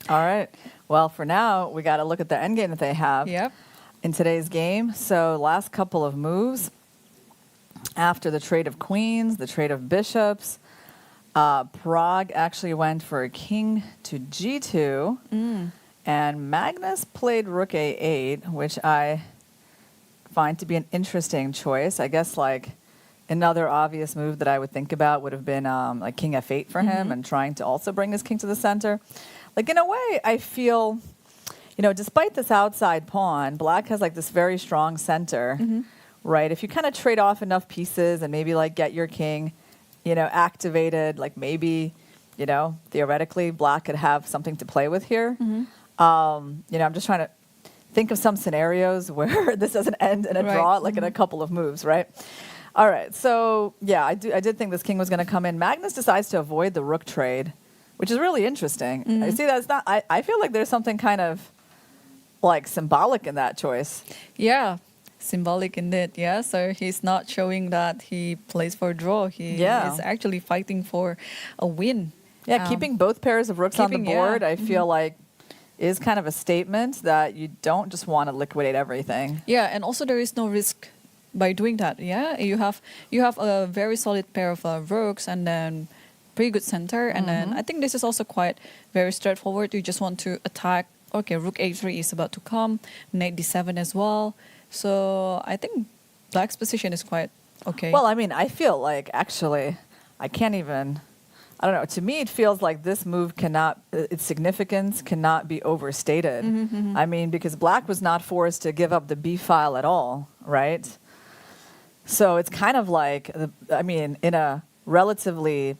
All right. Well, for now, we got to look at the endgame that they have in today's game. So last couple of moves, after the trade of queens, the trade of bishops, Prague actually went for a king to g2, and Magnus played rook a8, which I find to be an interesting choice. I guess like another obvious move that I would think about would have been like king f8 for him and trying to also bring his king to the center. Like in a way, I feel, you know, despite this outside pawn, black has like this very strong center, right? If you kind of trade off enough pieces and maybe like get your king, you know, activated, like maybe, you know, theoretically black could have something to play with here. You know, I'm just trying to think of some scenarios where this doesn't end in a draw, like in a couple of moves, right? All right, so yeah, I did think this king was going to come in. Magnus decides to avoid the rook trade, which is really interesting. I see that it's not, I feel like there's something kind of like symbolic in that choice. Yeah, symbolic indeed, yeah. So he's not showing that he plays for a draw. He is actually fighting for a win. Yeah, keeping both pairs of rooks on the board, I feel like is kind of a statement that you don't just want to liquidate everything. Yeah, and also there is no risk by doing that. Yeah, you have a very solid pair of rooks and then pretty good center, and then I think this is also quite very straightforward. You just want to attack. Okay, rook a3 is about to come, knight d7 as well. So I think black's position is quite okay. Well, I mean, I feel like actually I can't even, I don't know, to me it feels like this move cannot, its significance cannot be overstated. I mean, because black was not forced to give up the b file at all, right? So it's kind of like, I mean, in a relatively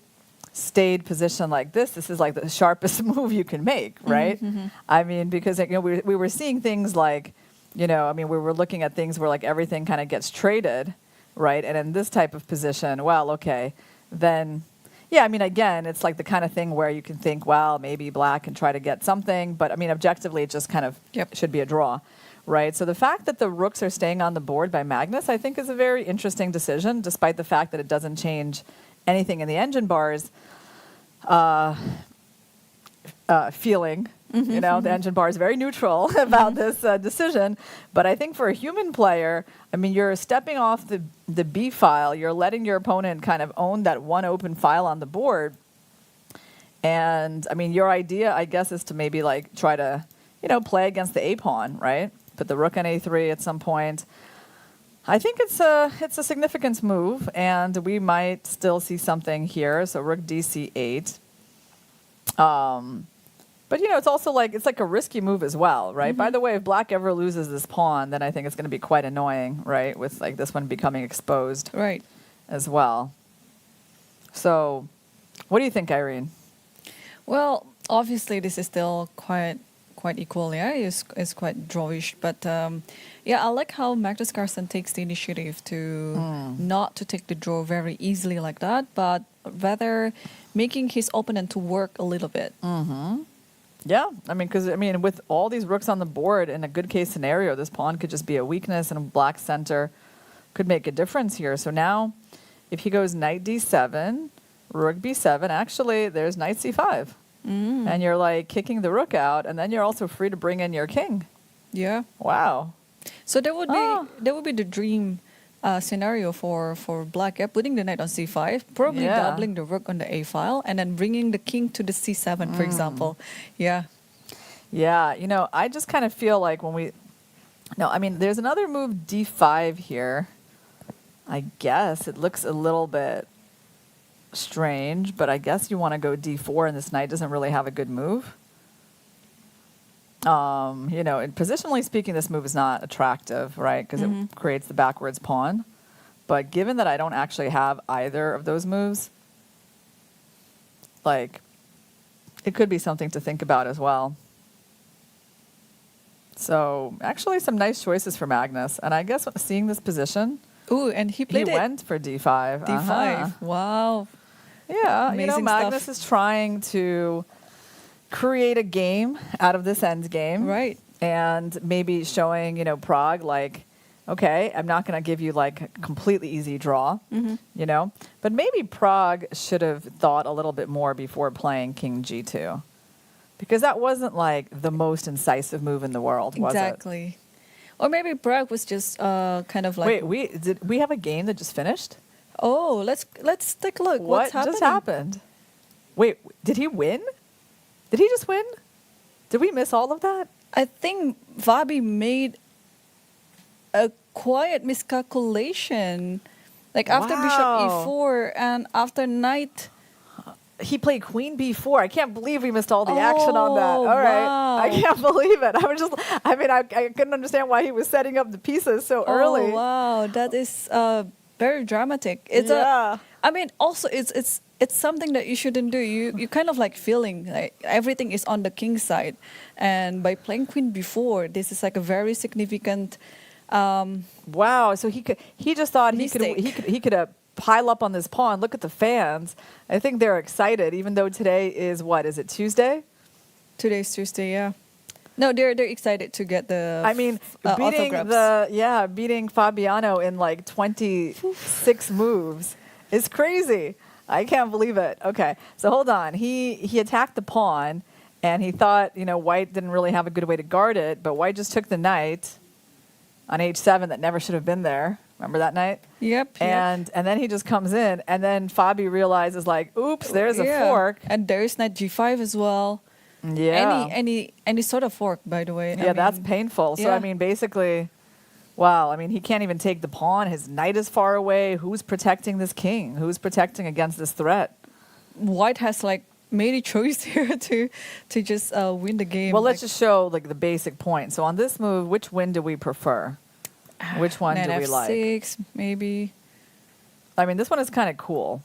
stayed position like this is like the sharpest move you can make, right? I mean, because you know, we were seeing things like, you know, I mean, we were looking at things where like everything kind of gets traded, right? And in this type of position, well, okay, then, yeah, I mean, again, it's like the kind of thing where you can think, well, maybe black can try to get something, but I mean, objectively, it just kind of should be a draw, right? So the fact that the rooks are staying on the board by Magnus, I think is a very interesting decision, despite the fact that it doesn't change anything in the engine bars feeling. You know, the engine bar is very neutral about this decision. But I think for a human player, I mean, you're stepping off the B file. You're letting your opponent kind of own that one open file on the board. And, I mean, your idea, I guess, is to maybe, like, try to, you know, play against the A pawn, right? Put the rook on A3 at some point. I think it's a significant move, and we might still see something here. So rook DC8. But, you know, it's also like, it's like a risky move as well, right? By the way, if black ever loses this pawn, then I think it's going to be quite annoying, right? With like this one becoming exposed as well. So what do you think, Irene? Well, obviously this is still quite equal, yeah? It's quite drawish. But yeah, I like how Magnus Carlsen takes the initiative to not to take the draw very easily like that, but rather making his opponent to work a little bit. Yeah, I mean, because, I mean, with all these rooks on the board, in a good case scenario, this pawn could just be a weakness, and black center could make a difference here. So now, if he goes knight d7, rook b7, actually, there's knight c5. And you're, like, kicking the rook out, and then you're also free to bring in your king. Yeah. Wow. So that would be the dream scenario for black, putting the knight on c5, probably doubling the rook on the a file, and then bringing the king to the c7, for example. Yeah, you know, I just kind of feel like when I mean, there's another move, d5 here. I guess it looks a little bit strange, but I guess you want to go d4, and this knight doesn't really have a good move. You know, and positionally speaking, this move is not attractive, right? Because it creates the backwards pawn. But given that I don't actually have either of those moves, like, it could be something to think about as well. So, actually, some nice choices for Magnus. And I guess seeing this position, and he went for d5. D5. Wow. Yeah, Amazing you know, Magnus is trying to create a game out of this end game. Right. And maybe showing, Prague, like, okay, I'm not going to give you like a completely easy draw, but maybe Prague should have thought a little bit more before playing King G2, because that wasn't like the most incisive move in the world, was it? Exactly. Or maybe Prague was just kind of like. Wait, did we have a game that just finished? Oh, let's take a look. What What's happening? just happened? Wait, did he win? Did he just win? Did we miss all of that? I think Vabi made a quiet miscalculation. Like after Bishop E4 and after Knight. He played Queen B4. I can't believe we missed all the action on that. All right. Wow. I can't believe it. I couldn't understand why he was setting up the pieces so early. Oh, wow. That is very dramatic. Also it's something that you shouldn't do. You kind of like feeling like everything is on the king's side. And by playing Queen B4, this is like a very significant wow. So he just thought he could pile up on this pawn. Look at the fans. I think they're excited, even though today is what? Is it Tuesday? Today's Tuesday, yeah. No, they're excited to get the. Beating Fabiano in like 26 moves is crazy. I can't believe it. Okay, so hold on. He attacked the pawn, and he thought White didn't really have a good way to guard it, but White just took the knight on H7 that never should have been there. Remember that knight? Yep. And then he just comes in, and then Fabi realizes like, oops, there's a fork. And there's knight G5 as well. Yeah. Any sort of fork, by the way. Yeah, that's painful. So basically, wow. He can't even take the pawn. His knight is far away. Who's protecting this king? Who's protecting against this threat? White has like made a choice here to just win the game. Well, let's just show like the basic point. So on this move, which win do we prefer? Which one do we like? F6, maybe. This one is kind of cool.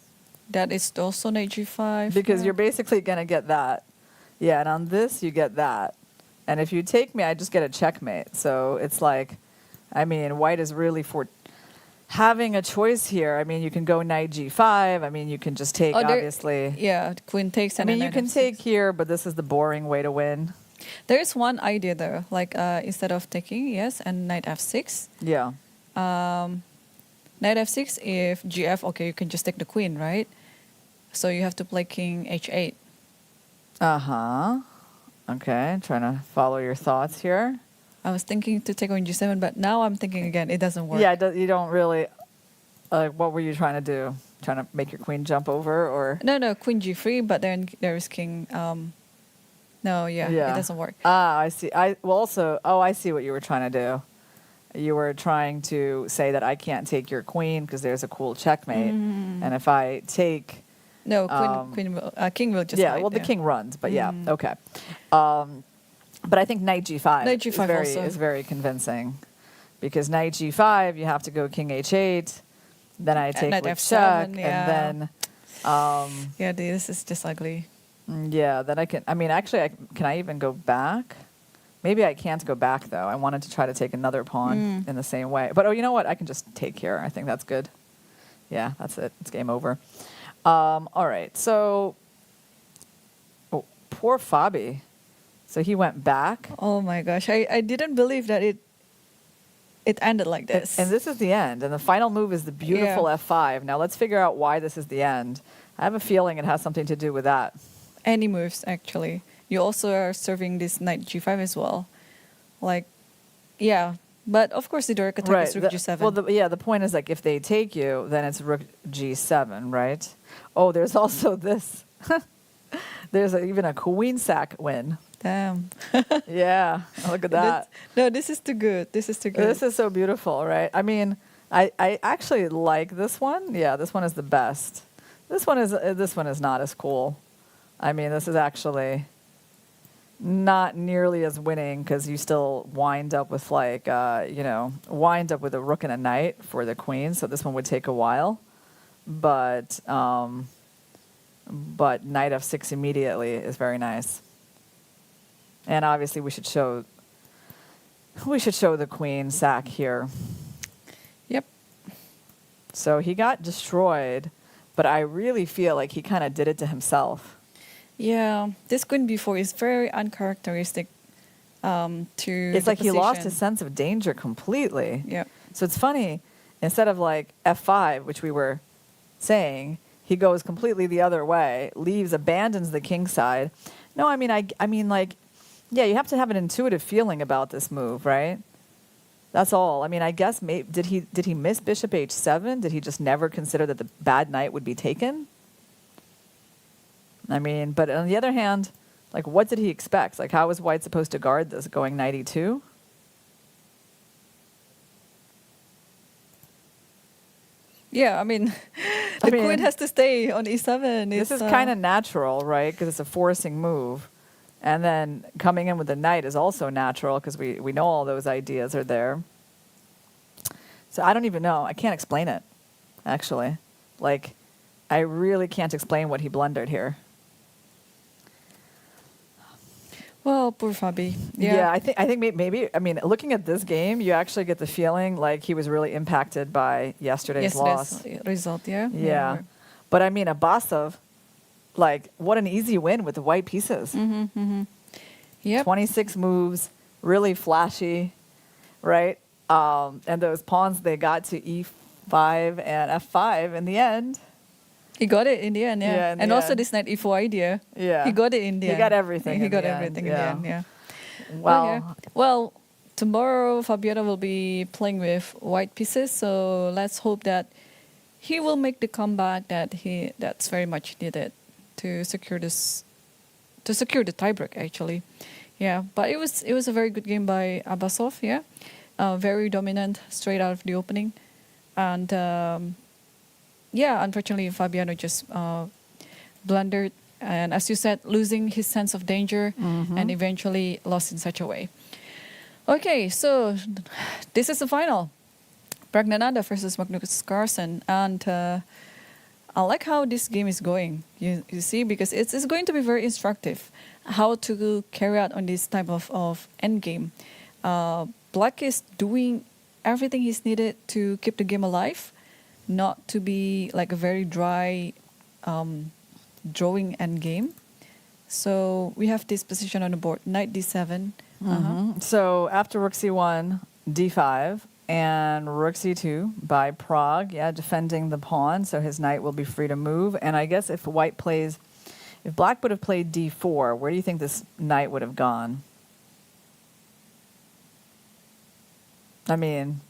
That is also knight G5. Because you're basically going to get that. Yeah, and on this, you get that. And if you take me, I just get a checkmate. So it's like, White is really for having a choice here. You can go knight G5. You can just take, obviously. Yeah, queen takes. And you can take here, but this is the boring way to win. There's one idea though, like instead of taking, and knight F6. Yeah. Knight F6, if GF, okay, you can just take the queen, right? So you have to play king H8. Uh-huh. Okay, trying to follow your thoughts here. I was thinking to take on G7, but now I'm thinking again, it doesn't work. Yeah, you don't really, what were you trying to do? Trying to make your queen jump over, or? No, queen G3, but then there's king, it doesn't work. Ah, I see. I see what you were trying to do. You were trying to say that I can't take your queen because there's a cool checkmate, and if I take, king will just the king runs, but okay. But I think knight G5, is very convincing, because knight G5 you have to go king H8, then I take with check, and then this is just ugly. Yeah, then I can. Can I even go back? Maybe I can't go back though. I wanted to try to take another pawn in the same way. But you know what? I can just take here. I think that's good. Yeah, that's it. It's game over. All right. So, poor Fabi. So he went back. Oh my gosh! I didn't believe that it ended like this. And this is the end. And the final move is the beautiful F5. Now let's figure out why this is the end. I have a feeling it has something to do with that. Any moves, actually. You also are serving this knight G5 as well. But of course the direct attack is rook G7. Well, the point is like if they take you, then it's rook G7, right? Oh, there's also this. There's even a queen sack win. Damn. Yeah, look at that. This is too good. This is so beautiful, right? I actually like this one. Yeah, this one is the best. This one is not as cool. This is actually not nearly as winning because you still wind up with a rook and a knight for the queen. So this one would take a while, but knight F6 immediately is very nice. And obviously we should show the queen sack here. Yep. So he got destroyed, but I really feel like he kind of did it to himself. Yeah, this queen b4 is very uncharacteristic to It's the like he lost his position. sense of danger completely. Yeah. So it's funny, instead of like f5, which we were saying, he goes completely the other way, abandons the king side. No, I mean, like, yeah, you have to have an intuitive feeling about this move, right? That's all. I mean, I guess did he miss bishop h7? Did he just never consider that the bad knight would be taken? I mean, but on the other hand, like, what did he expect? Like, how was white supposed to guard this going knight e2? Yeah, I mean, the queen has to stay on e7. This is kind of natural, right? Because it's a forcing move. And then coming in with the knight is also natural because we know all those ideas are there. So I don't even know. I can't explain it, actually. Like, I really can't explain what he blundered here. Well, poor Fabi. Yeah, I think maybe, I mean, looking at this game, you actually get the feeling like he was really impacted by yesterday's loss. Result, yeah. Yeah. But I mean, Abbasov, like, what an easy win with the white pieces. Yep. 26 moves, really flashy, right? And those pawns, they got to e5 and f5 in the end. He got it in the end, yeah. in And the also end. this knight e4 idea. Yeah. He got it in the end. He got everything He in got the end, everything in yeah. the end, yeah. Wow. Okay. Well, tomorrow Fabiano will be playing with white pieces, so let's hope that he will make the comeback that's very much needed to secure the tiebreak, actually. Yeah, but it was a very good game by Abbasov, yeah. Very dominant straight out of the opening. And yeah, unfortunately Fabiano just blundered, and as you said, losing his sense of danger and eventually lost in such a way. Okay, so this is the final. Pragnananda versus Magnus Carlsen, and I like how this game is going. You see, because it's going to be very instructive how to carry out on this type of end game. Black is doing everything he's needed to keep the game alive, not to be like a very dry drawing end game. So we have this position on the board, knight d7. So after rook c1, d5, and rook c2 by Prague, yeah, defending the pawn, so his knight will be free to move. And I guess if black would have played d4, where do you think this knight would have gone? I mean,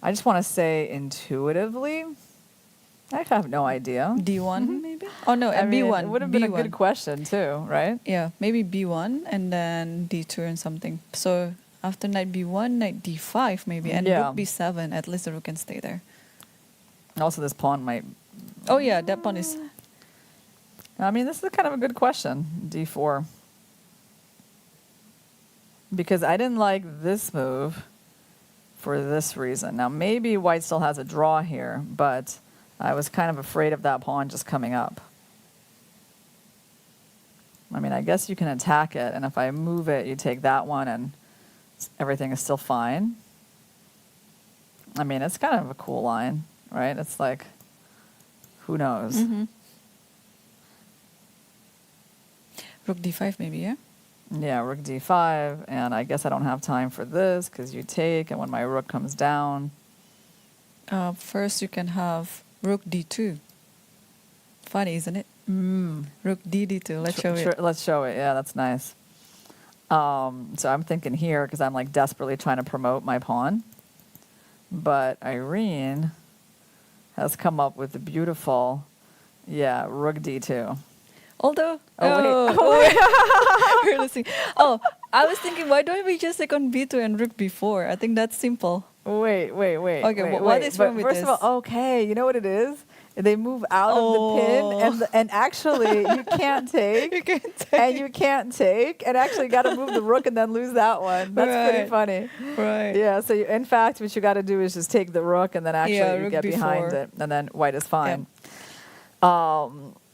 I just want to say intuitively, I have no idea. D1 maybe? Oh no, I mean, B1. it would have been a B1. good question too, right? Yeah, maybe B1 and then D2 and something. So after knight B1, knight D5 maybe, and Yeah. rook B7. At least the rook can stay there. Also, this pawn might. Oh yeah, that pawn is. I mean, this is kind of a good question, d4. Because I didn't like this move for this reason. Now, maybe white still has a draw here, but I was kind of afraid of that pawn just coming up. I mean, I guess you can attack it, and if I move it, you take that one, and everything is still fine. I mean, it's kind of a cool line, right? It's like, who knows? Rook D5 maybe, yeah? Yeah, rook d5, and I guess I don't have time for this because you take, and when my rook comes down, First you can have rook D2. Funny, isn't it? Rook D2. Let's show it. Let's show it. Yeah, that's nice. So I'm thinking here because I'm like desperately trying to promote my pawn. But Irene has come up with the beautiful, yeah, rook D2. Although, wait. we're listening. Oh, I was thinking, why don't we just take on B2 and rook B4? I think that's simple. Wait. Okay, wait, what is wrong with First this? of all, okay, you know what it is? They move out of the pin, and actually you can't take. You can't take. And you can't take, and actually got to move the rook and then lose that one. That's pretty funny. Right. Yeah, so in fact, what you got to do is just take the rook, and then actually you rook get behind B4. it, and then white is fine.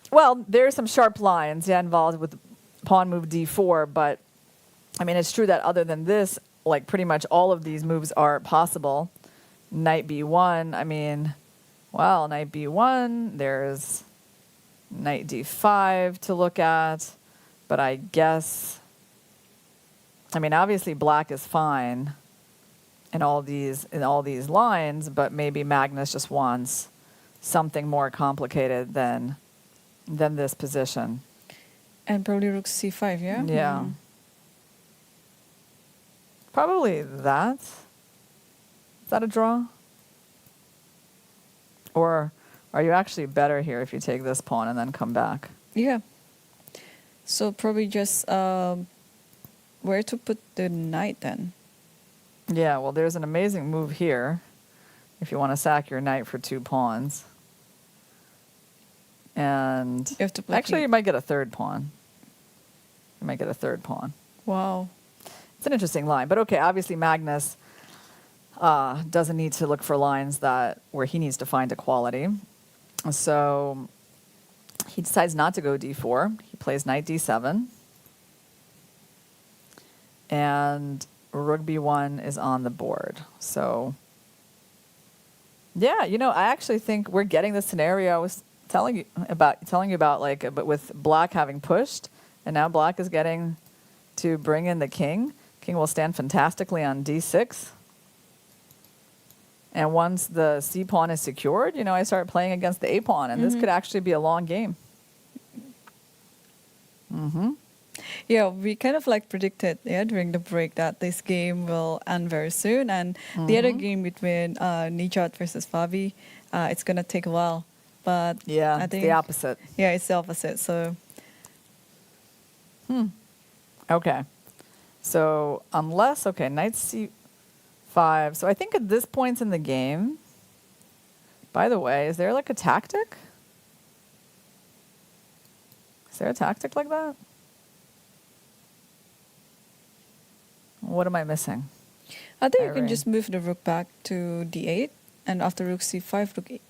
Well, there are some sharp lines, involved with pawn move d4, but I mean, it's true that other than this, like pretty much all of these moves are possible. Knight b1, I mean, well, knight b1, there's knight d5 to look at. But I guess, I mean, obviously black is fine in all these lines, but maybe Magnus just wants something more complicated than this position. And probably rook c5, yeah? Yeah. Probably that. Is that a draw? Or are you actually better here if you take this pawn and then come back? Yeah. So probably just where to put the knight then? Yeah, well, there's an amazing move here if you want to sack your knight for 2 pawns. And you have to play actually, you might get a third pawn. You might get a third pawn. Wow. It's an interesting line. But okay, obviously Magnus doesn't need to look for lines where he needs to find equality. So he decides not to go d4. He plays knight d7. And rook b1 is on the board. So, yeah, you know, I actually think we're getting the scenario I was telling you about, like, but with black having pushed, and now black is getting to bring in the king. King will stand fantastically on d6. And once the c pawn is secured, you know, I start playing against the a pawn, and this could actually be a long game. Yeah, we kind of like predicted during the break that this game will end very soon, and the other game between Nijat versus Fabi, it's gonna take a while. But Yeah, I it's think the opposite. Yeah, it's the opposite. So Okay. So unless, okay, knight c5. So I think at this point in the game, by the way, is there like a tactic? Is there a tactic like that? What am I missing? I think you can Irene? just move the rook back to d8, and after rook c5, rook e.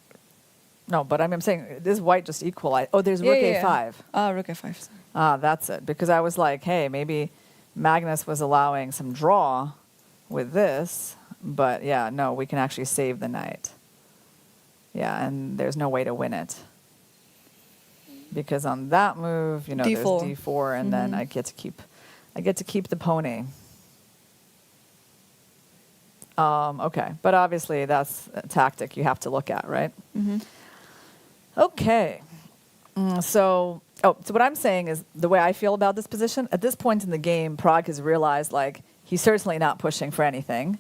No, but I'm saying, this white just equalized. Oh, there's rook a5. Rook a5. That's it. Because I was like, hey, maybe Magnus was allowing some draw with this. But yeah, no, we can actually save the knight. Yeah, and there's no way to win it. Because on that move, you know, D4. there's d4, and then I get to keep the pony. Okay, but obviously that's a tactic you have to look at, right? Okay. So what I'm saying is the way I feel about this position, at this point in the game, Prague has realized, like, he's certainly not pushing for anything,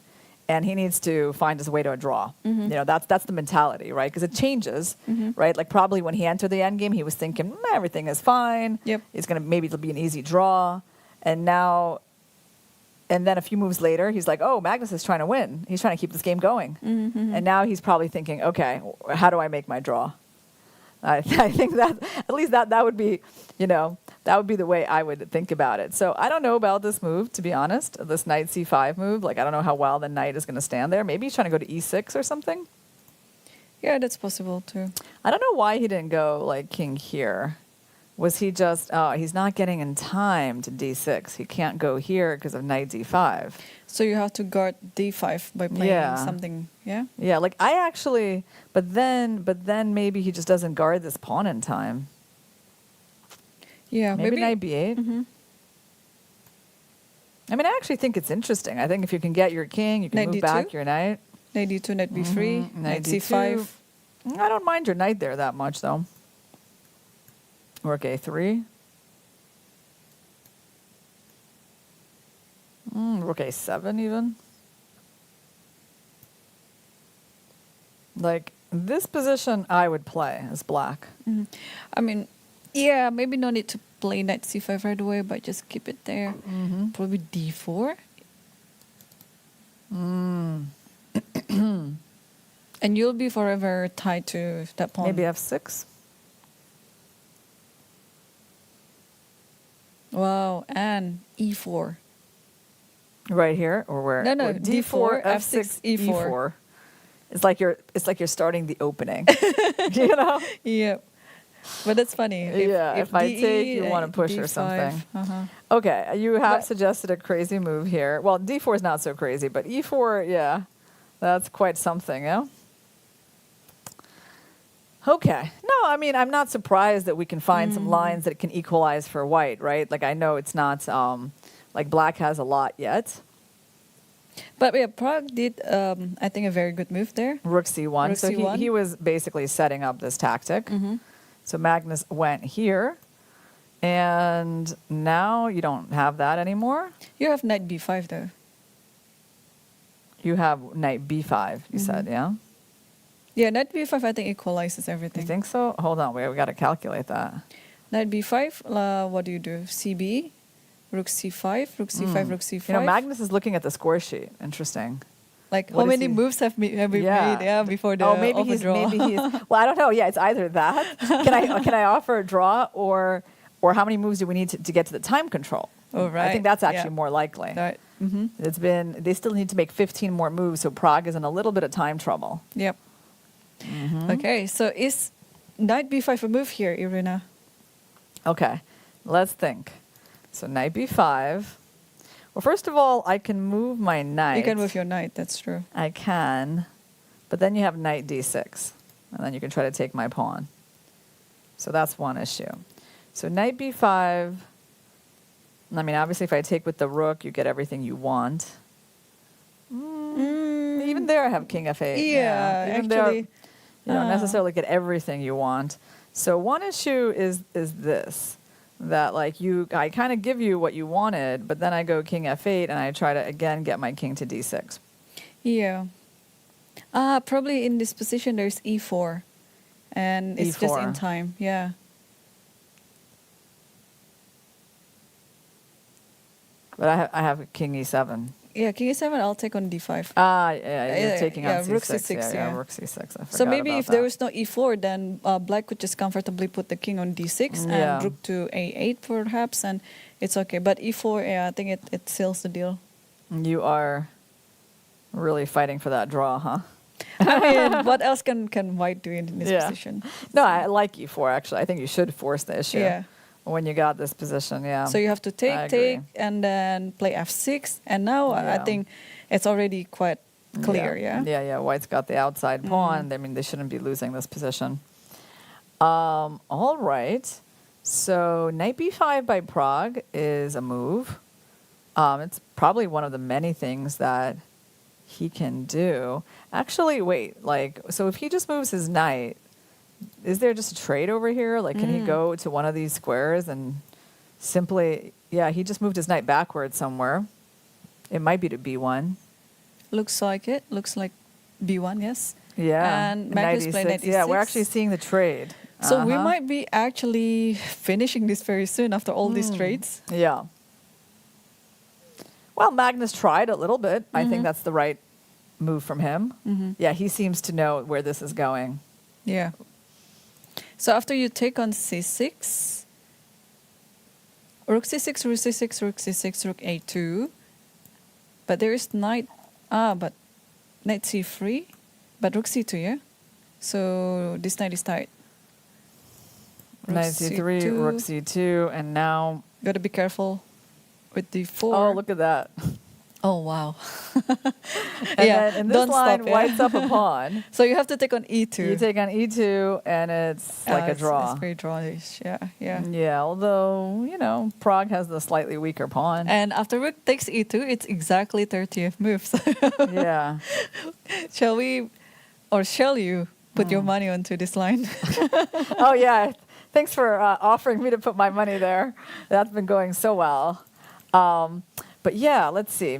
and he needs to find his way to a draw. You know, that's the mentality, right? Because it changes, right? Like, probably when he entered the end game, he was thinking, everything is fine. Yep. Maybe it'll be an easy draw. And then a few moves later, he's like, oh, Magnus is trying to win. He's trying to keep this game going. And now he's probably thinking, okay, how do I make my draw? I think that, at least that would be, you know, that would be the way I would think about it. So I don't know about this move, to be honest, this knight c5 move. Like, I don't know how well the knight is going to stand there. Maybe he's trying to go to e6 or something. Yeah, that's possible too. I don't know why he didn't go, like, king here. Was he just, he's not getting in time to d6. He can't go here because of knight d5. So you have to guard d5 by playing something, yeah? Yeah, like I actually, but then maybe he just doesn't guard this pawn in time. Yeah, Maybe knight b8. I mean, I actually think it's interesting. I think if you can get your king, you can Knight move d2? back your knight. Knight d2, knight b3, knight d2. c5. I don't mind your knight there that much, though. Rook a3. Rook a7 even. Like, this position I would play as black. I mean, yeah, maybe no need to play knight c5 right away, but just keep it there. Probably d4. And you'll be forever tied to that pawn. Maybe f6. Wow, and e4. Right here, or where? No, or d4, f6, e4. It's like you're starting the opening. You know? Yeah. But that's funny. If I take, you want to push d5, or something. Okay, you have suggested a crazy move here. Well, d4 is not so crazy, but e4, yeah, that's quite something, yeah? Okay. No, I mean, I'm not surprised that we can find some lines that can equalize for white, right? Like, I know it's not, like, black has a lot yet. But yeah, Prague did, I think, a very good move there. Rook c1. Rook So c1. he was basically setting up this tactic. So Magnus went here. And now you don't have that anymore. You have knight b5, though. You have knight b5, you said, yeah? Yeah, knight b5, I think, equalizes everything. You think so? Hold on, we got to calculate that. Knight b5, what do you do? cb, rook c5, rook c5, rook c5. You know, Magnus is looking at the score sheet. Interesting. Like, What how is many he- moves have we made? Yeah, before the maybe overdraw. maybe he's. Well, I don't know. Yeah, it's either that. Can I offer a draw, or how many moves do we need to get to the time control? Oh, right. I think that's actually Yeah. more likely. Right. They still need to make 15 more moves, so Prague is in a little bit of time trouble. Yep. Okay, so is knight b5 a move here, Irina? Okay, let's think. So knight b5. Well, first of all, I can move my knight. You can move your knight, that's true. I can, but then you have knight d6, and then you can try to take my pawn. So that's one issue. So knight b5. I mean, obviously, if I take with the rook, you get everything you want. Even there, I have king f8. Yeah, Even there, actually, you don't necessarily get everything you want. So one issue is this, that like I kind of give you what you wanted, but then I go king f8 and I try to again get my king to d6. Yeah. Probably in this position there's e4, and it's just in E4. time. Yeah. But I have king e7. Yeah, king e7. I'll take on d5. Yeah, you're Yeah, taking yeah, on c6. rook c6, yeah. rook c6. I So forgot maybe about if there that. was no e4, then black could just comfortably put the king on d6 Yeah. and rook to a8 perhaps, and it's okay. But e4, yeah, I think it seals the deal. You are really fighting for that draw, huh? I mean, what else can white do in this Yeah. position? No, I like e4, actually. I think you should force the issue Yeah. when you got this position, yeah. So you have to I take, agree. and then play f6, and now I Yeah. think it's already quite clear, yeah? Yeah, White's got the outside pawn. I mean, they shouldn't be losing this position. All right. So knight b5 by Prague is a move. It's probably one of the many things that he can do. Actually, wait, so if he just moves his knight, is there just a trade over here? Like, can he go to one of these squares and simply, he just moved his knight backwards somewhere. It might be to b1. Looks like it. Looks like b1, yes. Yeah. And Magnus played knight Yeah, we're e6. actually seeing the trade. So we might be actually finishing this very soon after all these trades. Yeah. Well, Magnus tried a little bit. I think that's the right move from him. Yeah, he seems to know where this is going. Yeah. So after you take on c6, rook c6, rook c6, rook c6, rook a2. But there is knight, but knight c3, but rook c2, yeah? So this knight is tight. Knight c3, rook c2, and now... Gotta be careful with d4. Oh, look at that. Oh, wow. And then in this don't line, stop, yeah. White's up a pawn. So you have to take on e2. You take on e2, and it's like a draw. It's very drawish, yeah. Yeah, although, Prague has the slightly weaker pawn. And after rook takes e2, it's exactly 30th move. So Yeah. shall you put your money onto this line? Oh, yeah. Thanks for offering me to put my money there. That's been going so well. But yeah, let's see.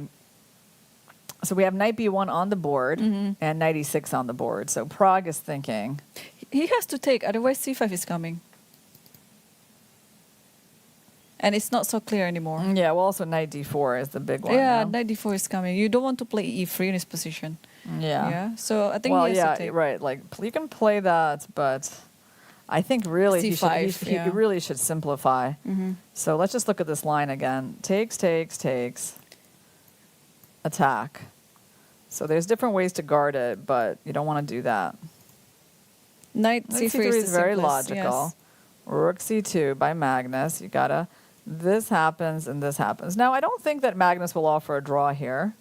So we have knight b1 on the board and knight e6 on the board. So Prague is thinking. He has to take, otherwise c5 is coming. And it's not so clear anymore. Yeah, well, also knight d4 is the big one. Yeah, no? knight d4 is coming. You don't want to play e3 in this position. Yeah. Yeah. So I think Well, he has yeah, to take. right. Like, you can play that, but I think really he C5, he yeah. really should simplify. So let's just look at this line again. Takes, attack. So there's different ways to guard it, but you don't want to do that. Knight Knight c3 is the very simplest, logical. yes. Rook c2 by Magnus. You gotta. This happens and this happens. Now I don't think that Magnus will offer a draw here,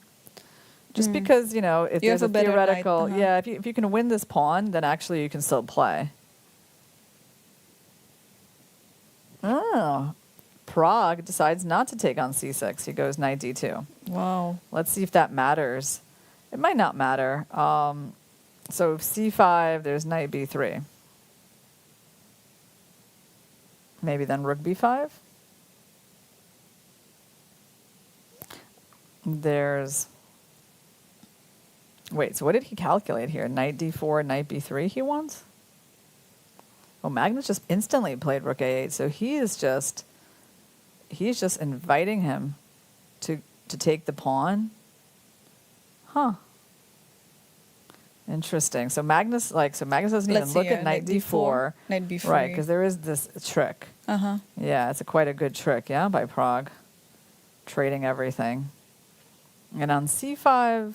just because if You there's have a a better knight, theoretical, if you can win this pawn, then actually you can still play. Oh, Prague decides not to take on c6. He goes knight d2. Wow. Let's see if that matters. It might not matter. So c5, there's knight b3. Maybe then rook b5. There's... Wait, so what did he calculate here? Knight d4, knight b3 he wants? Oh, Magnus just instantly played rook a8, so he's just inviting him to take the pawn. Huh. Interesting. So Magnus doesn't even look at knight d4. Knight b3. Right, because there is this trick. Uh-huh. Yeah, it's quite a good trick, yeah, by Prague. Trading everything. And on c5,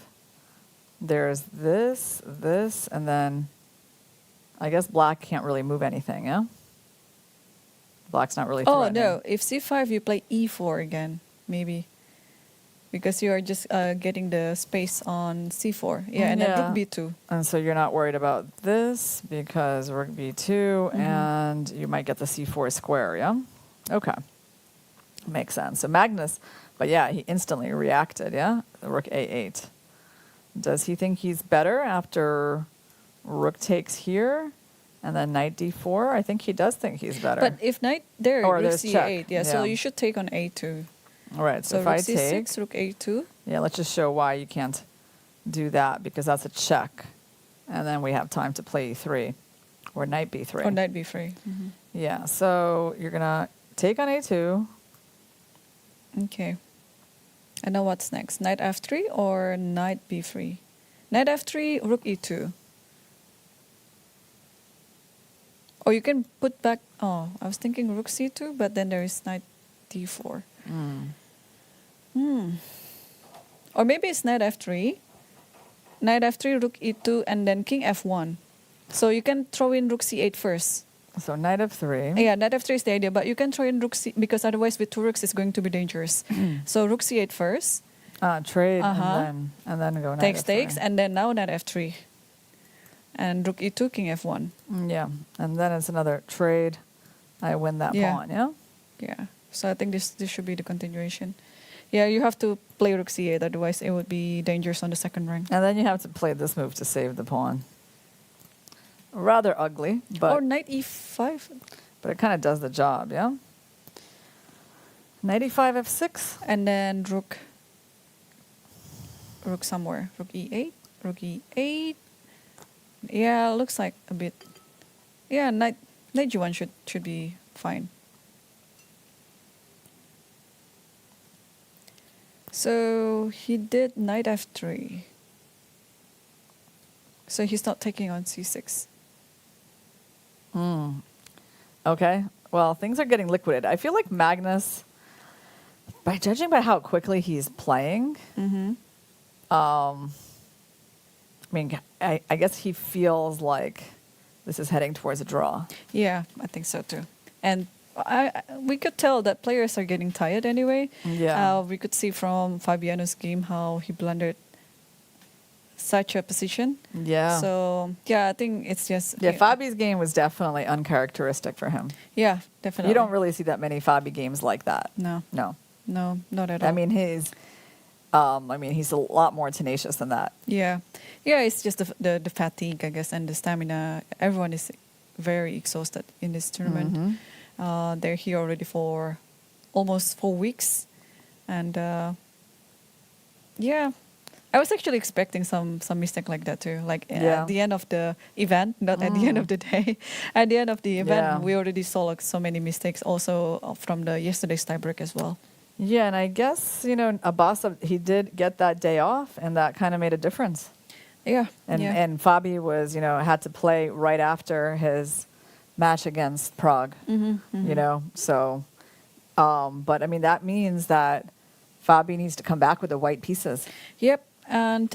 there's this, and then I guess black can't really move anything, yeah? Black's not really threatening. Oh, no. If c5, you play e4 again, maybe. Because you are just getting the space on c4. Yeah, and then rook b2. And so you're not worried about this because rook b2, and you might get the c4 square, yeah? Okay. Makes sense. So Magnus, but yeah, he instantly reacted, yeah? The rook a8. Does he think he's better after rook takes here and then knight d4? I think he does think he's better. But if knight there, Or rook there's c8. check. Yeah, so Yeah. you should take on a2. All right, so if rook I c6, take... rook a2. Yeah, let's just show why you can't do that, because that's a check. And then we have time to play e3 or knight b3. Or knight b3. Yeah, so you're going to take on a2. Okay. And now what's next? Knight f3 or knight b3? Knight f3, rook e2. Or you can put back... Oh, I was thinking rook c2, but then there is knight d4. Or maybe it's knight f3. Knight f3, rook e2, and then king f1. So you can throw in rook c8 first. So knight f3. Yeah, knight f3 is the idea, but you can throw in rook c... Because otherwise with two rooks it's going to be dangerous. So rook c8 first. Trade and then go knight Takes, f3. and then now knight f3. And rook e2, king f1. Yeah, and then it's another trade. I win that pawn, yeah? Yeah. So I think this should be the continuation. Yeah, you have to play rook c8, otherwise it would be dangerous on the second rank. And then you have to play this move to save the pawn. Rather ugly, but... Or knight e5. But it kind of does the job, yeah? Knight e5, f6. And then rook somewhere. Rook e8, rook e8. Yeah, looks like a bit... Yeah, knight g1 should be fine. So he did knight f3. So he's not taking on c6. Okay. Well, things are getting liquidated. I feel like Magnus, by judging by how quickly he's playing, I mean, I guess he feels like this is heading towards a draw. Yeah, I think so too. And we could tell that players are getting tired anyway. Yeah. We could see from Fabiano's game how he blundered such a position. Yeah. So, yeah, I think it's just... Yeah, Fabi's game was definitely uncharacteristic for him. Yeah, definitely. You don't really see that many Fabi games like that. No. No. No, not at all. I mean, he's a lot more tenacious than that. Yeah. Yeah, it's just the fatigue, I guess, and the stamina. Everyone is very exhausted in this tournament. They're here already for almost 4 weeks. And, yeah, I was actually expecting some mistake like that too. Like at the end of the event, not at the end of the day. At the end of the event, we already saw like so many mistakes also from the yesterday's tiebreak as well. Yeah, and I guess, Abbas, he did get that day off, and that kind of made a difference. Yeah. And Fabi was, had to play right after his match against Prague, so, but I mean, that means that Fabi needs to come back with the white pieces. Yep. And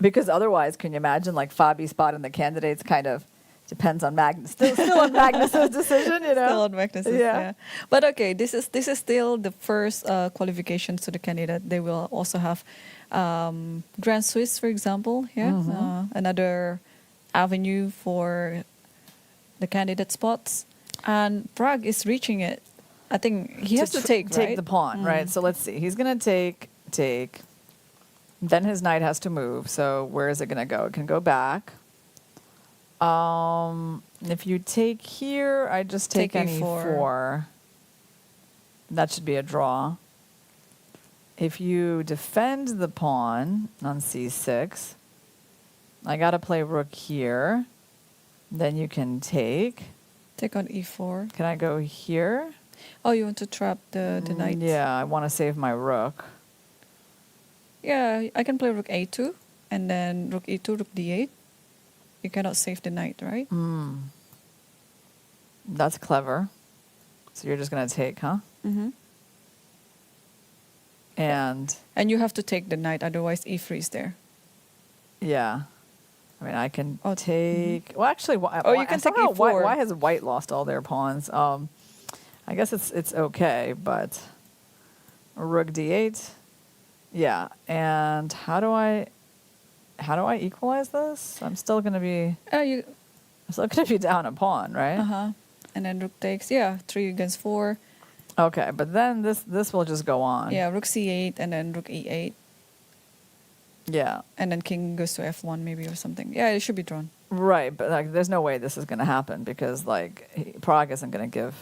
because otherwise, can you imagine, like Fabi's spot in the candidates kind of depends on Magnus, still on Magnus's decision, Still on Magnus's, yeah. But okay, this is still the first qualification to the candidate. They will also have Grand Swiss, for example, another avenue for the candidate spots. And Prague is reaching it I think he has to take, right? the pawn, right? So let's see. He's going to take. Then his knight has to move. So where is it going to go? It can go back. If you take here, I just take any E4. That should be a draw. If you defend the pawn on C6, I got to play rook here. Then you can take. Take on E4. Can I go here? Oh, you want to trap the knight? Yeah, I want to save my rook. Yeah, I can play rook A2 and then rook E2, rook D8. You cannot save the knight, right? That's clever. So you're just going to take, huh? Mm-hmm. And you have to take the knight, otherwise E3 is there. yeah. I mean, I can take. Well, actually, you can take E4. Why has white lost all their pawns? I guess it's okay, but rook D8. Yeah, and how do I equalize this? I'm still going to be. I'm still going to be down a pawn, right? And then rook takes. Yeah, 3 against 4. Okay, but then this will just go on. Yeah, rook C8 and then rook E8. Yeah. And then king goes to F1 maybe or something. Yeah, it should be drawn. Right, but like, there's no way this is going to happen because Prague isn't going to give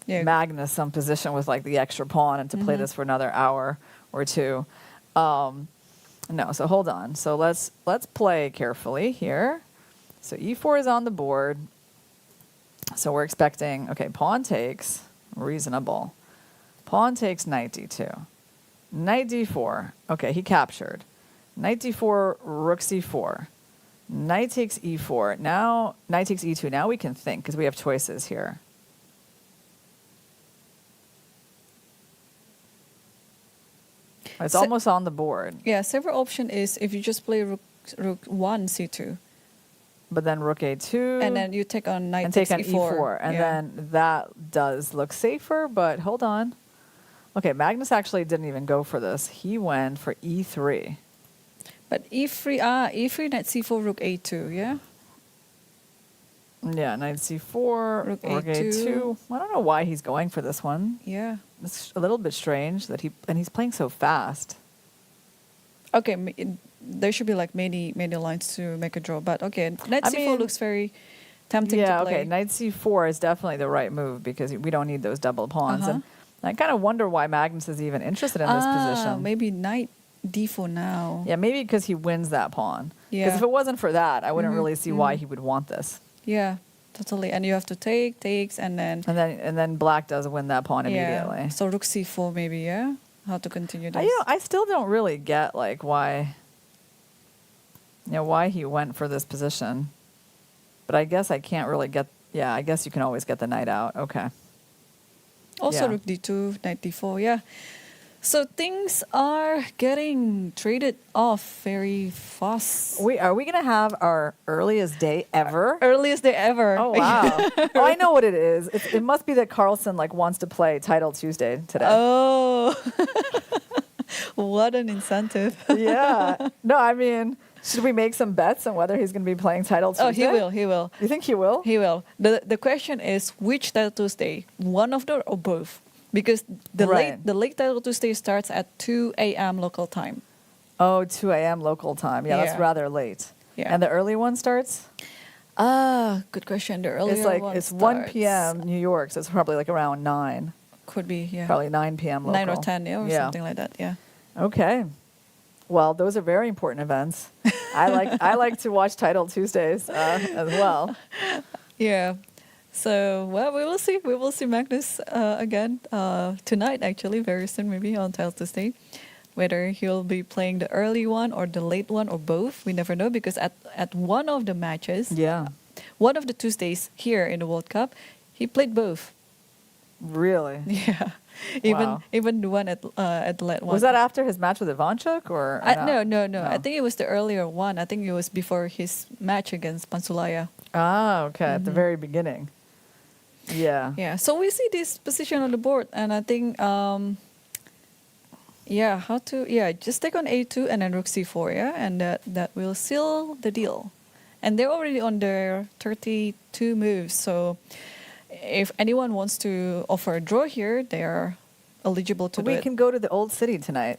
Magnus some position with like the extra pawn and to play this for another hour or two. No, so hold on. So let's play carefully here. So E4 is on the board. So we're expecting, okay, pawn takes, reasonable. Pawn takes knight D2. Knight D4. Okay, he captured. Knight D4, rook C4. Knight takes E4. Now, knight takes E2. Now we can think because we have choices here. It's almost on the board. Yeah, several option is if you just play rook 1 C2. But then rook A2. And then you take on knight and takes take on E4. And then that does look safer, but hold on. Okay, Magnus actually didn't even go for this. He went for E3. But E3, knight C4, rook A2, yeah? Yeah, knight C4, rook A2. I don't know why he's going for this one. Yeah. It's a little bit strange that he's playing so fast. Okay, there should be like many lines to make a draw. But okay, knight C4 looks very tempting to play. Yeah, okay, knight C4 is definitely the right move because we don't need those double pawns. And I kind of wonder why Magnus is even interested in this position. Maybe knight D4 now. Yeah, maybe because he wins that pawn. Yeah. Because if it wasn't for that, I wouldn't really see why he would want this. Yeah, totally. And you have to takes, and then black does win that pawn immediately. Yeah. So rook C4 maybe, yeah? How to continue this? I still don't really get like why he went for this position. But I guess I can't really get. Yeah, I guess you can always get the knight out. Okay. Also rook D2, knight D4, yeah. So things are getting traded off very fast. Are we going to have our earliest day ever? Earliest day ever. Oh, wow. Oh, I know what it is. It must be that Carlsen wants to play Title Tuesday today. Oh. What an incentive. Yeah. No, I mean, should we make some bets on whether he's going to be playing Title Tuesday? Oh, he will. You think he will? He will. The question is which Title Tuesday? One of them or both? Because the late Title Tuesday starts at 2 a.m. local time. Oh, 2 a.m. local time. Yeah, that's rather late. Yeah. And the early one starts? Good question. The earlier one it's 1 p.m. New York, so it's probably like around 9. Could be, yeah. Probably 9 p.m. local. 9 or 10, yeah, or something like that, yeah. Okay. Well, those are very important events. I like to watch Title Tuesdays as well. Yeah. So, well, we will see. We will see Magnus again tonight, actually, very soon, maybe on Title Tuesday. Whether he'll be playing the early one or the late one or both, we never know. Because at one of the matches, one of the Tuesdays here in the World Cup, he played both. Really? Yeah. Even the one at the late one. Was that after his match with Ivanchuk or no? I think it was the earlier one. I think it was before his match against Pansulaya. Ah, okay, at the very beginning. Yeah. Yeah. So we see this position on the board, and I think, just take on A2 and then rook C4, yeah, and that will seal the deal. And they're already on their 32 moves, so if anyone wants to offer a draw here, they are eligible to do it. We can go to the old city tonight.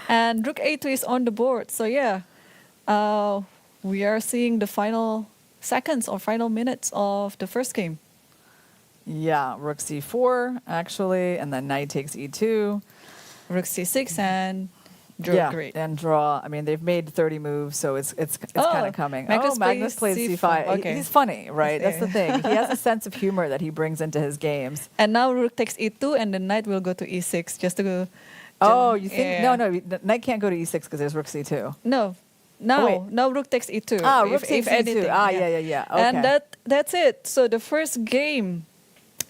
And rook a2 is on the board. So yeah, we are seeing the final seconds or final minutes of the first game. Yeah, rook c4 actually, and then knight takes e2. Rook c6 and draw. Yeah, Great. and draw. I mean, they've made 30 moves, so it's kind of coming. Magnus Plays plays c5. Okay. He's funny, right? That's the thing. He has a sense of humor that he brings into his games. And now rook takes e2, and the knight will go to e6 just to go. Oh, you think? Yeah. No, the knight can't go to e6 because there's rook c2. No, rook takes e2. Rook takes e2. Anything, Yeah. Okay. And that's it. So the first game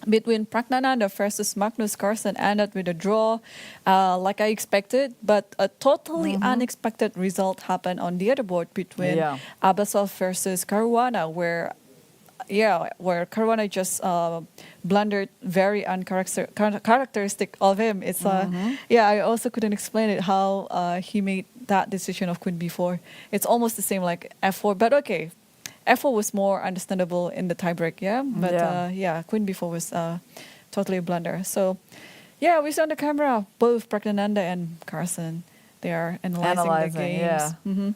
between Pragnananda versus Magnus Carlsen ended with a draw, like I expected, but a totally unexpected result happened on the other board between Abasov versus Caruana, where Caruana just blundered very uncharacteristic of him. It's I also couldn't explain it how he made that decision of queen b4. It's almost the same like f4, but okay. f4 was more understandable in the tiebreak, but queen b4 was totally a blunder. So we saw on the camera both Pragnananda and Carlsen. They are analyzing the games. Yeah.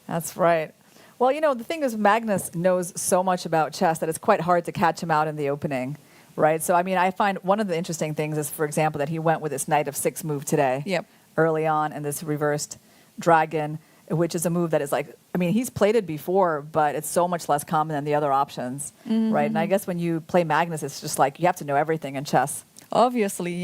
That's right. Well, the thing is, Magnus knows so much about chess that it's quite hard to catch him out in the opening, right? So, I mean, I find one of the interesting things is, for example, that he went with this knight of 6 move today early on, and this reversed dragon, which is a move that is like, I mean, he's played it before, but it's so much less common than the other options, right? And I guess when you play Magnus, it's just like you have to know everything in chess. Obviously.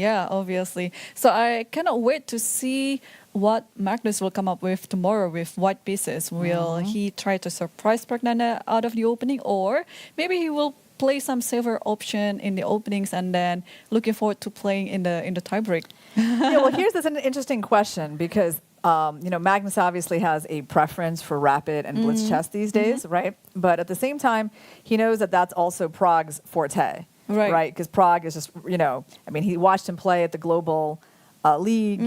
So I cannot wait to see what Magnus will come up with tomorrow with white pieces. Will he try to surprise Pragnananda out of the opening, or maybe he will play some safer option in the openings and then looking forward to playing in the tiebreak? Well, here's an interesting question because Magnus obviously has a preference for rapid and blitz chess these days, right? But at the same time, he knows that that's also Prague's forte, right? Because Prague is just, I mean, he watched him play at the global league,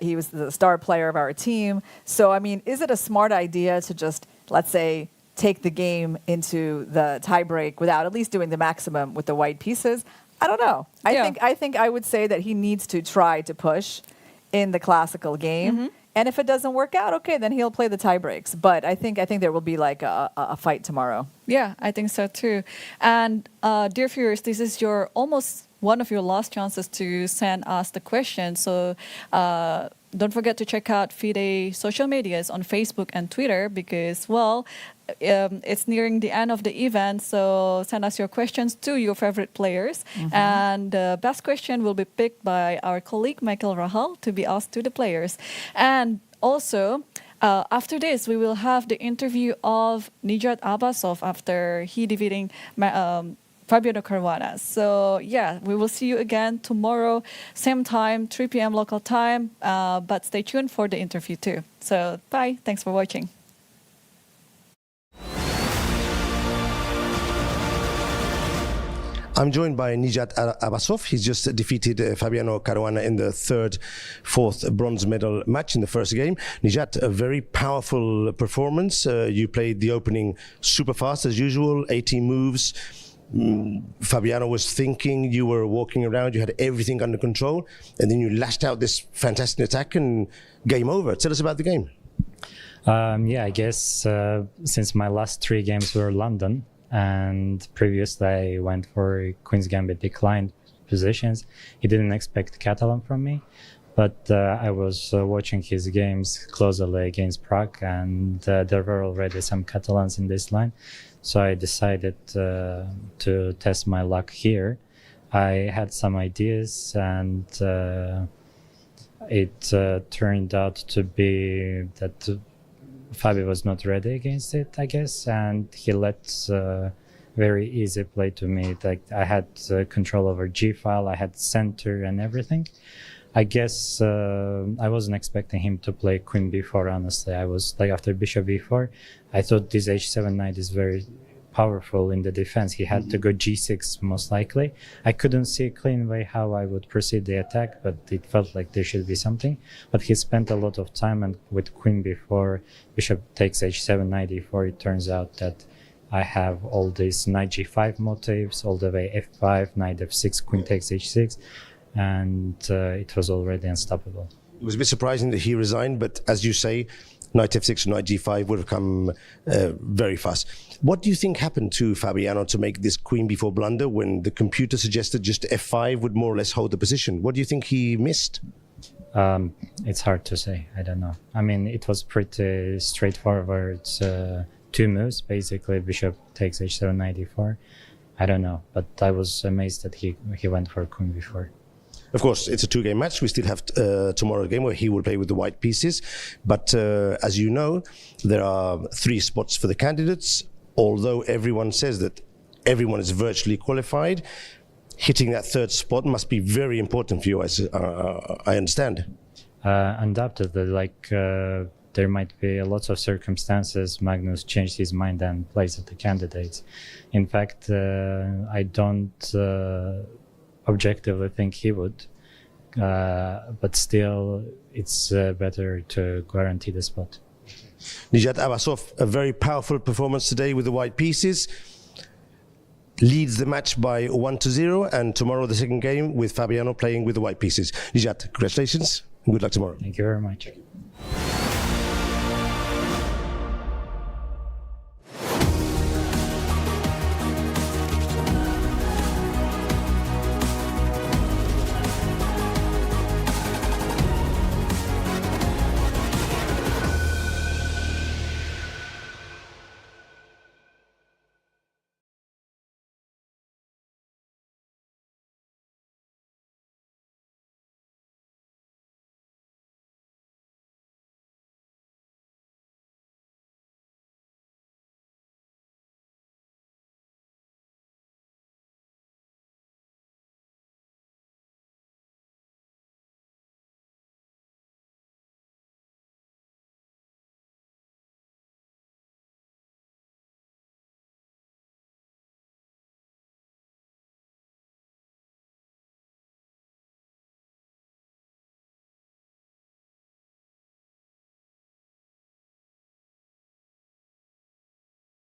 he was the star player of our team. So, I mean, is it a smart idea to just, let's say, take the game into the tiebreak without at least doing the maximum with the white pieces? I don't know. I think I would say that he needs to try to push in the classical game. And if it doesn't work out, okay, then he'll play the tie breaks. But I think there will be like a fight tomorrow. Yeah, I think so too. And dear viewers, this is almost one of your last chances to send us the question. So don't forget to check out FIDE social medias on Facebook and Twitter because, it's nearing the end of the event. So send us your questions to your favorite players. And the best question will be picked by our colleague Michael Rahal to be asked to the players. And also, after this, we will have the interview of Nijat Abasov after he defeating Fabiano Caruana. So we will see you again tomorrow, same time, 3 p.m. local time. But stay tuned for the interview too. So bye. Thanks for watching. I'm joined by Nijat Abasov. He's just defeated Fabiano Caruana in the fourth bronze medal match in the first game. Nijat, a very powerful performance. You played the opening super fast as usual, 18 moves. Fabiano was thinking, you were walking around, you had everything under control, and then you lashed out this fantastic attack and game over. Tell us about the game. I guess since my last 3 games were London, and previously I went for Queen's Gambit declined positions. He didn't expect Catalan from me, but I was watching his games closely against Prague, and there were already some Catalans in this line. So I decided to test my luck here. I had some ideas, and it turned out to be that Fabi was not ready against it, I guess, and he let very easy play to me. Like I had control over G-file, I had center and everything. I guess I wasn't expecting him to play Queen B4, honestly. I was like, after Bishop B4, I thought this H7 knight is very powerful in the defense. He had to go G6 most likely. I couldn't see a clean way how I would proceed the attack, but it felt like there should be something. But he spent a lot of time, and with Queen B4, Bishop takes H7, knight E4, it turns out that I have all these knight g5 motifs, all the way f5, knight f6, queen takes h6, and it was already unstoppable. It was a bit surprising that he resigned, but as you say, knight f6 and knight g5 would have come very fast. What do you think happened to Fabiano to make this queen b4 blunder when the computer suggested just f5 would more or less hold the position? What do you think he missed? It's hard to say. I don't know. I mean, it was pretty straightforward. Two moves, basically. Bishop takes h7, knight e4. I don't know, but I was amazed that he went for queen b4. Of course, it's a two-game match. We still have tomorrow a game where he will play with the white pieces. But as you know, there are 3 spots for the candidates. Although everyone says that everyone is virtually qualified, hitting that 3rd spot must be very important for you, as I understand. Undoubtedly, there might be lots of circumstances Magnus changed his mind and plays at the candidates. In fact, I don't objectively think he would, but still it's better to guarantee the spot. Nijat Abbasov, a very powerful performance today with the white pieces, leads the match by 1-0, and tomorrow the second game with Fabiano playing with the white pieces. Nijat, congratulations and good luck tomorrow. Thank you very much.